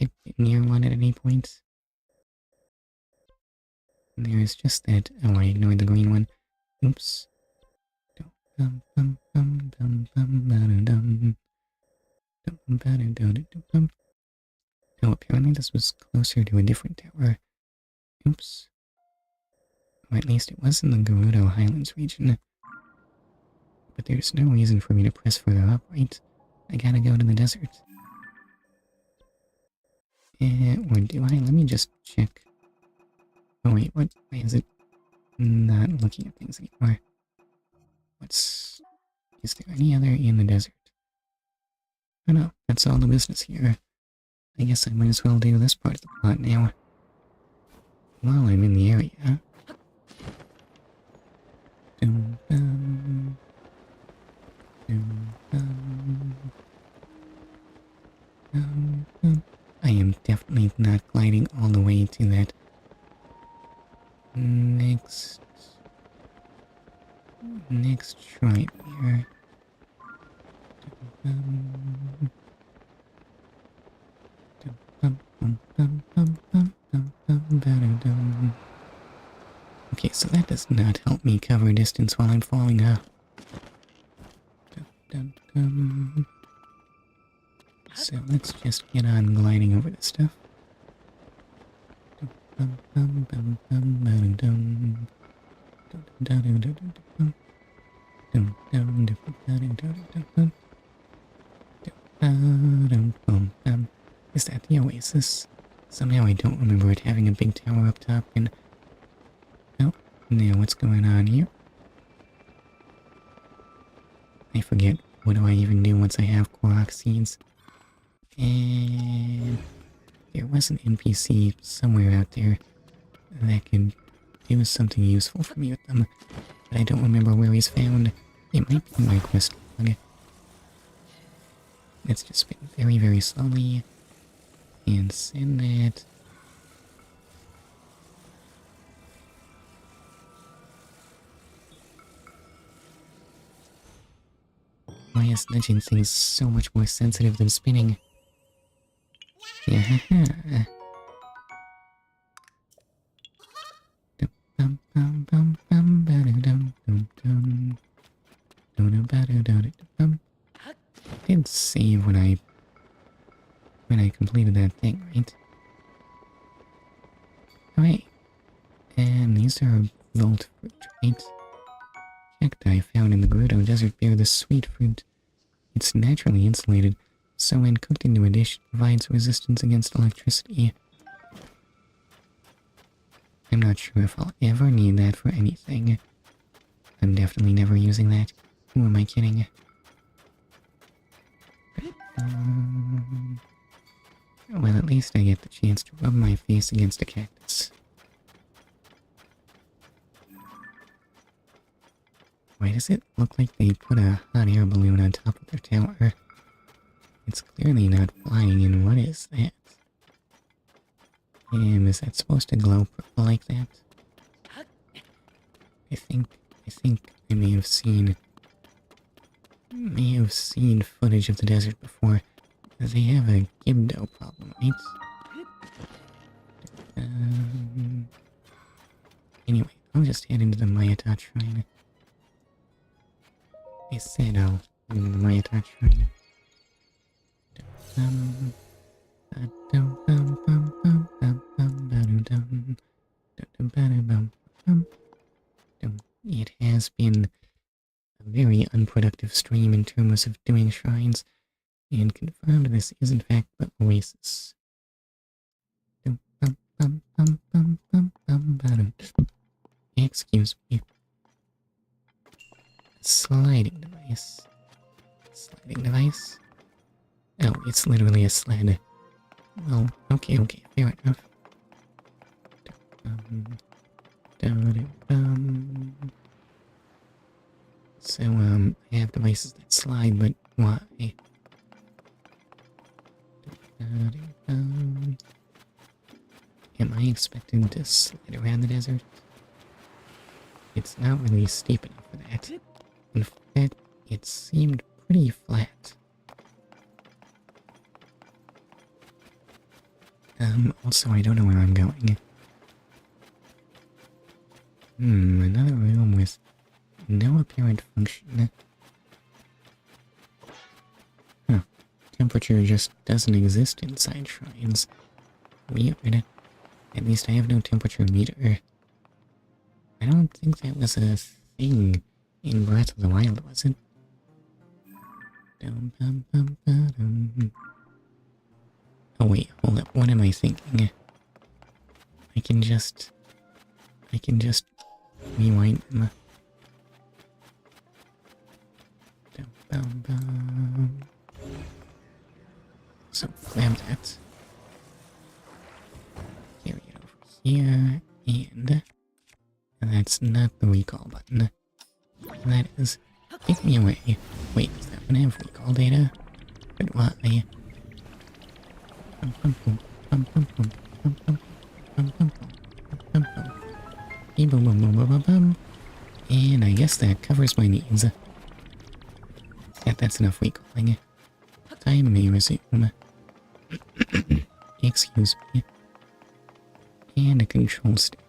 I've been near one at any point. There's just that. Oh, I ignored the green one. Oops. Oh, apparently this was closer to a different tower. Oops. Or at least it was in the Gerudo Highlands region. But there's no reason for me to press further up, right? I gotta go to the desert. Or do I? Let me just check. Oh wait, what? Why is it not looking at things anymore? What's... Is there any other in the desert? Oh no, that's all the business here. I guess I might as well do this part of the plot now. While I'm in the area. Dum, dum, dum, dum, dum, dum. I am definitely not gliding all the way to that next shrine here. Okay, so that does not help me cover distance while I'm falling up. So let's just get on gliding over this stuff. Is that the oasis? Somehow I don't remember it having a big tower up top and... Oh, now what's going on here? I forget, what do I even do once I have Korok seeds? And... there was an NPC somewhere out there that could do something useful for me with them, but I don't remember where he's found. It might be my quest log. Let's just spin very, very slowly and send that. Why is nudging things so much more sensitive than spinning? Yeah. Did save when I completed that thing, right? Alright. And these are vault fruit, right? Cacti found in the Gerudo Desert bear this sweet fruit. It's naturally insulated, so when cooked into a dish, it provides resistance against electricity. I'm not sure if I'll ever need that for anything. I'm definitely never using that. Who am I kidding? Well, at least I get the chance to rub my face against a cactus. Why does it look like they put a hot air balloon on top of their tower? It's clearly not flying, and what is that? Is that supposed to glow purple like that? I think I may have seen footage of the desert before. They have a Gibdo problem, right? Anyway, I'll just head into the Mayata Shrine. I said I'll head into the Mayata Shrine. It has been a very unproductive stream in terms of doing shrines, and confirmed this is in fact the Oasis. Excuse me. Sliding device. Sliding device? Oh, it's literally a sled. Well, okay, fair enough. So, I have devices that slide, but why? Am I expected to slide around the desert? It's not really steep enough for that. In fact, it seemed pretty flat. Also, I don't know where I'm going. Another room with no apparent function. Huh. Temperature just doesn't exist inside shrines. Weird. At least I have no temperature meter. I don't think that was a thing in Breath of the Wild, was it? Oh wait, hold up, what am I thinking? I can just rewind them. So grab that. Carry it over here, and that's not the recall button. That is, take me away. Wait, does that one have recall data? But why? And I guess that covers my needs. Yeah, that's enough recalling. Time may resume. Excuse me. And a control stick.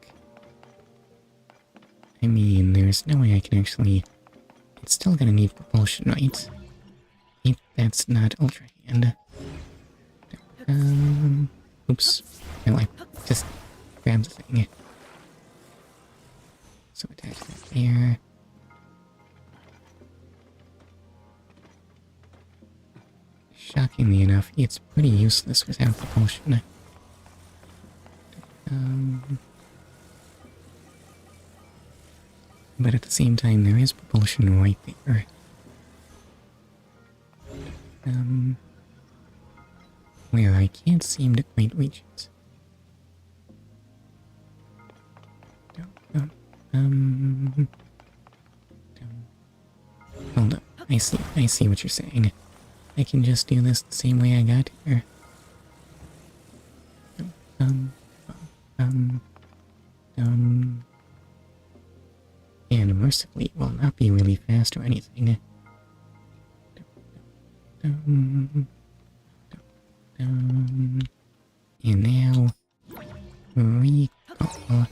I mean, there's no way I can actually... It's still gonna need propulsion, right? That's not Ultra Hand. Oops. No, I just grabbed the thing. So attach that there. Shockingly enough, it's pretty useless without propulsion. But at the same time, there is propulsion right there. Where I can't seem to quite reach it. Hold up, I see what you're saying. I can just do this the same way I got here. And mercifully, it will not be really fast or anything. And now, recall.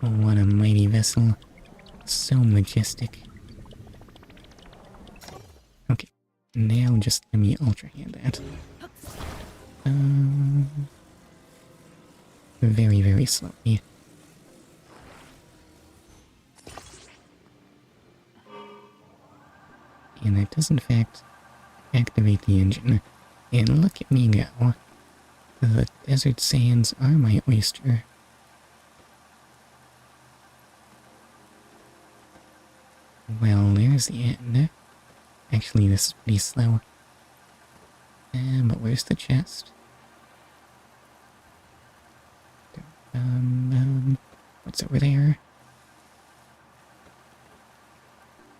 Oh, what a mighty vessel. So majestic. Okay, now just let me Ultra Hand that. Very, very slowly. And that does in fact activate the engine. And look at me go. The desert sands are my oyster. Well, there's the end. Actually, this is pretty slow. But where's the chest? What's over there?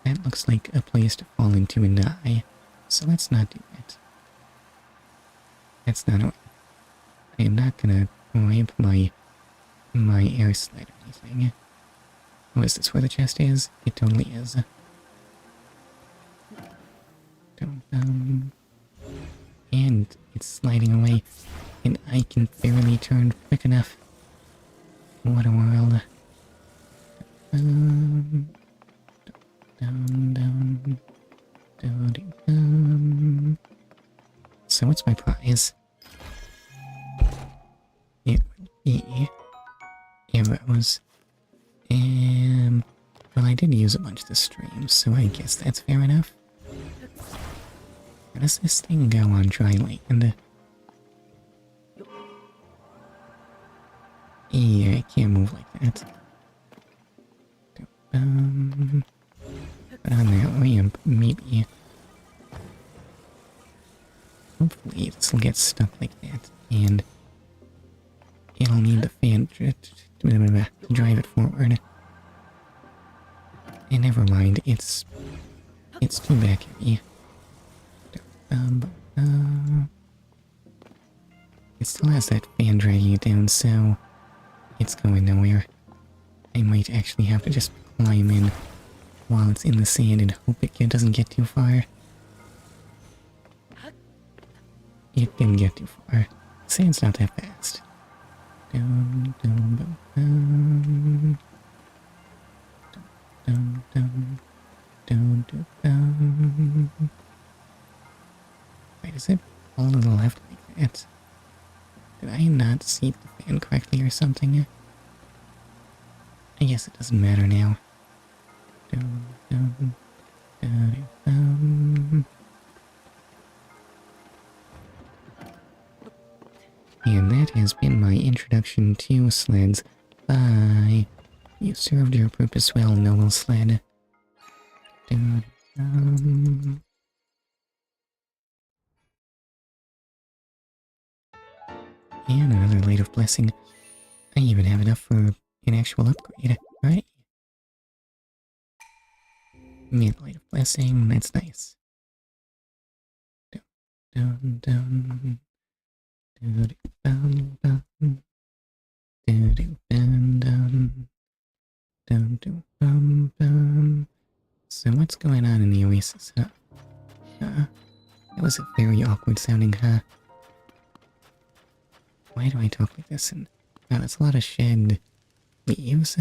That looks like a place to fall into and die. So let's not do that. That's not... I am not gonna ramp my air slide or anything. Oh, is this where the chest is? It totally is. And it's sliding away, and I can barely turn quick enough. What a world. Down, down, down. So what's my prize? It would be arrows. Well, I did use a bunch this stream, so I guess that's fair enough. How does this thing go on dry land? Yeah, I can't move like that. But on that ramp, maybe. Hopefully this will get stuck like that, and it'll need the fan to drive it forward. And never mind, it's too back heavy. It still has that fan dragging it down, so it's going nowhere. I might actually have to just climb in while it's in the sand and hope it doesn't get too far. It didn't get too far. Sand's not that fast. Down, down, down, down, down, down, down, down. Wait, is it all to the left like that? Did I not seat the fan correctly or something? I guess it doesn't matter now. Down, down, down, down. And that has been my introduction to sleds. Bye. You served your purpose well, noble sled. Down, down. And another Light of Blessing. I even have enough for an actual upgrade, right? Man, Light of Blessing, that's nice. Down, down, down, down, down, down, down, down, down, down, down. So what's going on in the oasis, huh? That was a very awkward sounding, huh? Why do I talk like this? And wow, that's a lot of shed leaves.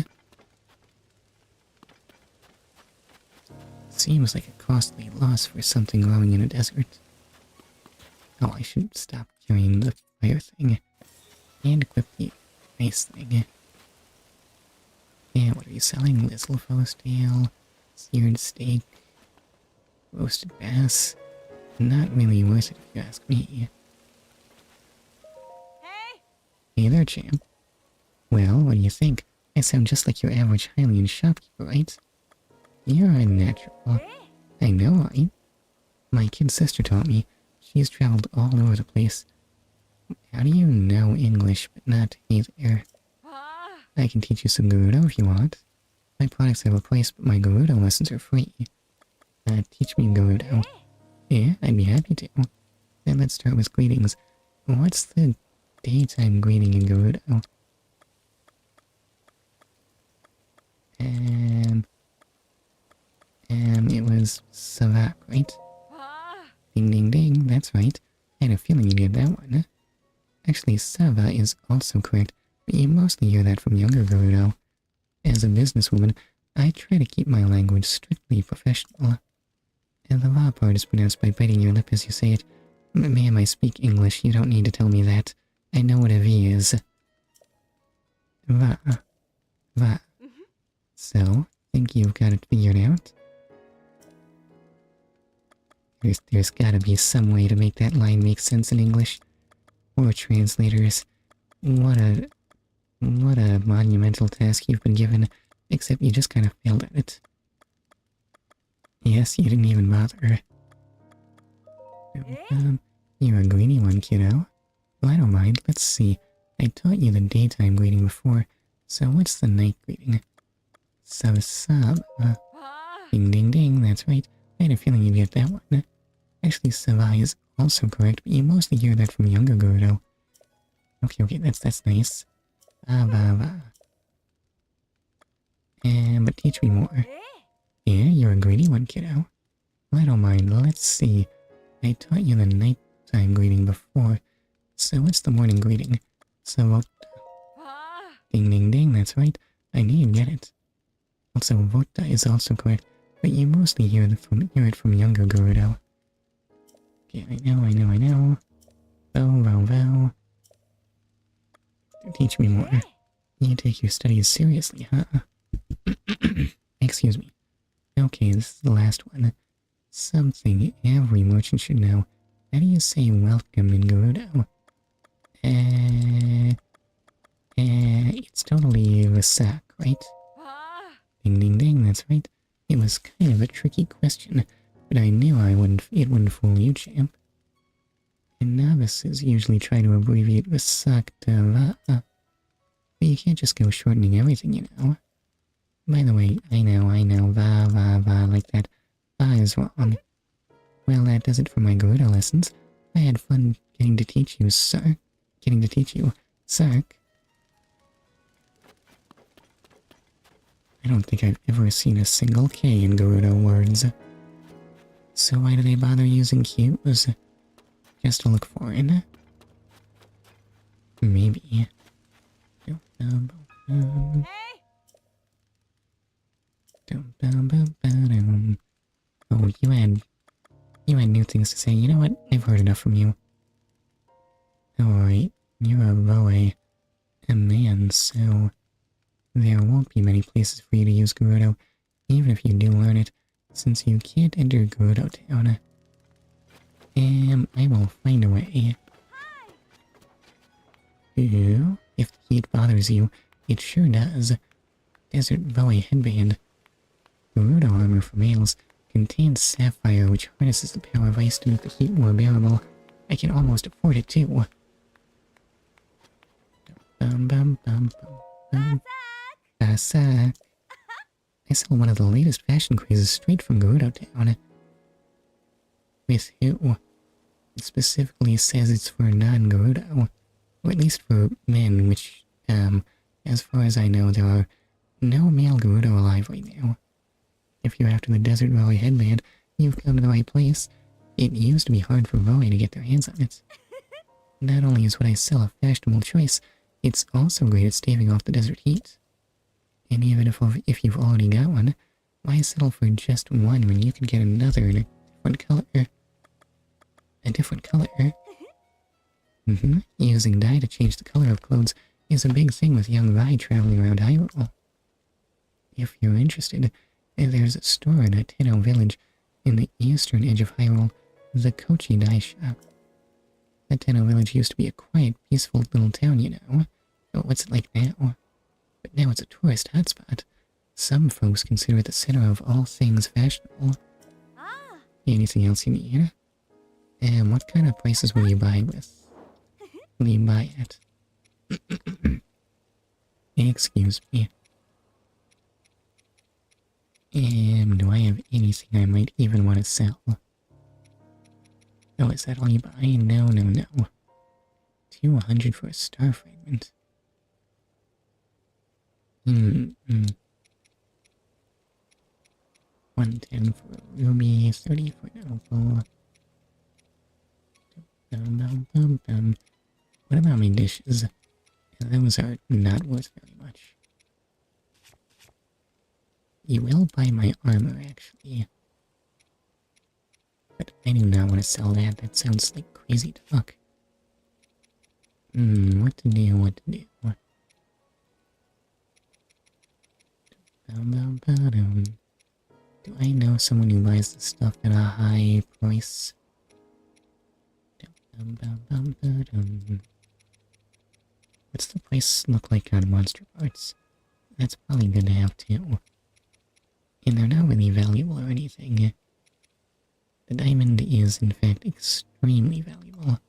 Seems like a costly loss for something growing in a desert. Oh, I should stop carrying the fire thing and equip the ice thing. Yeah, what are you selling? Lizzlefo's tail, seared steak, roasted bass. Not really worth it if you ask me. Hey there, champ. Well, what do you think? I sound just like your average Hylian shopkeeper, right? You're a natural. I know, right? My kid sister taught me. She's traveled all over the place. How do you know English but not either? I can teach you some Gerudo if you want. My products have a price, but my Gerudo lessons are free. Teach me Gerudo. Yeah, I'd be happy to. Then let's start with greetings. What's the daytime greeting in Gerudo? It was Savak, right? Ding ding ding, that's right. I had a feeling you'd get that one. Actually, Sava is also correct, but you mostly hear that from younger Gerudo. As a businesswoman, I try to keep my language strictly professional. And the va part is pronounced by biting your lip as you say it. Ma'am, I speak English, you don't need to tell me that. I know what a V is. Va. Va. So, think you've got it figured out? There's gotta be some way to make that line make sense in English. Or translators. What a monumental task you've been given, except you just kind of failed at it. Yes, you didn't even bother. You're a greedy one, kiddo. Well, I don't mind. Let's see. I taught you the daytime greeting before, so what's the night greeting? Sub. Ding ding ding, that's right. I had a feeling you'd get that one. Actually, Savai is also correct, but you mostly hear that from younger Gerudo. Okay, that's nice. Va. But teach me more. Eh? Yeah, you're a greedy one, kiddo. Well, I don't mind. Let's see. I taught you the nighttime greeting before. So what's the morning greeting? So, Ah. ding ding ding, that's right. I knew you'd get it. Also, Vota is also correct, but you mostly hear it from younger Gerudo. Okay, I know. Vow. Teach me more. You take your studies seriously, huh? Excuse me. Okay, this is the last one. Something every merchant should know. How do you say welcome in Gerudo? It's totally Rasak, right? Ah. Ding ding ding, that's right. It was kind of a tricky question, but I knew it wouldn't fool you, champ. And novices usually try to abbreviate Rasak to Va. But you can't just go shortening everything, you know. By the way, I know, va, like that. Va is wrong. Well, that does it for my Gerudo lessons. I had fun getting to teach you, sir. I don't think I've ever seen a single K in Gerudo words. So why do they bother using Q's? Just to look foreign? Maybe. Hey. Oh, you had new things to say. You know what? I've heard enough from you. Alright, you're a Roe, a man, so there won't be many places for you to use Gerudo, even if you do learn it, since you can't enter Gerudo Town. I will find a way. Ooh, if the heat bothers you, it sure does. Desert Bowie headband. Gerudo armor for males contains sapphire, which harnesses the power of ice to make the heat more bearable. I can almost afford it too. Basak. I sell one of the latest fashion crazes straight from Gerudo Town. With who? It specifically says it's for non-Gerudo. Or at least for men, which, as far as I know, there are no male Gerudo alive right now. If you're after the Desert Valley headband, you've come to the right place. It used to be hard for Valley to get their hands on it. Not only is what I sell a fashionable choice, it's also great at staving off the desert heat. And even if you've already got one, why settle for just one when you can get another in a different color? A different color? Using dye to change the color of clothes is a big thing with young Vi traveling around Hyrule. If you're interested, there's a store in a Tenno village in the eastern edge of Hyrule, the Kochi Dye Shop. The Tenno village used to be a quiet, peaceful little town, you know. What's it like now? But now it's a tourist hotspot. Some folks consider it the center of all things fashionable. Ah. Anything else you need? And what kind of prices will you buy with? Will you buy at? Excuse me. Do I have anything I might even want to sell? Oh, is that all you buy? No. 200 for a star fragment. 110 for a ruby, 30 for an opal. What about my dishes? Those are not worth very much. You will buy my armor, actually. But I do not want to sell that. That sounds like crazy talk. What to do? Do I know someone who buys the stuff at a high price? What's the price look like on monster parts? That's probably good to have too. And they're not really valuable or anything. The diamond is in fact extremely valuable.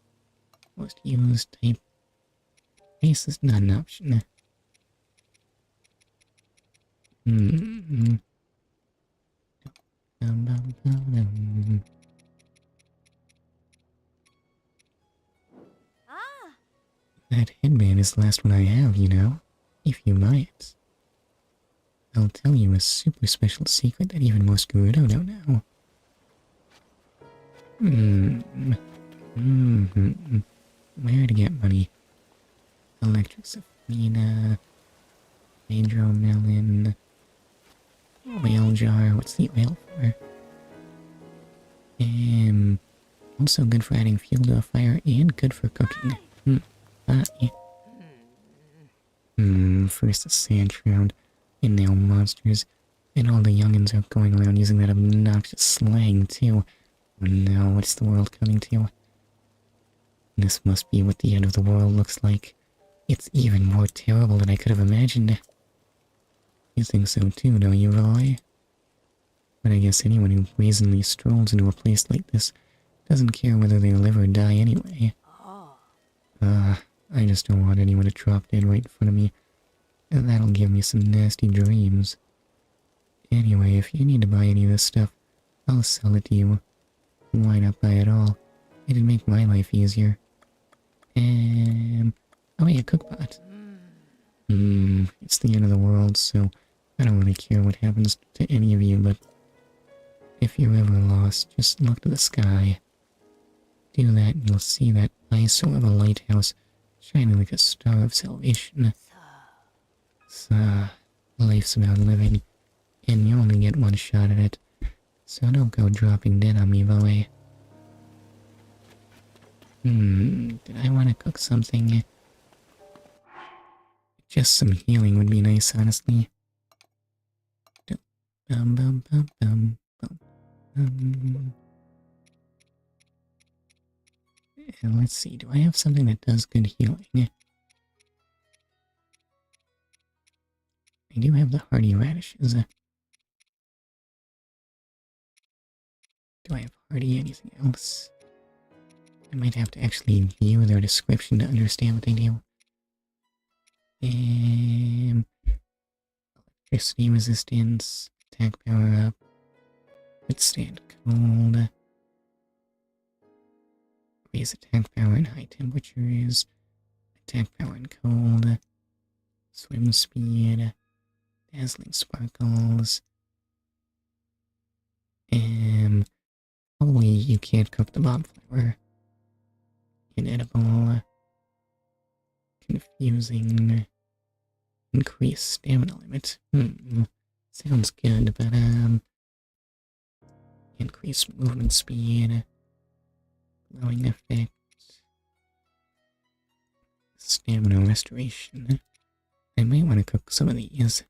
Most used type. Price is not an option. Ah. That headband is the last one I have, you know. If you buy it. I'll tell you a super special secret that even most Gerudo don't know. Where to get money? Electric Safina, Hydromelon, oil jar. What's the oil for? Also good for adding fuel to a fire and good for cooking. First the sand shroud, and now monsters, and all the youngins are going around using that obnoxious slang too. Oh no, what's the world coming to? This must be what the end of the world looks like. It's even more terrible than I could have imagined. You think so too, don't you, Roy? But I guess anyone who brazenly strolls into a place like this doesn't care whether they live or die anyway. I just don't want anyone to drop dead right in front of me. That'll give me some nasty dreams. Anyway, if you need to buy any of this stuff, I'll sell it to you. Why not buy it all? It'd make my life easier. Oh yeah, cookpot. It's the end of the world, so I don't really care what happens to any of you, but if you're ever lost, just look to the sky. Do that and you'll see that eyesore of a lighthouse shining like a star of salvation. Life's about living, and you only get one shot at it, so don't go dropping dead on me, boy. Did I want to cook something? Just some healing would be nice, honestly. And let's see, do I have something that does good healing? I do have the hardy radishes. Do I have hardy anything else? I might have to actually view their description to understand what they do. Electricity resistance, attack power up, withstand cold, raise attack power in high temperatures, attack power in cold, swim speed, dazzling sparkles, probably you can't cook the bomb flower. Inedible, confusing, increased stamina limit. Sounds good, but increased movement speed, glowing effect, stamina restoration. I might want to cook some of these.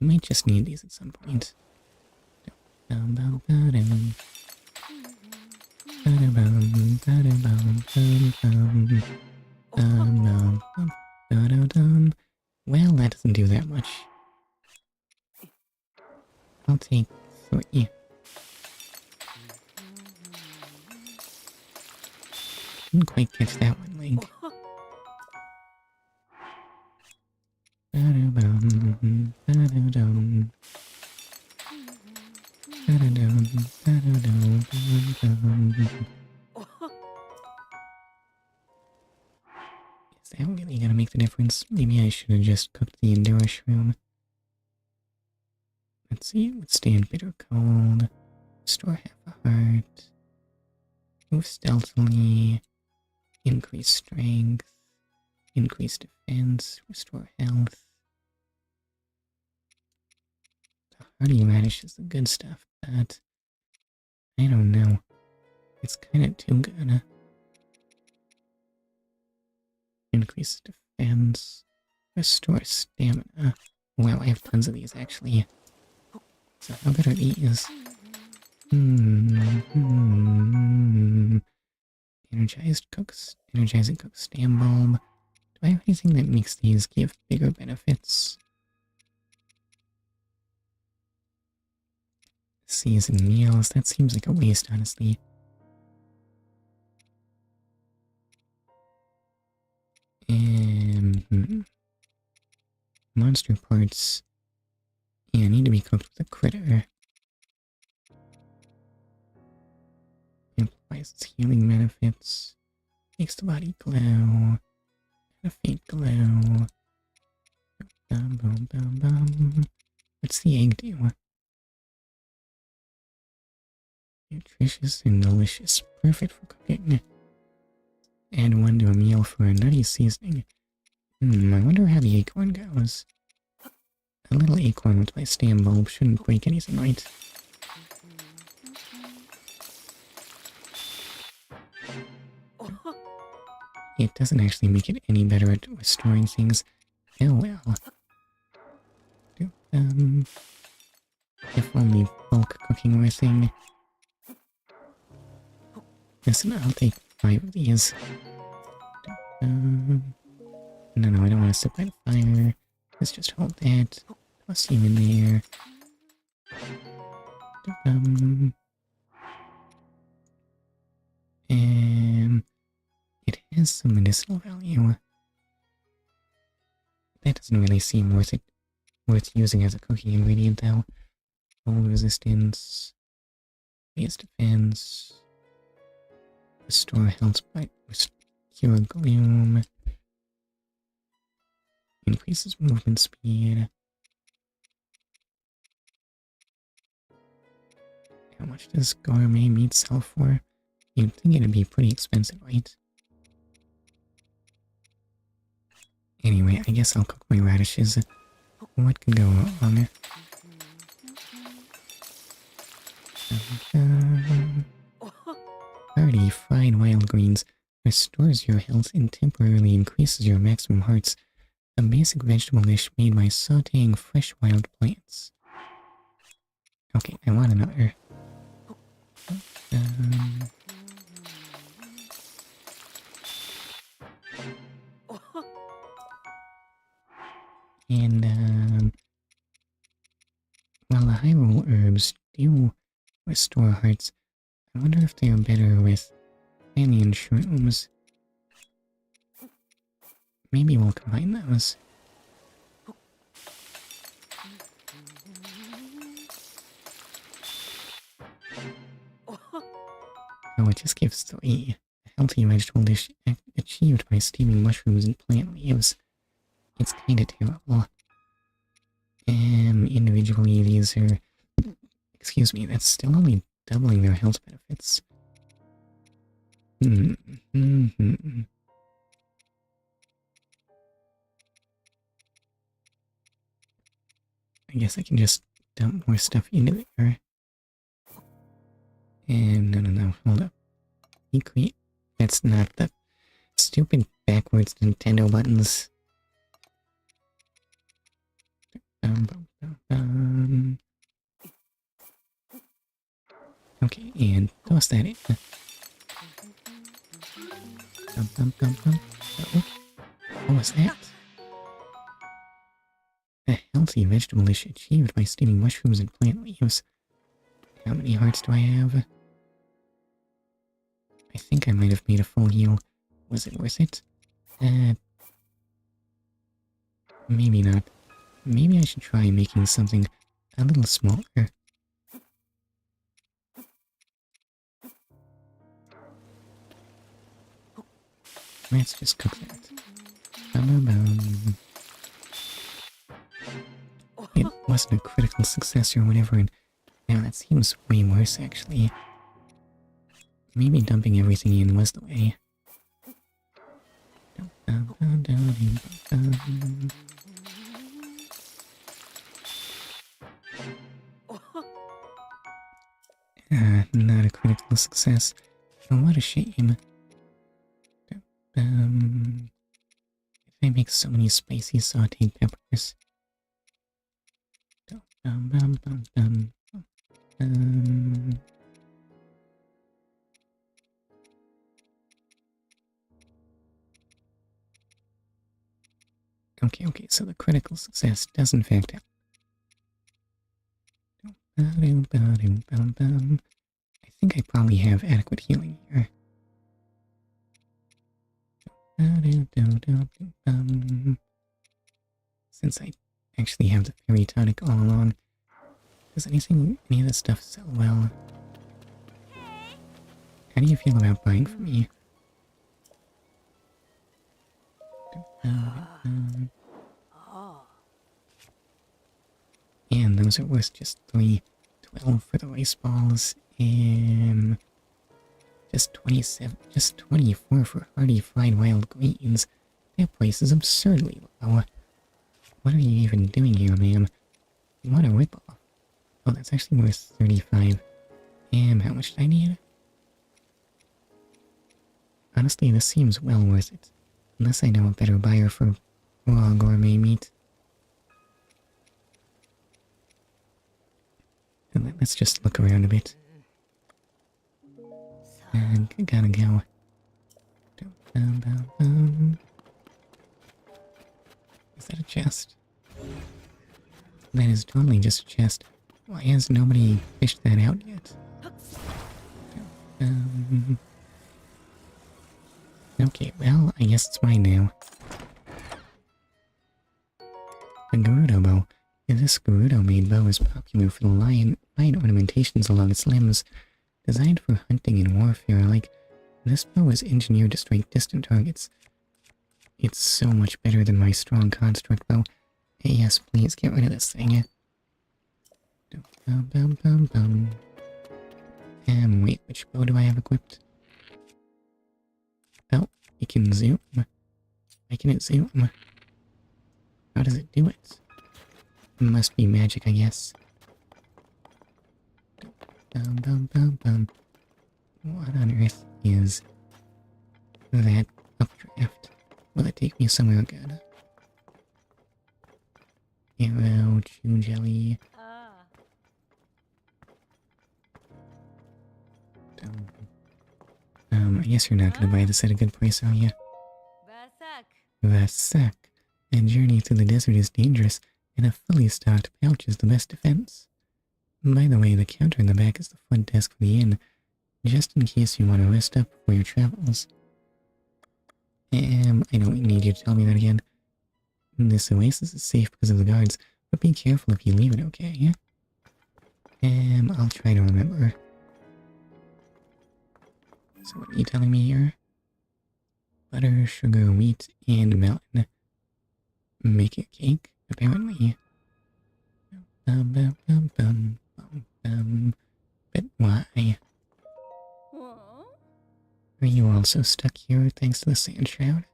I might just need these at some point. Well, that doesn't do that much. I'll take 3. Didn't quite catch that one, Link. Is that really gonna make the difference? Maybe I should have just cooked the Endura shroom. Let's see, withstand bitter cold, restore half a heart, move stealthily, increase strength, increase defense, restore health. The hardy radish is the good stuff, but I don't know. It's kinda too good. Increase defense, restore stamina. Wow, I have tons of these actually. So how good are these? Energizing cook stam bulb. Do I have anything that makes these give bigger benefits? Seasoned meals, that seems like a waste, honestly. Monster parts. Yeah, need to be cooked with a critter. Amplifies its healing benefits. Makes the body glow. A faint glow. What's the egg do? Nutritious and delicious. Perfect for cooking. Add one to a meal for a nutty seasoning. I wonder how the acorn goes. A little acorn with my stem bulb shouldn't break anything, right? It doesn't actually make it any better at restoring things. Oh well. If only bulk cooking were a thing. Listen, I'll take 5 of these. No, I don't want to sit by the fire. Let's just hold that. Toss you in there. It has some medicinal value. That doesn't really seem worth using as a cooking ingredient, though. Cold resistance, base defense, restore health by cure gloom, increases movement speed. How much does gourmet meat sell for? You'd think it'd be pretty expensive, right? Anyway, I guess I'll cook my radishes. What could go wrong? Hearty fried wild greens restores your health and temporarily increases your maximum hearts. A basic vegetable dish made by sautéing fresh wild plants. Okay, I want another. While the Hyrule herbs do restore hearts, I wonder if they are better with family and shrooms. Maybe we'll combine those. Oh, it just gives 3. A healthy vegetable dish achieved by steaming mushrooms and plant leaves. It's kinda terrible. Individually these are... Excuse me, that's still only doubling their health benefits. I guess I can just dump more stuff into there. And no, hold up. Equate. That's not the stupid backwards Nintendo buttons. Okay, and toss that in. What was that? A healthy vegetable dish achieved by steaming mushrooms and plant leaves. How many hearts do I have? I think I might have made a full heal. Was it worth it? Maybe not. Maybe I should try making something a little smaller. Let's just cook that. It wasn't a critical success or whatever, and now that seems way worse, actually. Maybe dumping everything in was the way. Not a critical success. Oh, what a shame. If I make so many spicy sauteed peppers. Okay, so the critical success does in fact happen. I think I probably have adequate healing here. Since I actually have the fairy tonic all along, does any of this stuff sell well? How do you feel about buying from me? And those are worth just 3. 12 for the rice balls, just 27, just 24 for hearty fried wild greens. That price is absurdly low. What are you even doing here, ma'am? What a ripoff. Oh, that's actually worth 35. How much do I need? Honestly, this seems well worth it. Unless I know a better buyer for raw gourmet meat. Let's just look around a bit. Gotta go. Is that a chest? That is totally just a chest. Why has nobody fished that out yet? Okay, well, I guess it's mine now. A Gerudo bow. This Gerudo-made bow is popular for the fine ornamentations along its limbs. Designed for hunting and warfare alike, this bow is engineered to strike distant targets. It's so much better than my strong construct bow. Hey, yes, please, get rid of this thing. Wait, which bow do I have equipped? Oh, it can zoom. Why can it zoom? How does it do it? Must be magic, I guess. What on earth is that updraft? Will it take me somewhere good? Arrow, chew jelly. I guess you're not gonna buy this at a good price, are you? Vasak. A journey through the desert is dangerous, and a fully stocked pouch is the best defense. By the way, the counter in the back is the front desk for the inn, just in case you want to rest up for your travels. I don't need you to tell me that again. This oasis is safe because of the guards, but be careful if you leave it, okay? I'll try to remember. So what are you telling me here? Butter, sugar, wheat, and melon. Make a cake, apparently. But why? Are you also stuck here thanks to the sand shroud?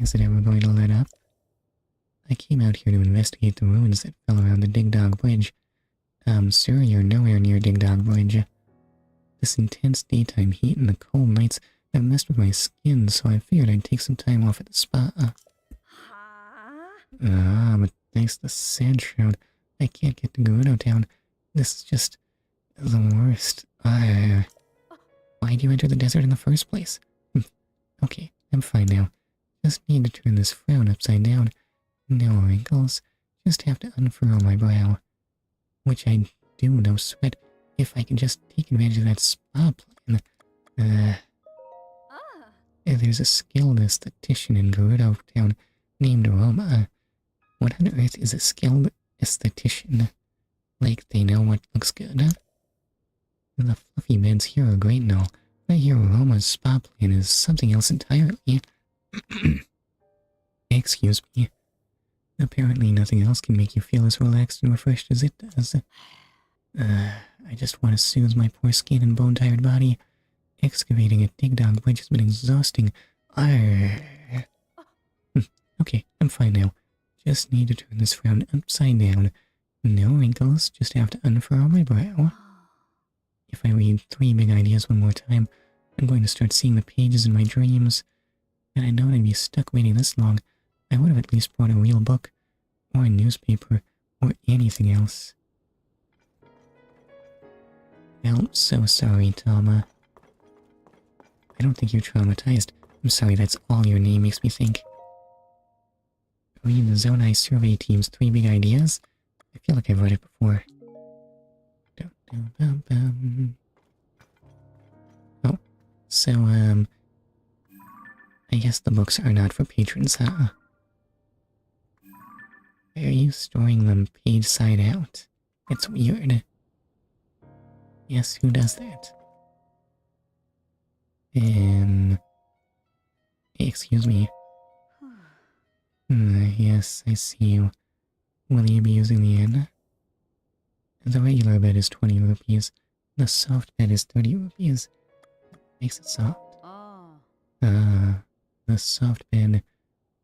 Is it ever going to let up? I came out here to investigate the ruins that fell around the Dig Dog Bridge. Sir, you're nowhere near Dig Dog Bridge. This intense daytime heat and the cold nights have messed with my skin, so I figured I'd take some time off at the spa. But thanks to the sand shroud, I can't get to Gerudo Town. This is just the worst. Why'd you enter the desert in the first place? Okay, I'm fine now. Just need to turn this frown upside down. No wrinkles. Just have to unfurl my brow. Which I do, no sweat, if I can just take advantage of that spa plan. There's a skilled esthetician in Gerudo Town named Roma. What on earth is a skilled esthetician? Like they know what looks good? The fluffy beds here are great and all, but I hear Roma's spa plan is something else entirely. Excuse me. Apparently nothing else can make you feel as relaxed and refreshed as it does. I just want to soothe my poor skin and bone-tired body. Excavating a Dig Dog Bridge has been exhausting. Okay, I'm fine now. Just need to turn this frown upside down. No wrinkles, just have to unfurl my brow. If I read 3 big ideas one more time, I'm going to start seeing the pages in my dreams. And I know I'd be stuck waiting this long. I would have at least brought a real book, or a newspaper, or anything else. Well, so sorry, Tama. I don't think you're traumatized. I'm sorry, that's all your name makes me think. Read the Zonai Survey Team's 3 big ideas? I feel like I've read it before. Oh, so, I guess the books are not for patrons, huh? Why are you storing them page side out? It's weird. Yes, who does that? Excuse me. Yes, I see you. Will you be using the inn? The regular bed is 20 rupees. The soft bed is 30 rupees. Makes it soft. Ah. The soft bed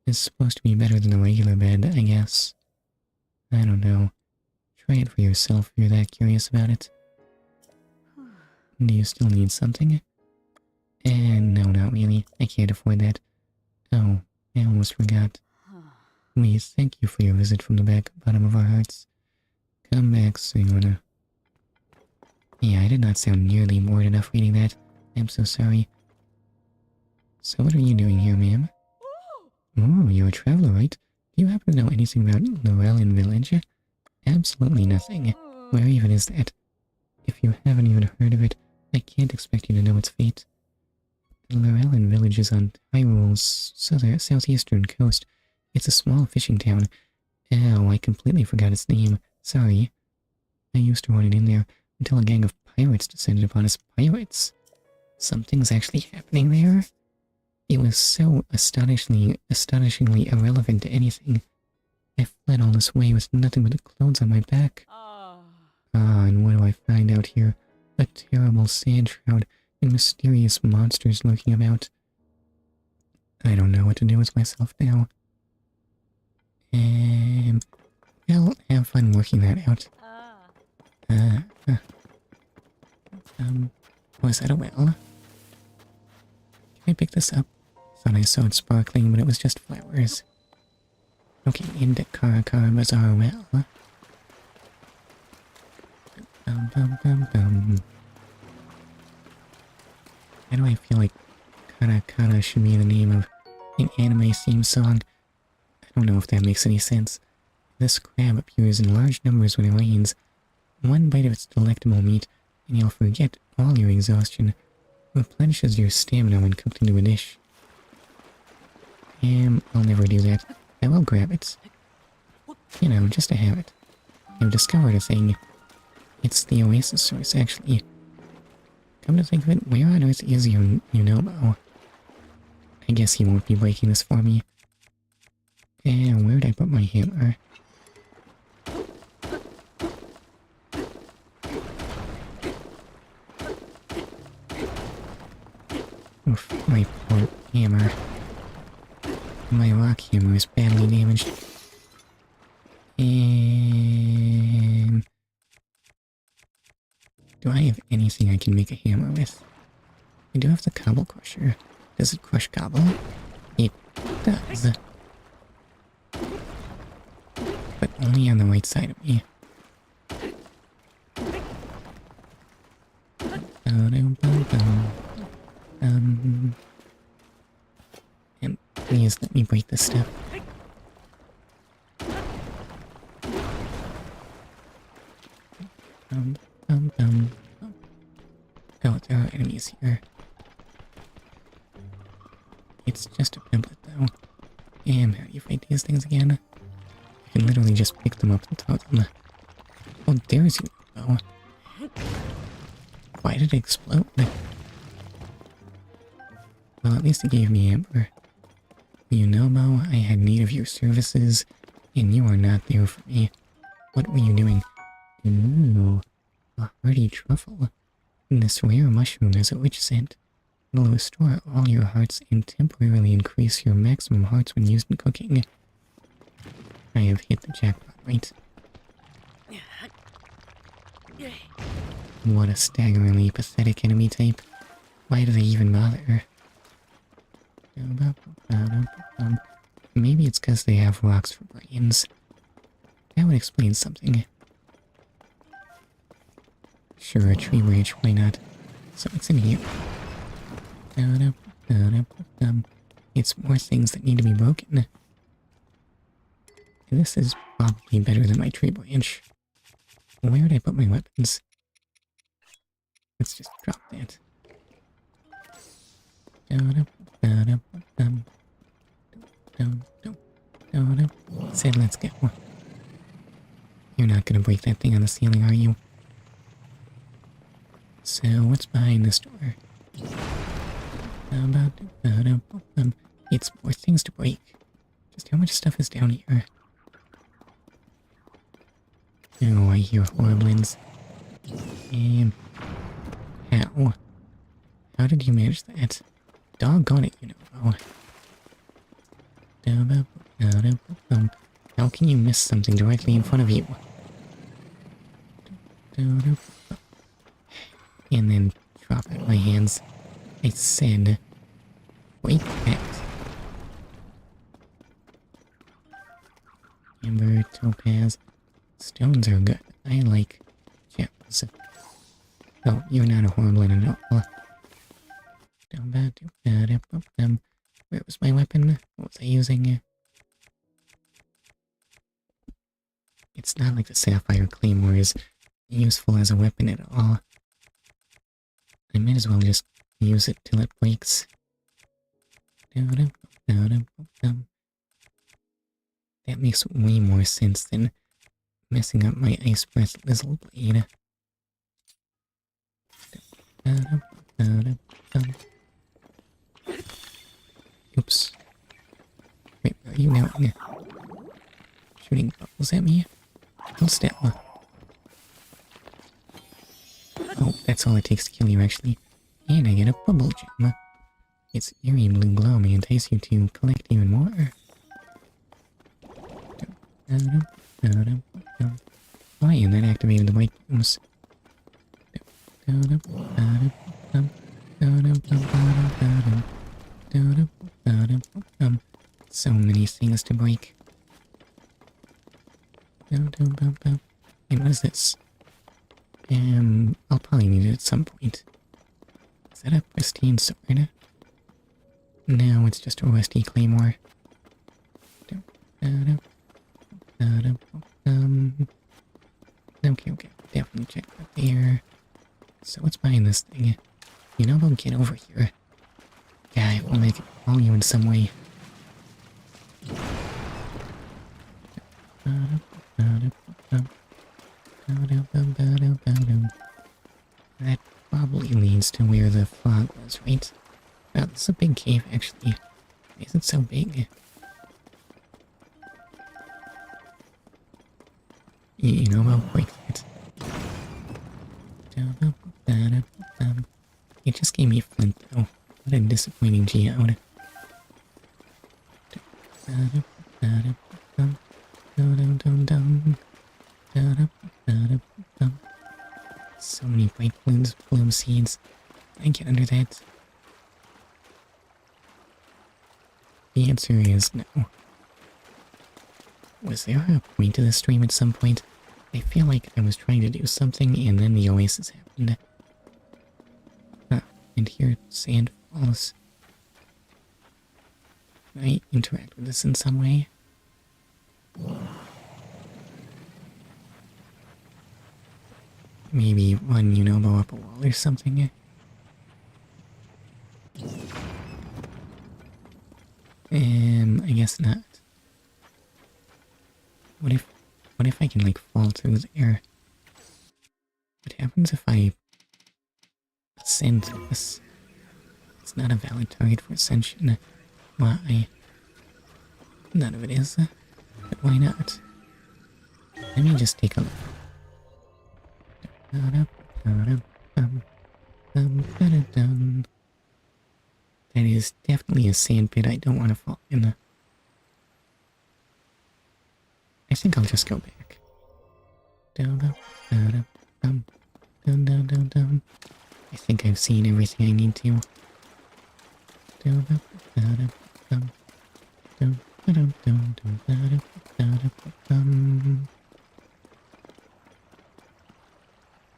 is supposed to be better than the regular bed, I guess. I don't know. Try it for yourself if you're that curious about it. Do you still need something? No, not really. I can't afford that. Oh, I almost forgot. We thank you for your visit from the bottom of our hearts. Come back soon. Yeah, I did not sound nearly bored enough reading that. I'm so sorry. So what are you doing here, ma'am? Oh, you're a traveler, right? Do you happen to know anything about Llewellyn Village? Absolutely nothing. Where even is that? If you haven't even heard of it, I can't expect you to know its fate. The Llewellyn Village is on Hyrule's southeastern coast. It's a small fishing town. Oh, I completely forgot its name. Sorry. I used to run it in there until a gang of pirates descended upon us. Pirates? Something's actually happening there? It was so astonishingly irrelevant to anything. I fled all this way with nothing but the clothes on my back. And what do I find out here? A terrible sand shroud and mysterious monsters lurking about. I don't know what to do with myself now. I'll have fun working that out. Was that a well? Can I pick this up? Thought I saw it sparkling, but it was just flowers. Okay, into Karakara Bazaar well. Why do I feel like Karakara should be the name of an anime theme song? I don't know if that makes any sense. This crab appears in large numbers when it rains. One bite of its delectable meat, and you'll forget all your exhaustion. Replenishes your stamina when cooked into a dish. I'll never do that. I will grab it. You know, just to have it. I've discovered a thing. It's the oasis source, actually. Come to think of it, where on earth is Yunobo? I guess he won't be breaking this for me. Where'd I put my hammer? Oof, my poor hammer. My rock hammer is badly damaged. Do I have anything I can make a hammer with? I do have the cobble crusher. Does it crush cobble? It does. But only on the right side of me. And please let me break this stuff. Oh, there are enemies here. It's just a pimple though. How do you fight these things again? You can literally just pick them up and throw them. Oh, there's you. Oh. Why did it explode? Well, at least it gave me amber. Mo, I had need of your services, and you are not there for me. What were you doing? Ooh, a hearty truffle. This rare mushroom has a rich scent. It'll restore all your hearts and temporarily increase your maximum hearts when used in cooking. I have hit the jackpot, right? What a staggeringly pathetic enemy type. Why do they even bother? Maybe it's because they have rocks for brains. That would explain something. Sure, a tree branch, why not? So it's in here. It's more things that need to be broken. This is probably better than my tree branch. Where would I put my weapons? Let's just drop that. Said let's go. You're not gonna break that thing on the ceiling, are you? So, what's behind this door? It's more things to break. Just how much stuff is down here? Oh, I hear horriblins. How? How did you manage that? Doggone it, you know. How can you miss something directly in front of you? And then drop out my hands. I said, wait that. Amber, topaz, stones are good. I like gems. Oh, you're not a horriblin at all. Where was my weapon? What was I using? It's not like the sapphire claymore is useful as a weapon at all. I might as well just use it till it breaks. That makes way more sense than messing up my ice breath lizzle blade. Oops. Wait, are you now shooting bubbles at me? Hold still. Oh, that's all it takes to kill you, actually. And I get a bubble gem. Its eerie blue glow may entice you to collect even more. Oh, and that activated the white gems. So many things to break. And what is this? I'll probably need it at some point. Is that a pristine sword? No, it's just a rusty claymore. Okay, definitely check that there. So what's behind this thing? You know, don't get over here. Yeah, I will make it follow you in some way. That probably leads to where the fog was, right? Wow, this is a big cave, actually. Why is it so big? You know, I'll break that. It just gave me flint, though. What a disappointing geode. So many bright bloom seeds. I get under that. The answer is no. Was there a point to the stream at some point? I feel like I was trying to do something and then the oasis happened. And here sand falls. Can I interact with this in some way? Maybe run Unobo up a wall or something? I guess not. What if I can, like, fall through there? What happens if I ascend this? It's not a valid target for ascension. Why? None of it is. But why not? Let me just take a look. That is definitely a sand pit I don't want to fall in. I think I'll just go back. I think I've seen everything I need to.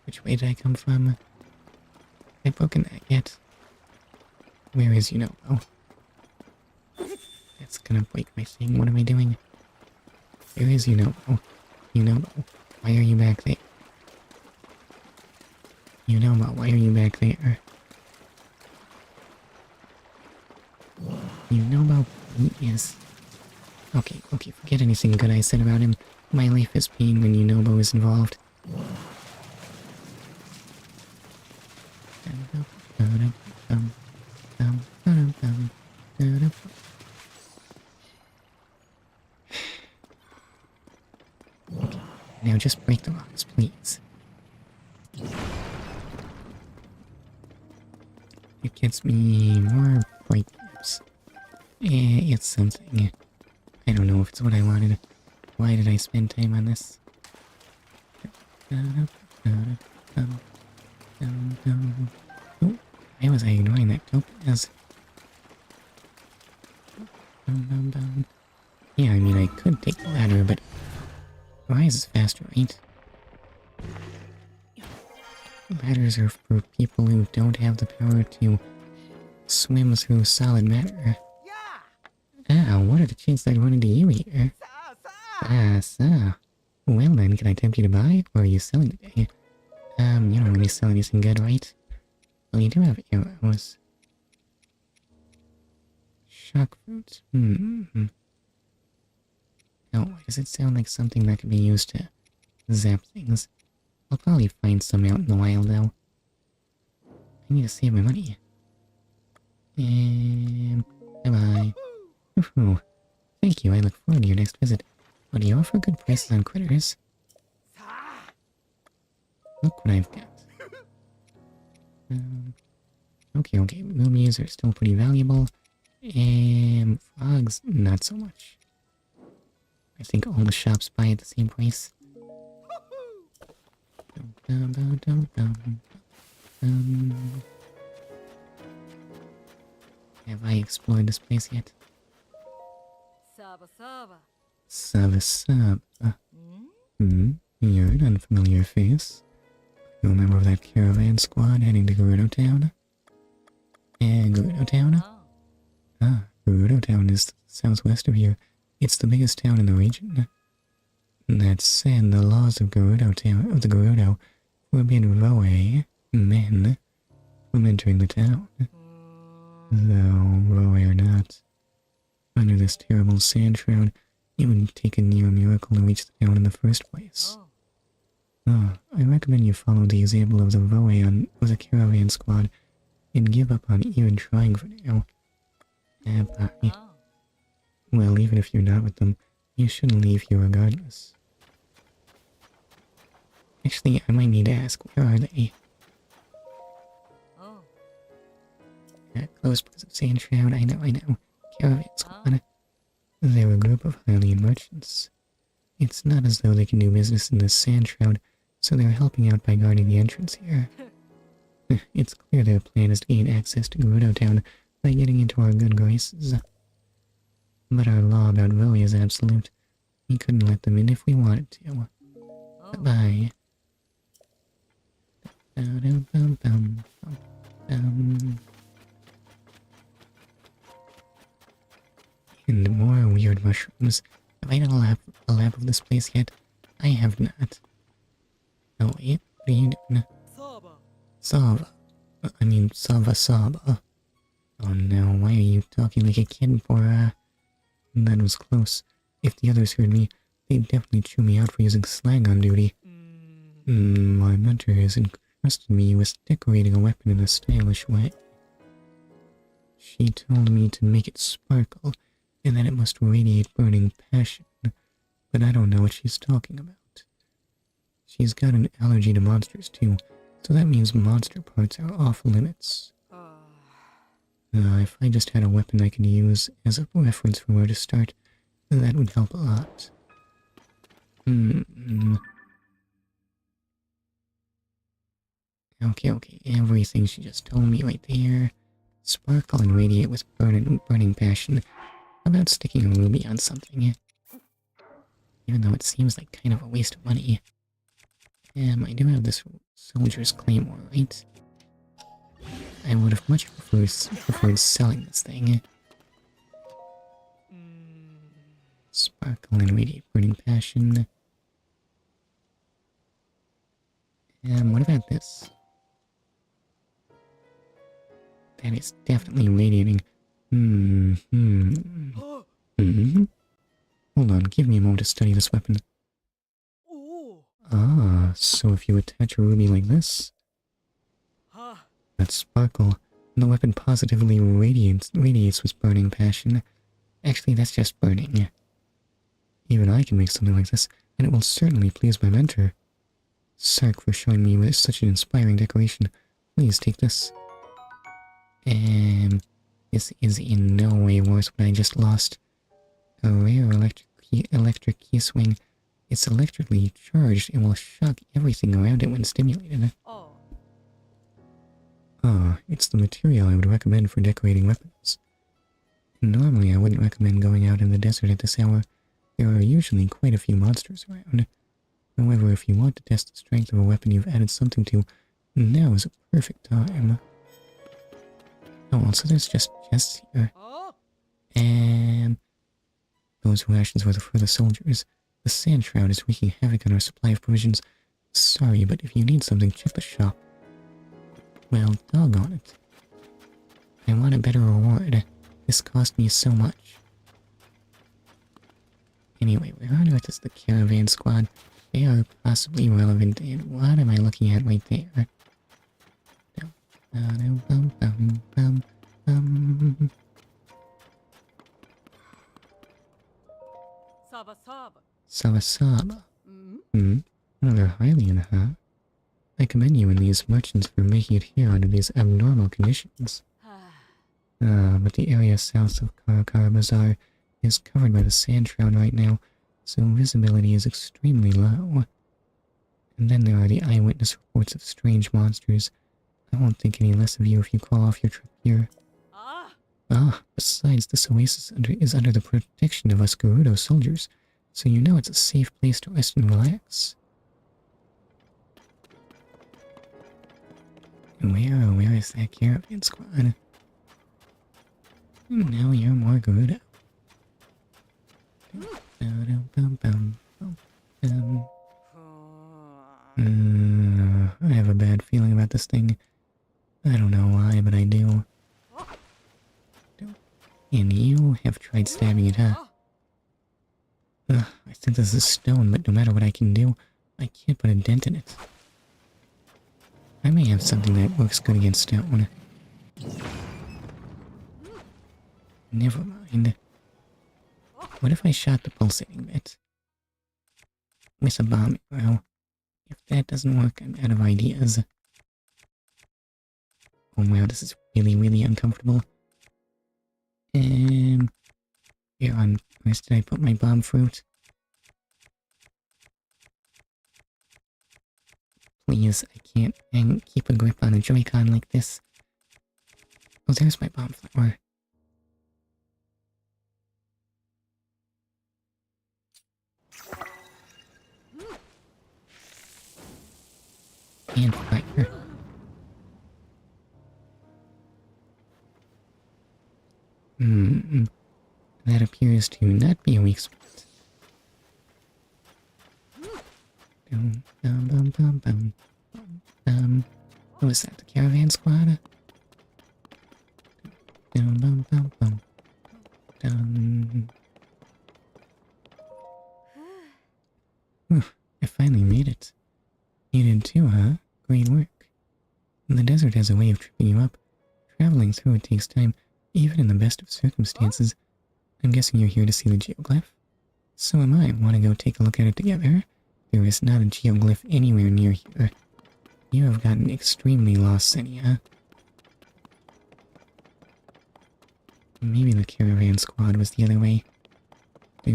Which way did I come from? Have I broken that yet? Where is Unobo? That's gonna break my thing. What am I doing? Where is Unobo? Unobo, why are you back there? Unobo, why are you back there? Unobo, yes. Okay, forget anything good I said about him. My life is pain when Unobo is involved. Now Now just break the rocks, please. It gets me more bright bulbs. It's something. I don't know if it's what I wanted. Why did I spend time on this? Oh, why was I ignoring that topaz? Yeah, I mean, I could take the ladder, but rise is faster, right? Ladders are for people who don't have the power to swim through solid matter. Ah, what are the chances I'd run into you here? Ah, so. Well then, can I tempt you to buy, or are you selling today? You don't really sell anything good, right? Well, you do have arrows. Shock fruit. Oh, why does it sound like something that could be used to zap things? I'll probably find some out in the wild, though. I need to save my money. And... bye-bye. Woohoo. Thank you, I look forward to your next visit. But do you offer good prices on critters? Look what I've got. Okay, movies are still pretty valuable. And frogs, not so much. I think all the shops buy at the same price. Have I explored this place yet? Saba Saba. Saba. You're an unfamiliar face. You a member of that caravan squad heading to Gerudo Town? Gerudo Town? Ah, Gerudo Town is southwest of here. It's the biggest town in the region. That said, the laws of Gerudo Town, of the Gerudo, forbid Roe, men, from entering the town. Though, Roe or not, under this terrible sand shroud, it would take a near miracle to reach the town in the first place. I recommend you follow the example of the Roe of the caravan squad and give up on even trying for now. Bye. Well, even if you're not with them, you shouldn't leave here regardless. Actually, I might need to ask, where are they? Close because of sand shroud, I know. Caravan squad. They're a group of Hylian merchants. It's not as though they can do business in this sand shroud, so they're helping out by guarding the entrance here. It's clear their plan is to gain access to Gerudo Town by getting into our good graces. But our law about Roe is absolute. We couldn't let them in if we wanted to. Bye-bye. And more weird mushrooms. Have I done a lap of this place yet? I have not. Oh wait, what are you doing? Saba. I mean, Saba. Oh no, why are you talking like a kid, Bora? That was close. If the others heard me, they'd definitely chew me out for using slang on duty. My mentor has entrusted me with decorating a weapon in a stylish way. She told me to make it sparkle, and that it must radiate burning passion, but I don't know what she's talking about. She's got an allergy to monsters too, so that means monster parts are off limits. If I just had a weapon I could use as a reference for where to start, that would help a lot. Okay, everything she just told me right there. Sparkle and radiate with burning passion. How about sticking a ruby on something? Even though it seems like kind of a waste of money. I do have this soldier's claymore, right? I would have much preferred selling this thing. Sparkle and radiate burning passion. What about this? That is definitely radiating. Hold on, give me a moment to study this weapon. Ah, so if you attach a ruby like this, that sparkle, and the weapon positively radiates with burning passion. Actually, that's just burning. Even I can make something like this. and it will certainly please my mentor. Sark for showing me with such an inspiring decoration. Please take this. This is in no way worth what I just lost. A rare electric key swing. It's electrically charged and will shock everything around it when stimulated. Oh. Ah, it's the material I would recommend for decorating weapons. Normally I wouldn't recommend going out in the desert at this hour. There are usually quite a few monsters around. However, if you want to test the strength of a weapon you've added something to, now is a perfect time. Oh, also there's just chests here. Oh. And those rations were for the soldiers. The sand shroud is wreaking havoc on our supply of provisions. Sorry, but if you need something, check the shop. Well, doggone it. I want a better reward. This cost me so much. Anyway, where on earth is the caravan squad? They are possibly relevant, and what am I looking at right there? Saba saba. Sawasaba. Mm. Another Hylian, huh? I commend you and these merchants for making it here under these abnormal conditions. But the area south of Karakara Bazaar is covered by the sand shroud right now, so visibility is extremely low. And then there are the eyewitness reports of strange monsters. I won't think any less of you if you call off your trip here. Besides, this oasis is under the protection of us Gerudo soldiers, so you know it's a safe place to rest and relax. Where is that caravan squad? Now you're more Gerudo. I have a bad feeling about this thing. I don't know why, but I do. And you have tried stabbing it, huh? I think this is stone, but no matter what I can do, I can't put a dent in it. I may have something that works good against stone. Never mind. What if I shot the pulsating bit? With a bomb arrow. If that doesn't work, I'm out of ideas. Oh wow, this is really uncomfortable. Here on, where did I put my bomb fruit? Please, I can't keep a grip on a Joy-Con like this. Oh, there's my bomb flower. And fire. That appears to not be a weak spot. What was that, the caravan squad? I finally made it. You did too, huh? Great work. The desert has a way of tripping you up. Traveling through it takes time, even in the best of circumstances. I'm guessing you're here to see the geoglyph? So am I. Want to go take a look at it together? There is not a geoglyph anywhere near here. You have gotten extremely lost, Senia. Maybe the caravan squad was the other way. There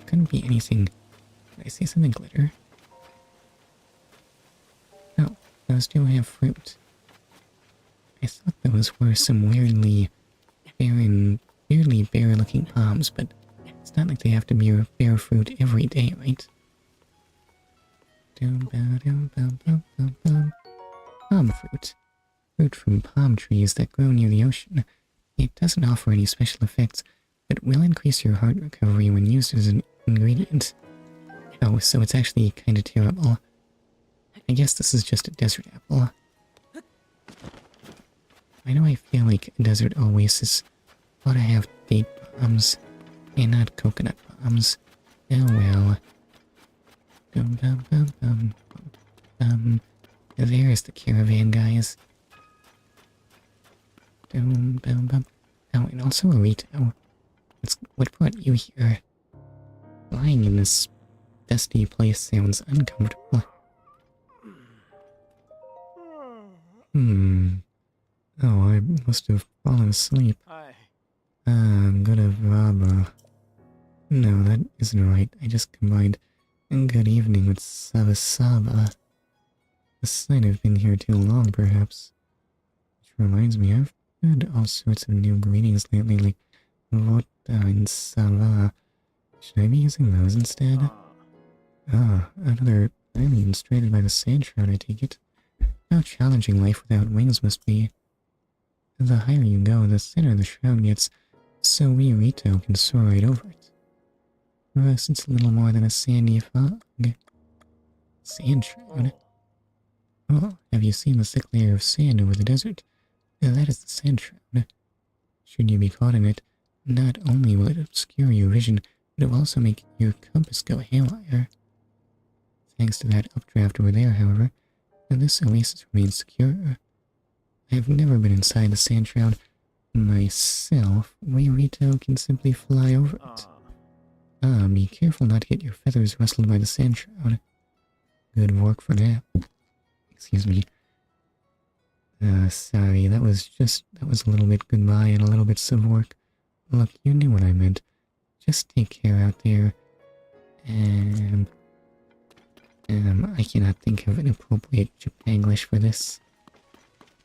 couldn't be anything. Did I say something glitter? Oh, those do have fruit. I thought those were some weirdly bare-looking palms, but it's not like they have to bear fruit every day, right? Palm fruit. Fruit from palm trees that grow near the ocean. It doesn't offer any special effects, but will increase your heart recovery when used as an ingredient. Oh, so it's actually kinda terrible. I guess this is just a desert apple. Why do I feel like a desert oasis ought to have date bombs and not coconut bombs? Oh well. There's the caravan, guys. Boom, boom, boom. Oh, and also Arito. What brought you here? Lying in this dusty place sounds uncomfortable. Oh, I must have fallen asleep. Good of Raba. No, that isn't right. I just combined good evening with Saba. The sight I've been here too long, perhaps. Which reminds me, I've heard all sorts of new greetings lately, like Vota and Sava. Should I be using those instead? Another island stranded by the sand shroud, I take it. How challenging life without wings must be. The higher you go, the thinner the shroud gets, so we Rito can soar right over it. For us, it's a little more than a sandy fog. Sand shroud? Oh, have you seen the thick layer of sand over the desert? That is the sand shroud. Should you be caught in it, not only will it obscure your vision, but it will also make your compass go haywire. Thanks to that updraft over there, however, this oasis remains secure. I have never been inside the sand shroud myself. Rito can simply fly over it. Be careful not to get your feathers rustled by the sand shroud. Good work for that. Excuse me. Sorry, that was a little bit goodbye and a little bit of work. Look, you knew what I meant. Just take care out there. I cannot think of an appropriate Japanglish for this.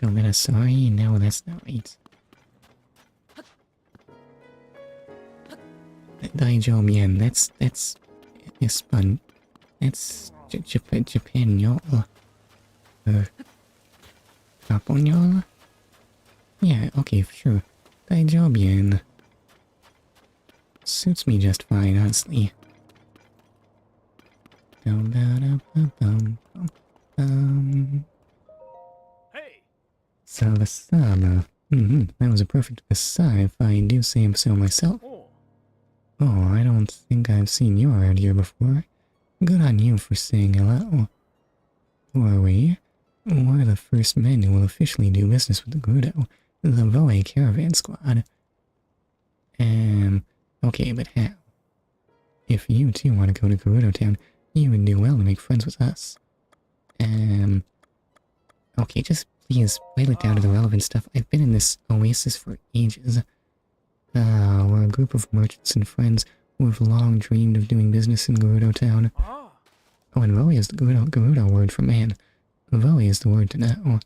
Gometa, sorry, no, that's not right. Daijo bien, that's Japan, Japanol. Japonol? Yeah, okay, sure. Daijo bien. Suits me just fine, honestly. Hey! Salasana. That was a perfect aside if I do say so myself. Oh, I don't think I've seen you around here before. Good on you for saying hello. Who are we? We're the first men who will officially do business with the Gerudo, the Voe Caravan Squad. Okay, but how? If you too want to go to Gerudo Town, you would do well to make friends with us. Okay, just please whale it down to the relevant stuff. I've been in this oasis for ages. We're a group of merchants and friends who have long dreamed of doing business in Gerudo Town. Oh, and Voe is the Gerudo word for man. Voe is the word to know.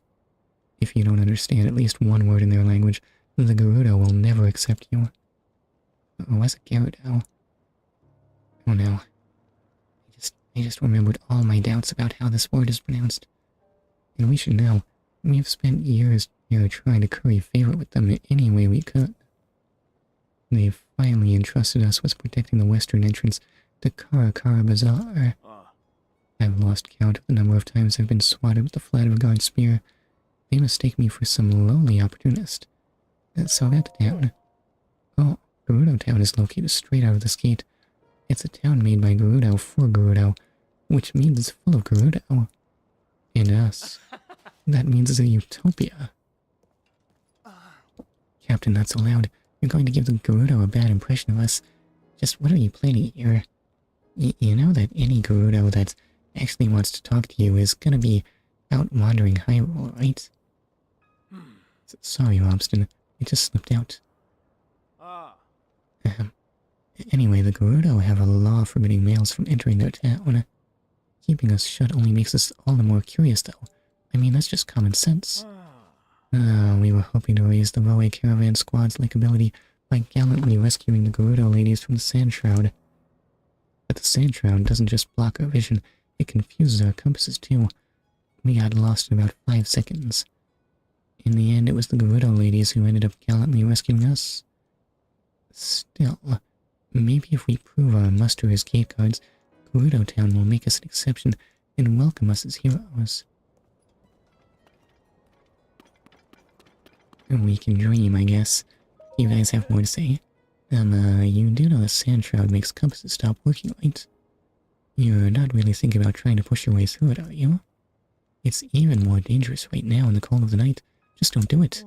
If you don't understand at least one word in their language, the Gerudo will never accept you. Was it Gerudo? Oh no. I just remembered all my doubts about how this word is pronounced. And we should know, we've spent years here trying to curry favor with them in any way we could. They've finally entrusted us with protecting the western entrance to Karakara Bazaar. I've lost count of the number of times I've been swatted with the flat of a guard spear. They mistake me for some lowly opportunist. So that's the town. Oh, Gerudo Town is located straight out of this gate. It's a town made by Gerudo for Gerudo, which means it's full of Gerudo. And us. That means it's a utopia. Captain, not so loud. You're going to give the Gerudo a bad impression of us. Just what are you planning here? You know that any Gerudo that actually wants to talk to you is gonna be out wandering Hyrule, right? Sorry, Robston. It just slipped out. Anyway, the Gerudo have a law forbidding males from entering their town. Keeping us shut only makes us all the more curious, though. I mean, that's just common sense. We were hoping to raise the Voe Caravan Squad's likability by gallantly rescuing the Gerudo ladies from the Sand Shroud. But the Sand Shroud doesn't just block our vision, it confuses our compasses too. We got lost in about 5 seconds. In the end, it was the Gerudo ladies who ended up gallantly rescuing us. Still, maybe if we prove our muster as gate guards, Gerudo Town will make us an exception and welcome us as heroes. We can dream, I guess. You guys have more to say? You do know the Sand Shroud makes compasses stop working, right? You're not really thinking about trying to push your way through it, are you? It's even more dangerous right now in the cold of the night. Just don't do it.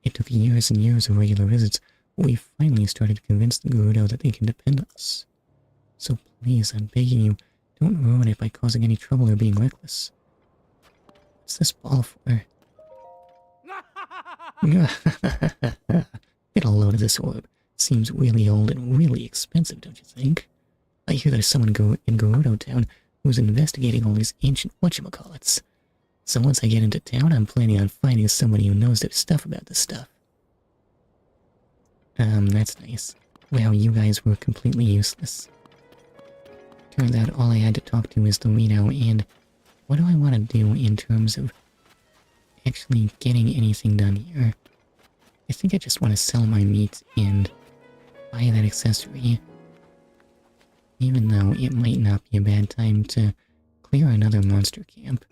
It took years and years of regular visits, but we finally started to convince the Gerudo that they can depend on us. So please, I'm begging you, don't ruin it by causing any trouble or being reckless. What's this ball for? Get a load of this orb. Seems really old and really expensive, don't you think? I hear there's someone in Gerudo Town who's investigating all these ancient whatchamacallits. So once I get into town, I'm planning on finding somebody who knows their stuff about this stuff. That's nice. Wow, you guys were completely useless. Turns out all I had to talk to is the Reno, and what do I want to do in terms of actually getting anything done here? I think I just want to sell my meat and buy that accessory. Even though it might not be a bad time to clear another monster camp.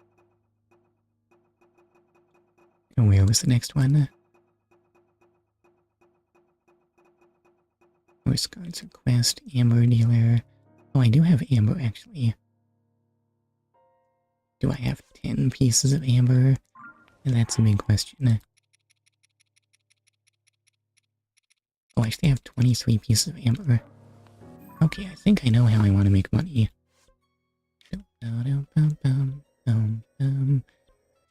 And where was the next one? Horse guards request, amber dealer. Oh, I do have amber actually. Do I have 10 pieces of amber? And that's a big question. Oh, I actually have 23 pieces of amber. Okay, I think I know how I want to make money.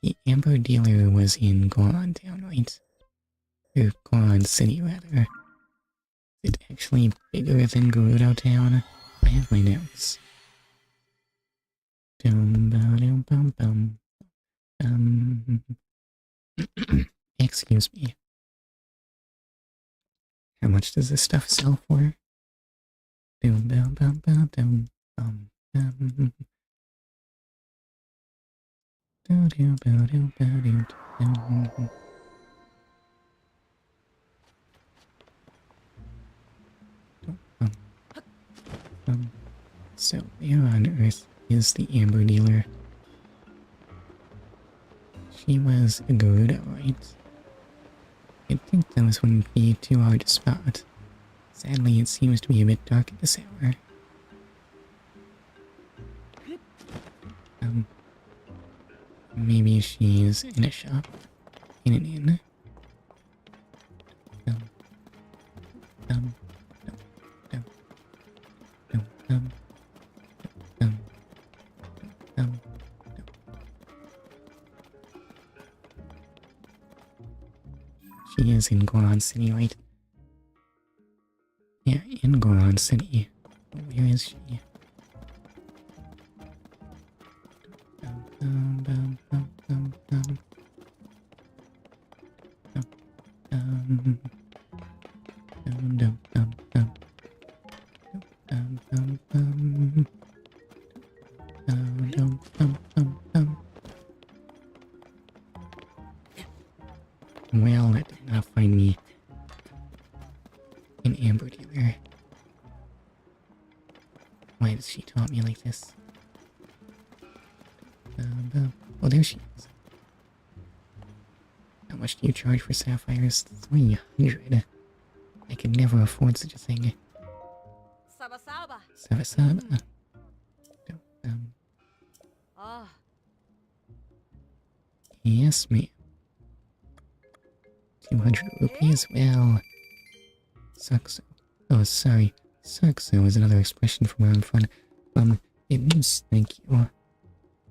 The amber dealer was in Goron Town, right? Or Goron City, rather. Is it actually bigger than Gerudo Town? I have my notes. Excuse me. How much does this stuff sell for? So where on earth is the amber dealer? She was a Gerudo, right? You'd think those wouldn't be too hard to spot. Sadly, it seems to be a bit dark at this hour. Maybe she's in a shop? In an inn? She is in Goron City, right? Yeah, in Goron City. Where is she? Well, that did not find me an amber dealer. Why does she taunt me like this? Oh, there she is. How much do you charge for sapphires? 300. I could never afford such a thing. Saba saba. Saba. Ah. Yes, ma'am. 200 rupees? Well... Sucso. Oh, sorry. Sucso is another expression from where I'm from. It means thank you.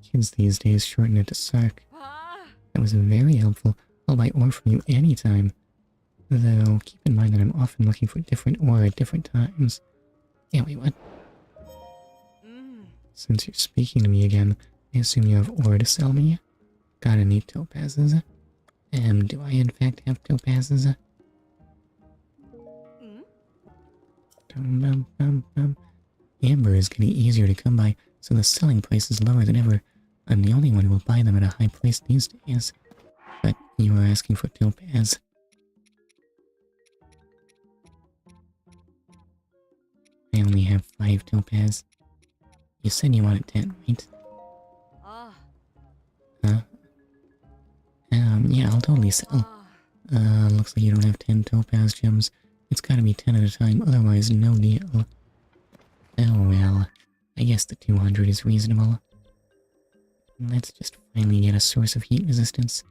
Kids these days shorten it to Sark. That was very helpful. I'll buy ore from you anytime. Though, keep in mind that I'm often looking for different ore at different times. Yeah, wait, what? Since you're speaking to me again, I assume you have ore to sell me? Got any topazes? Do I in fact have topazes? Amber is getting easier to come by, so the selling price is lower than ever. I'm the only one who will buy them at a high price these days. But you were asking for topaz. I only have 5 topaz. You said you wanted 10, right? Huh? Yeah, I'll totally sell. Looks like you don't have 10 topaz gems. It's gotta be 10 at a time, otherwise no deal. Oh well, I guess the 200 is reasonable. Let's just finally get a source of heat resistance.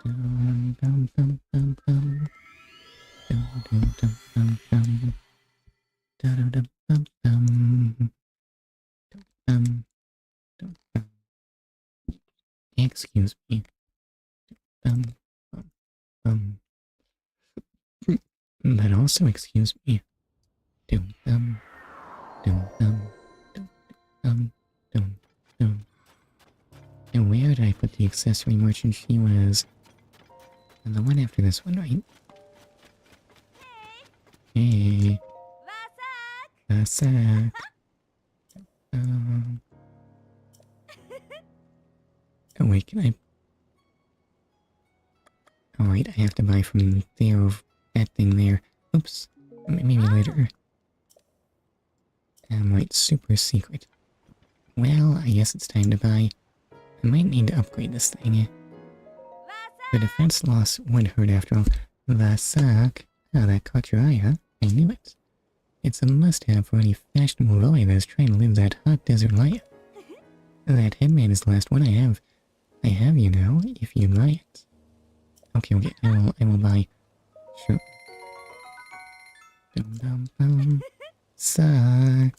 Dum dum dum dum dum. Dum dum dum dum dum. Dum dum dum dum. Dum dum dum. Excuse me. Dum dum dum. But also excuse me. Dum dum dum dum dum dum dum dum. And where did I put the accessory merchant? She was... And the one after this one, right? Hey, Vasak! a sec. Um... Oh wait, can I... Alright, I have to buy from there of that thing there. Oops. Maybe later. Right, super secret. Well, I guess it's time to buy. I might need to upgrade this thing. The defense loss would hurt after all. The suck. Oh, that caught your eye, huh? I knew it. It's a must-have for any fashionable boy that's trying to live that hot desert life. That headband is the last one I have. I have, you know, if you buy it. Okay, I will buy. Sure. Dum dum dum. Suck.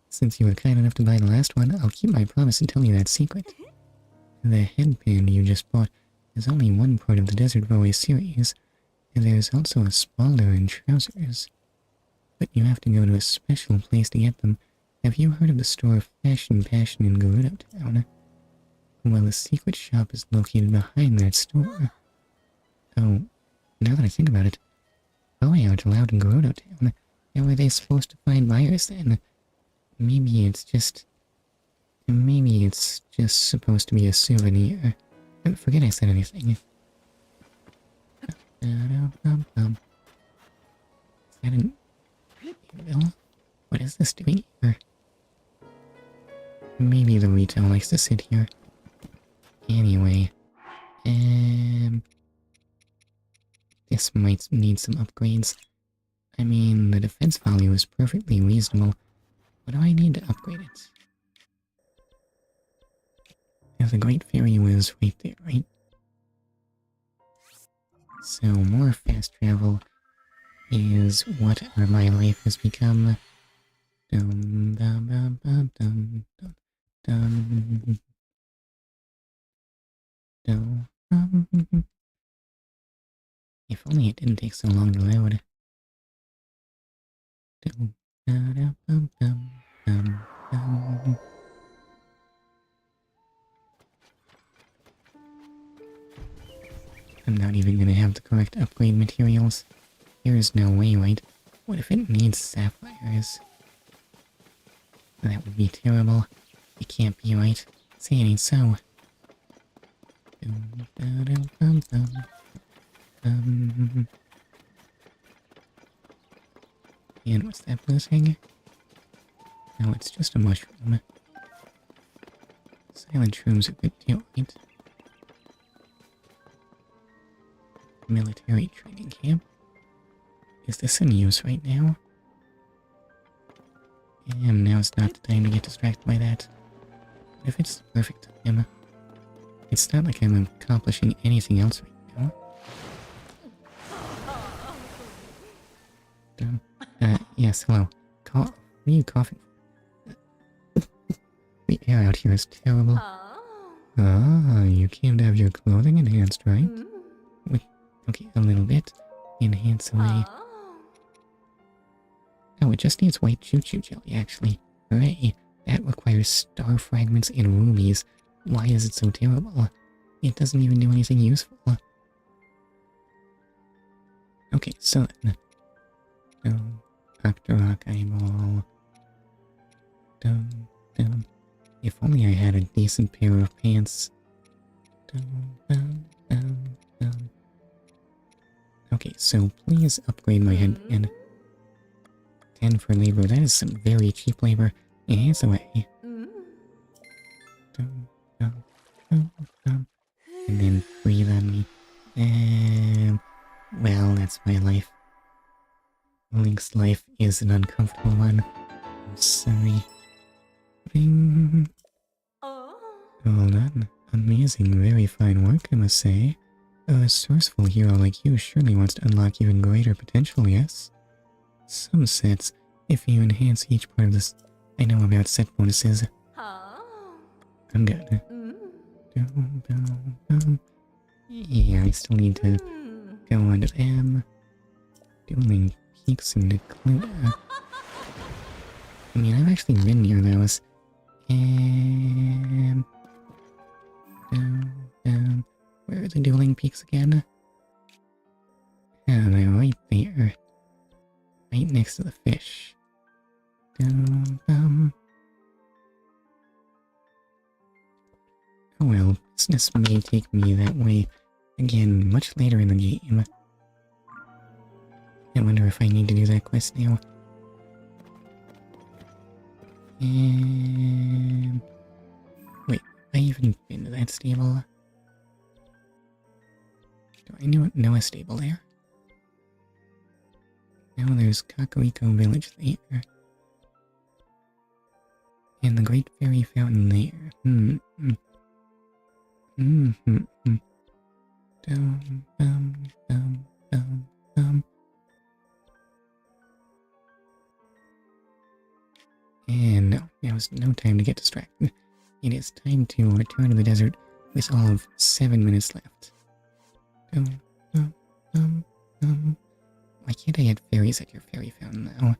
Since you were kind enough to buy the last one, I'll keep my promise and tell you that secret. The headband you just bought is only one part of the Desert Boy series, and there's also a spoiler and trousers. But you have to go to a special place to get them. Have you heard of the store Fashion Passion in Gerudo Town? Well, the secret shop is located behind that store. Oh, now that I think about it, boy aren't allowed in Gerudo Town. How are they supposed to find buyers then? Maybe it's just supposed to be a souvenir. Forget I said anything. Is that an evil? What is this doing here? Maybe the retail likes to sit here. Anyway, this might need some upgrades. I mean, the defense value is perfectly reasonable. What do I need to upgrade it? Yeah, the Great Fairy was right there, right? So, more fast travel is what my life has become. Dum dum dum dum dum dum dum dum. If only it didn't take so long to load. Dum dum dum dum dum dum. I'm not even gonna have the correct upgrade materials. There is no way, right? What if it needs sapphires? That would be terrible. It can't be right. Say it ain't so. Dum, dum, dum, dum, dum. And what's that blue thing? No, it's just a mushroom. Silent shrooms are good too, right? Military training camp? Is this in use right now? And now's not the time to get distracted by that. What if it's the perfect time? It's not like I'm accomplishing anything else right now. Yes, hello. What are you coughing for? The air out here is terrible. Ah, you came to have your clothing enhanced, right? Okay, a little bit. Enhance away. Oh, it just needs white choo-choo jelly, actually. Hooray! That requires star fragments and rubies. Why is it so terrible? It doesn't even do anything useful. Okay, so then. Dr. Rock Eyeball. Dum, dum. If only I had a decent pair of pants. Dum, dum, dum, dum. Okay, so please upgrade my headband. 10 for labor, that is some very cheap labor. Hands away. Dum, dum, dum, dum. And then breathe on me. Well, that's my life. Link's life is an uncomfortable one. I'm sorry. Bing. Well done. Amazing, very fine work, I must say. A resourceful hero like you surely wants to unlock even greater potential, yes? Some sets, if you enhance each part of this... I know about set bonuses. Huh? I'm good. Mm. Yeah, I still need to go on to them. Dueling peaks and declare. I mean, I've actually been near those. And... Where are the dueling peaks again? Yeah, they're right there. Right next to the fish. Oh well, business may take me that way again much later in the game. I wonder if I need to do that quest now. Wait, have I even been to that stable? Do I know a stable there? No, there's Kakariko Village there. And the Great Fairy Fountain there. And no, now is no time to get distracted. It is time to return to the desert with all of 7 minutes left. Why can't I get fairies at your fairy fountain now?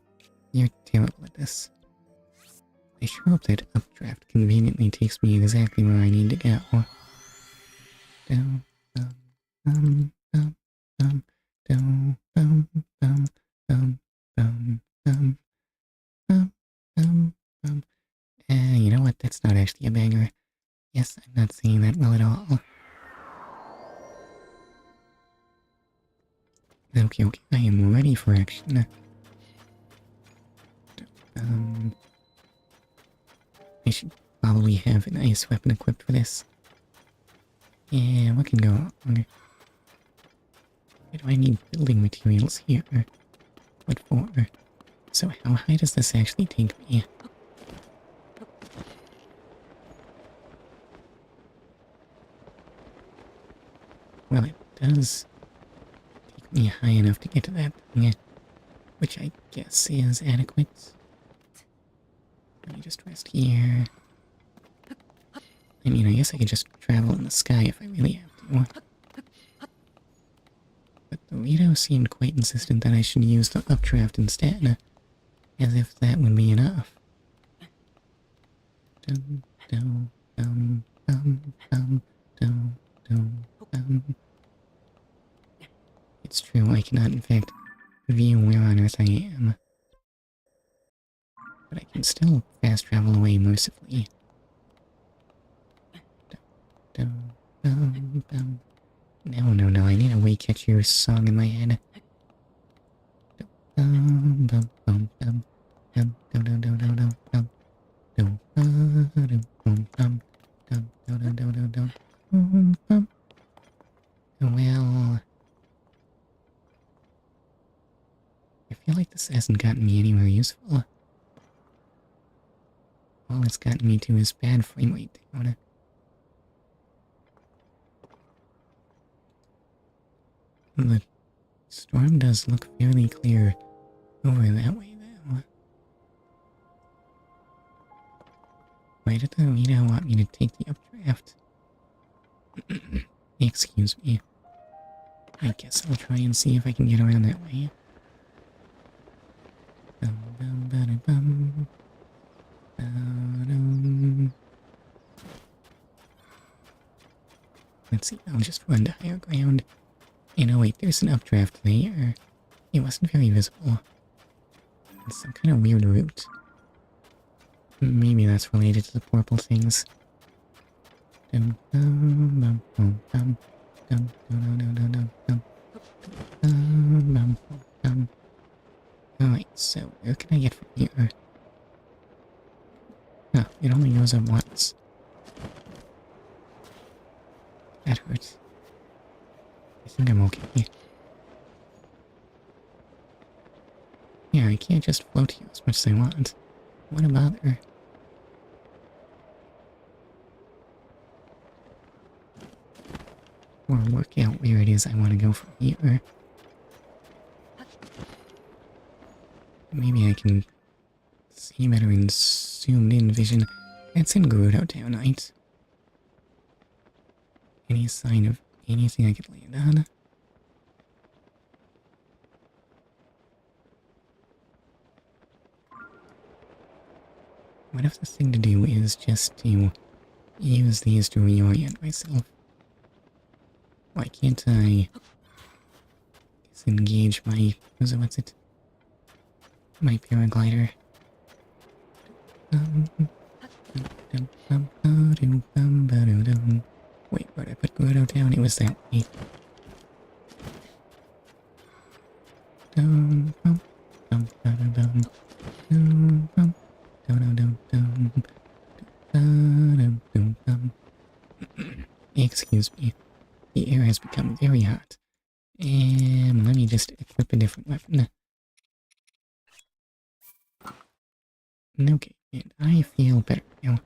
You're terrible at this. I sure hope that updraft conveniently takes me exactly where I need to go. You know what? That's not actually a banger. Yes, I'm not saying that well at all. Okay, I am ready for action. I should probably have an ice weapon equipped for this. Yeah, what can go wrong? Why do I need building materials here? What for? So how high does this actually take me? Well, it does take me high enough to get to that thing, which I guess is adequate. Let me just rest here. I mean, I guess I could just travel in the sky if I really have to. But the Rito seemed quite insistent that I should use the updraft instead, as if that would be enough. It's true, I cannot in fact view where on earth I am. But I can still fast travel away mercifully. No, I need a way catchier song in my head. Well, I feel like this hasn't gotten me anywhere useful. All it's gotten me to is bad frame rate down. The storm does look fairly clear over that way, though. Why did the Rito want me to take the updraft? Excuse me. I guess I'll try and see if I can get around that way. Let's see, I'll just run to higher ground. Oh wait, there's an updraft there. It wasn't very visible. It's some kind of weird route. Maybe that's related to the purple things. Alright, so where can I get from here? Huh, it only goes up once. That hurts. I think I'm okay. Yeah, I can't just float here as much as I want. What a bother. or work out where it is I want to go from here. Maybe I can see better in zoomed in vision. That's in Gerudo Town, right? Any sign of anything I could land on? What if the thing to do is just to use these to reorient myself? Why can't I disengage my... what's it? My paraglider. Wait, where'd I put Gerudo down? It was that way. Excuse me. The air has become very hot. And let me just equip a different weapon. Okay, and I feel better now.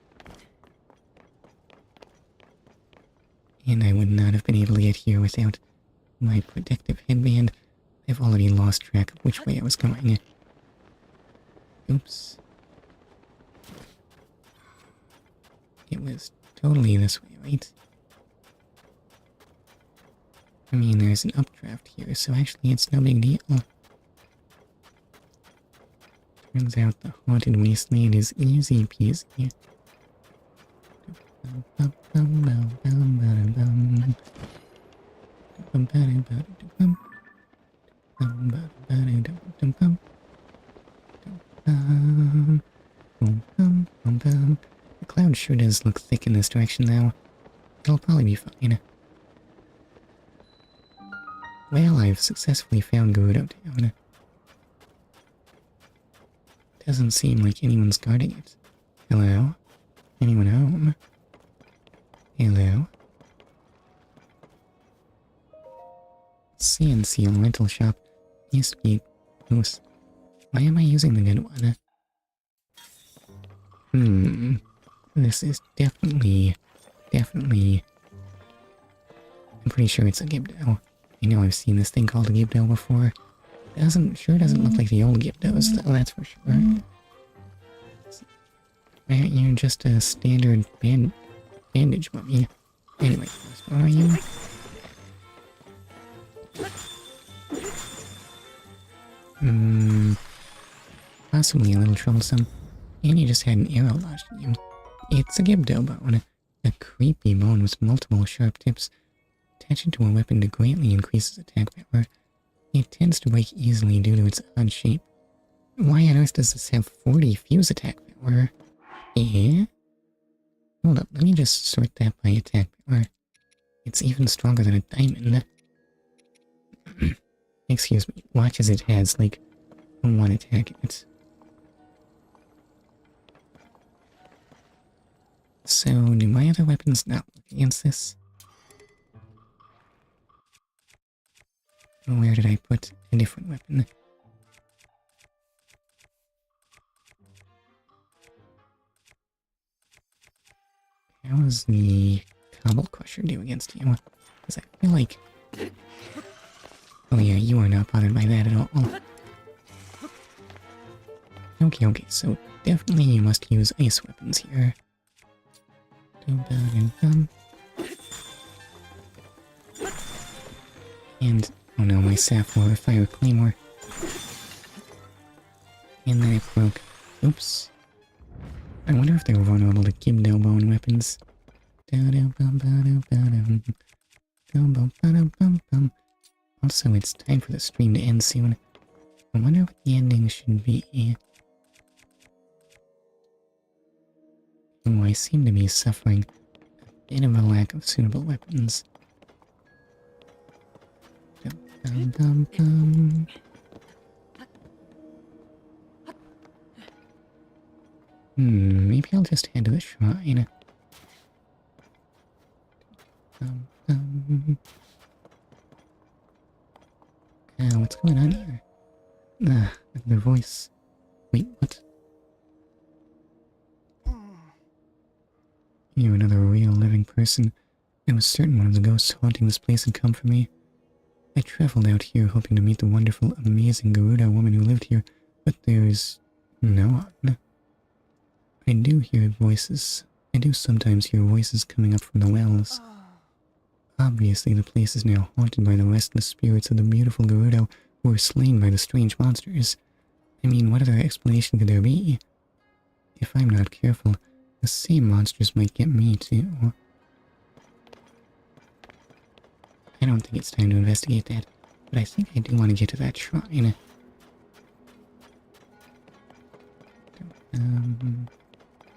And I would not have been able to get here without my protective headband. I've already lost track of which way I was going. Oops. It was totally this way, right? I mean, there's an updraft here, so actually it's no big deal. Turns out the haunted wasteland is easy peasy. The cloud sure does look thick in this direction now. It'll probably be fine. Well, I've successfully found Gerudo Town. Doesn't seem like anyone's guarding it. Hello? Anyone home? Hello? CNC rental shop used to be loose. Why am I using the good one? This is definitely... I'm pretty sure it's a Gibdo. I know I've seen this thing called a Gibdo before. Doesn't look like the old Gibdos, though, that's for sure. Why aren't you just a standard bandage mummy? Anyway, what are you? Possibly a little troublesome. And you just had an arrow lodged in you. It's a Gibdo bone. A creepy bone with multiple sharp tips. Attach it to a weapon to greatly increases attack power. It tends to break easily due to its odd shape. Why on earth does this have 40 fuse attack power? Eh? Hold up, let me just sort that by attack power. It's even stronger than a diamond. Excuse me, watch as it has, like, one attack in it. So, do my other weapons not work against this? Where did I put a different weapon? How does the Cobble Crusher do against you? Because I feel like... Oh yeah, you are not bothered by that at all. Okay, so definitely you must use ice weapons here. And, oh no, my Sapphire Fire Claymore. And then it broke. Oops. I wonder if they were vulnerable to Gibdo bone weapons. Also, it's time for the stream to end soon. I wonder what the ending should be. Oh, I seem to be suffering a bit of a lack of suitable weapons. Maybe I'll just head to the shrine. What's going on here? The voice. Wait, what? You're another real living person. I was certain one of the ghosts haunting this place had come for me. I traveled out here hoping to meet the wonderful, amazing Garuda woman who lived here, but there's no one. I do hear voices. I do sometimes hear voices coming up from the wells. Obviously, the place is now haunted by the restless spirits of the beautiful Garuda who were slain by the strange monsters. I mean, what other explanation could there be? If I'm not careful, the same monsters might get me too. I don't think it's time to investigate that, but I think I do want to get to that shrine.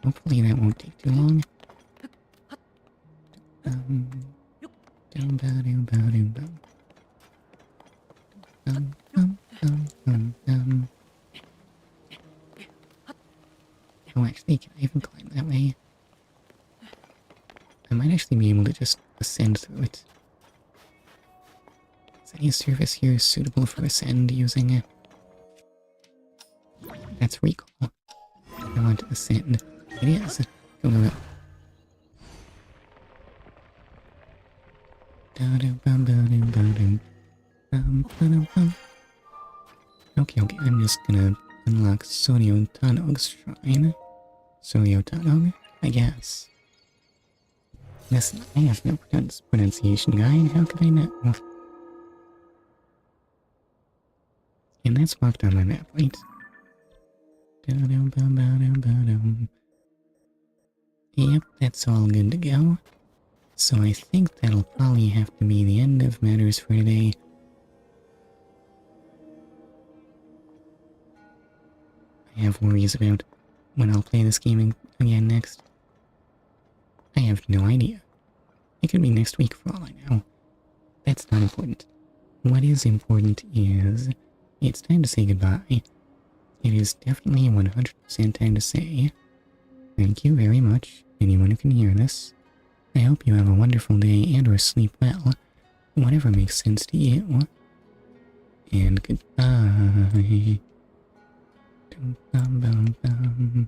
Hopefully that won't take too long. Oh, actually, can I even climb that way? I might actually be able to just ascend through it. Is any surface here suitable for ascend using? That's recall. I want to ascend. It is. Go, go, go. Okay, I'm just gonna unlock Soryo Tanog's shrine. Soryo Tanog, I guess. Listen, I have no pronunciation guide, how could I know? And that's marked on my map, right? Yep, that's all good to go. So I think that'll probably have to be the end of matters for today. I have worries about when I'll play this game again next. I have no idea. It could be next week for all I know. That's not important. What is important is it's time to say goodbye. It is definitely 100% time to say thank you very much, anyone who can hear this. I hope you have a wonderful day and or sleep well, whatever makes sense to you. And goodbye. Dum, bum, bum, bum.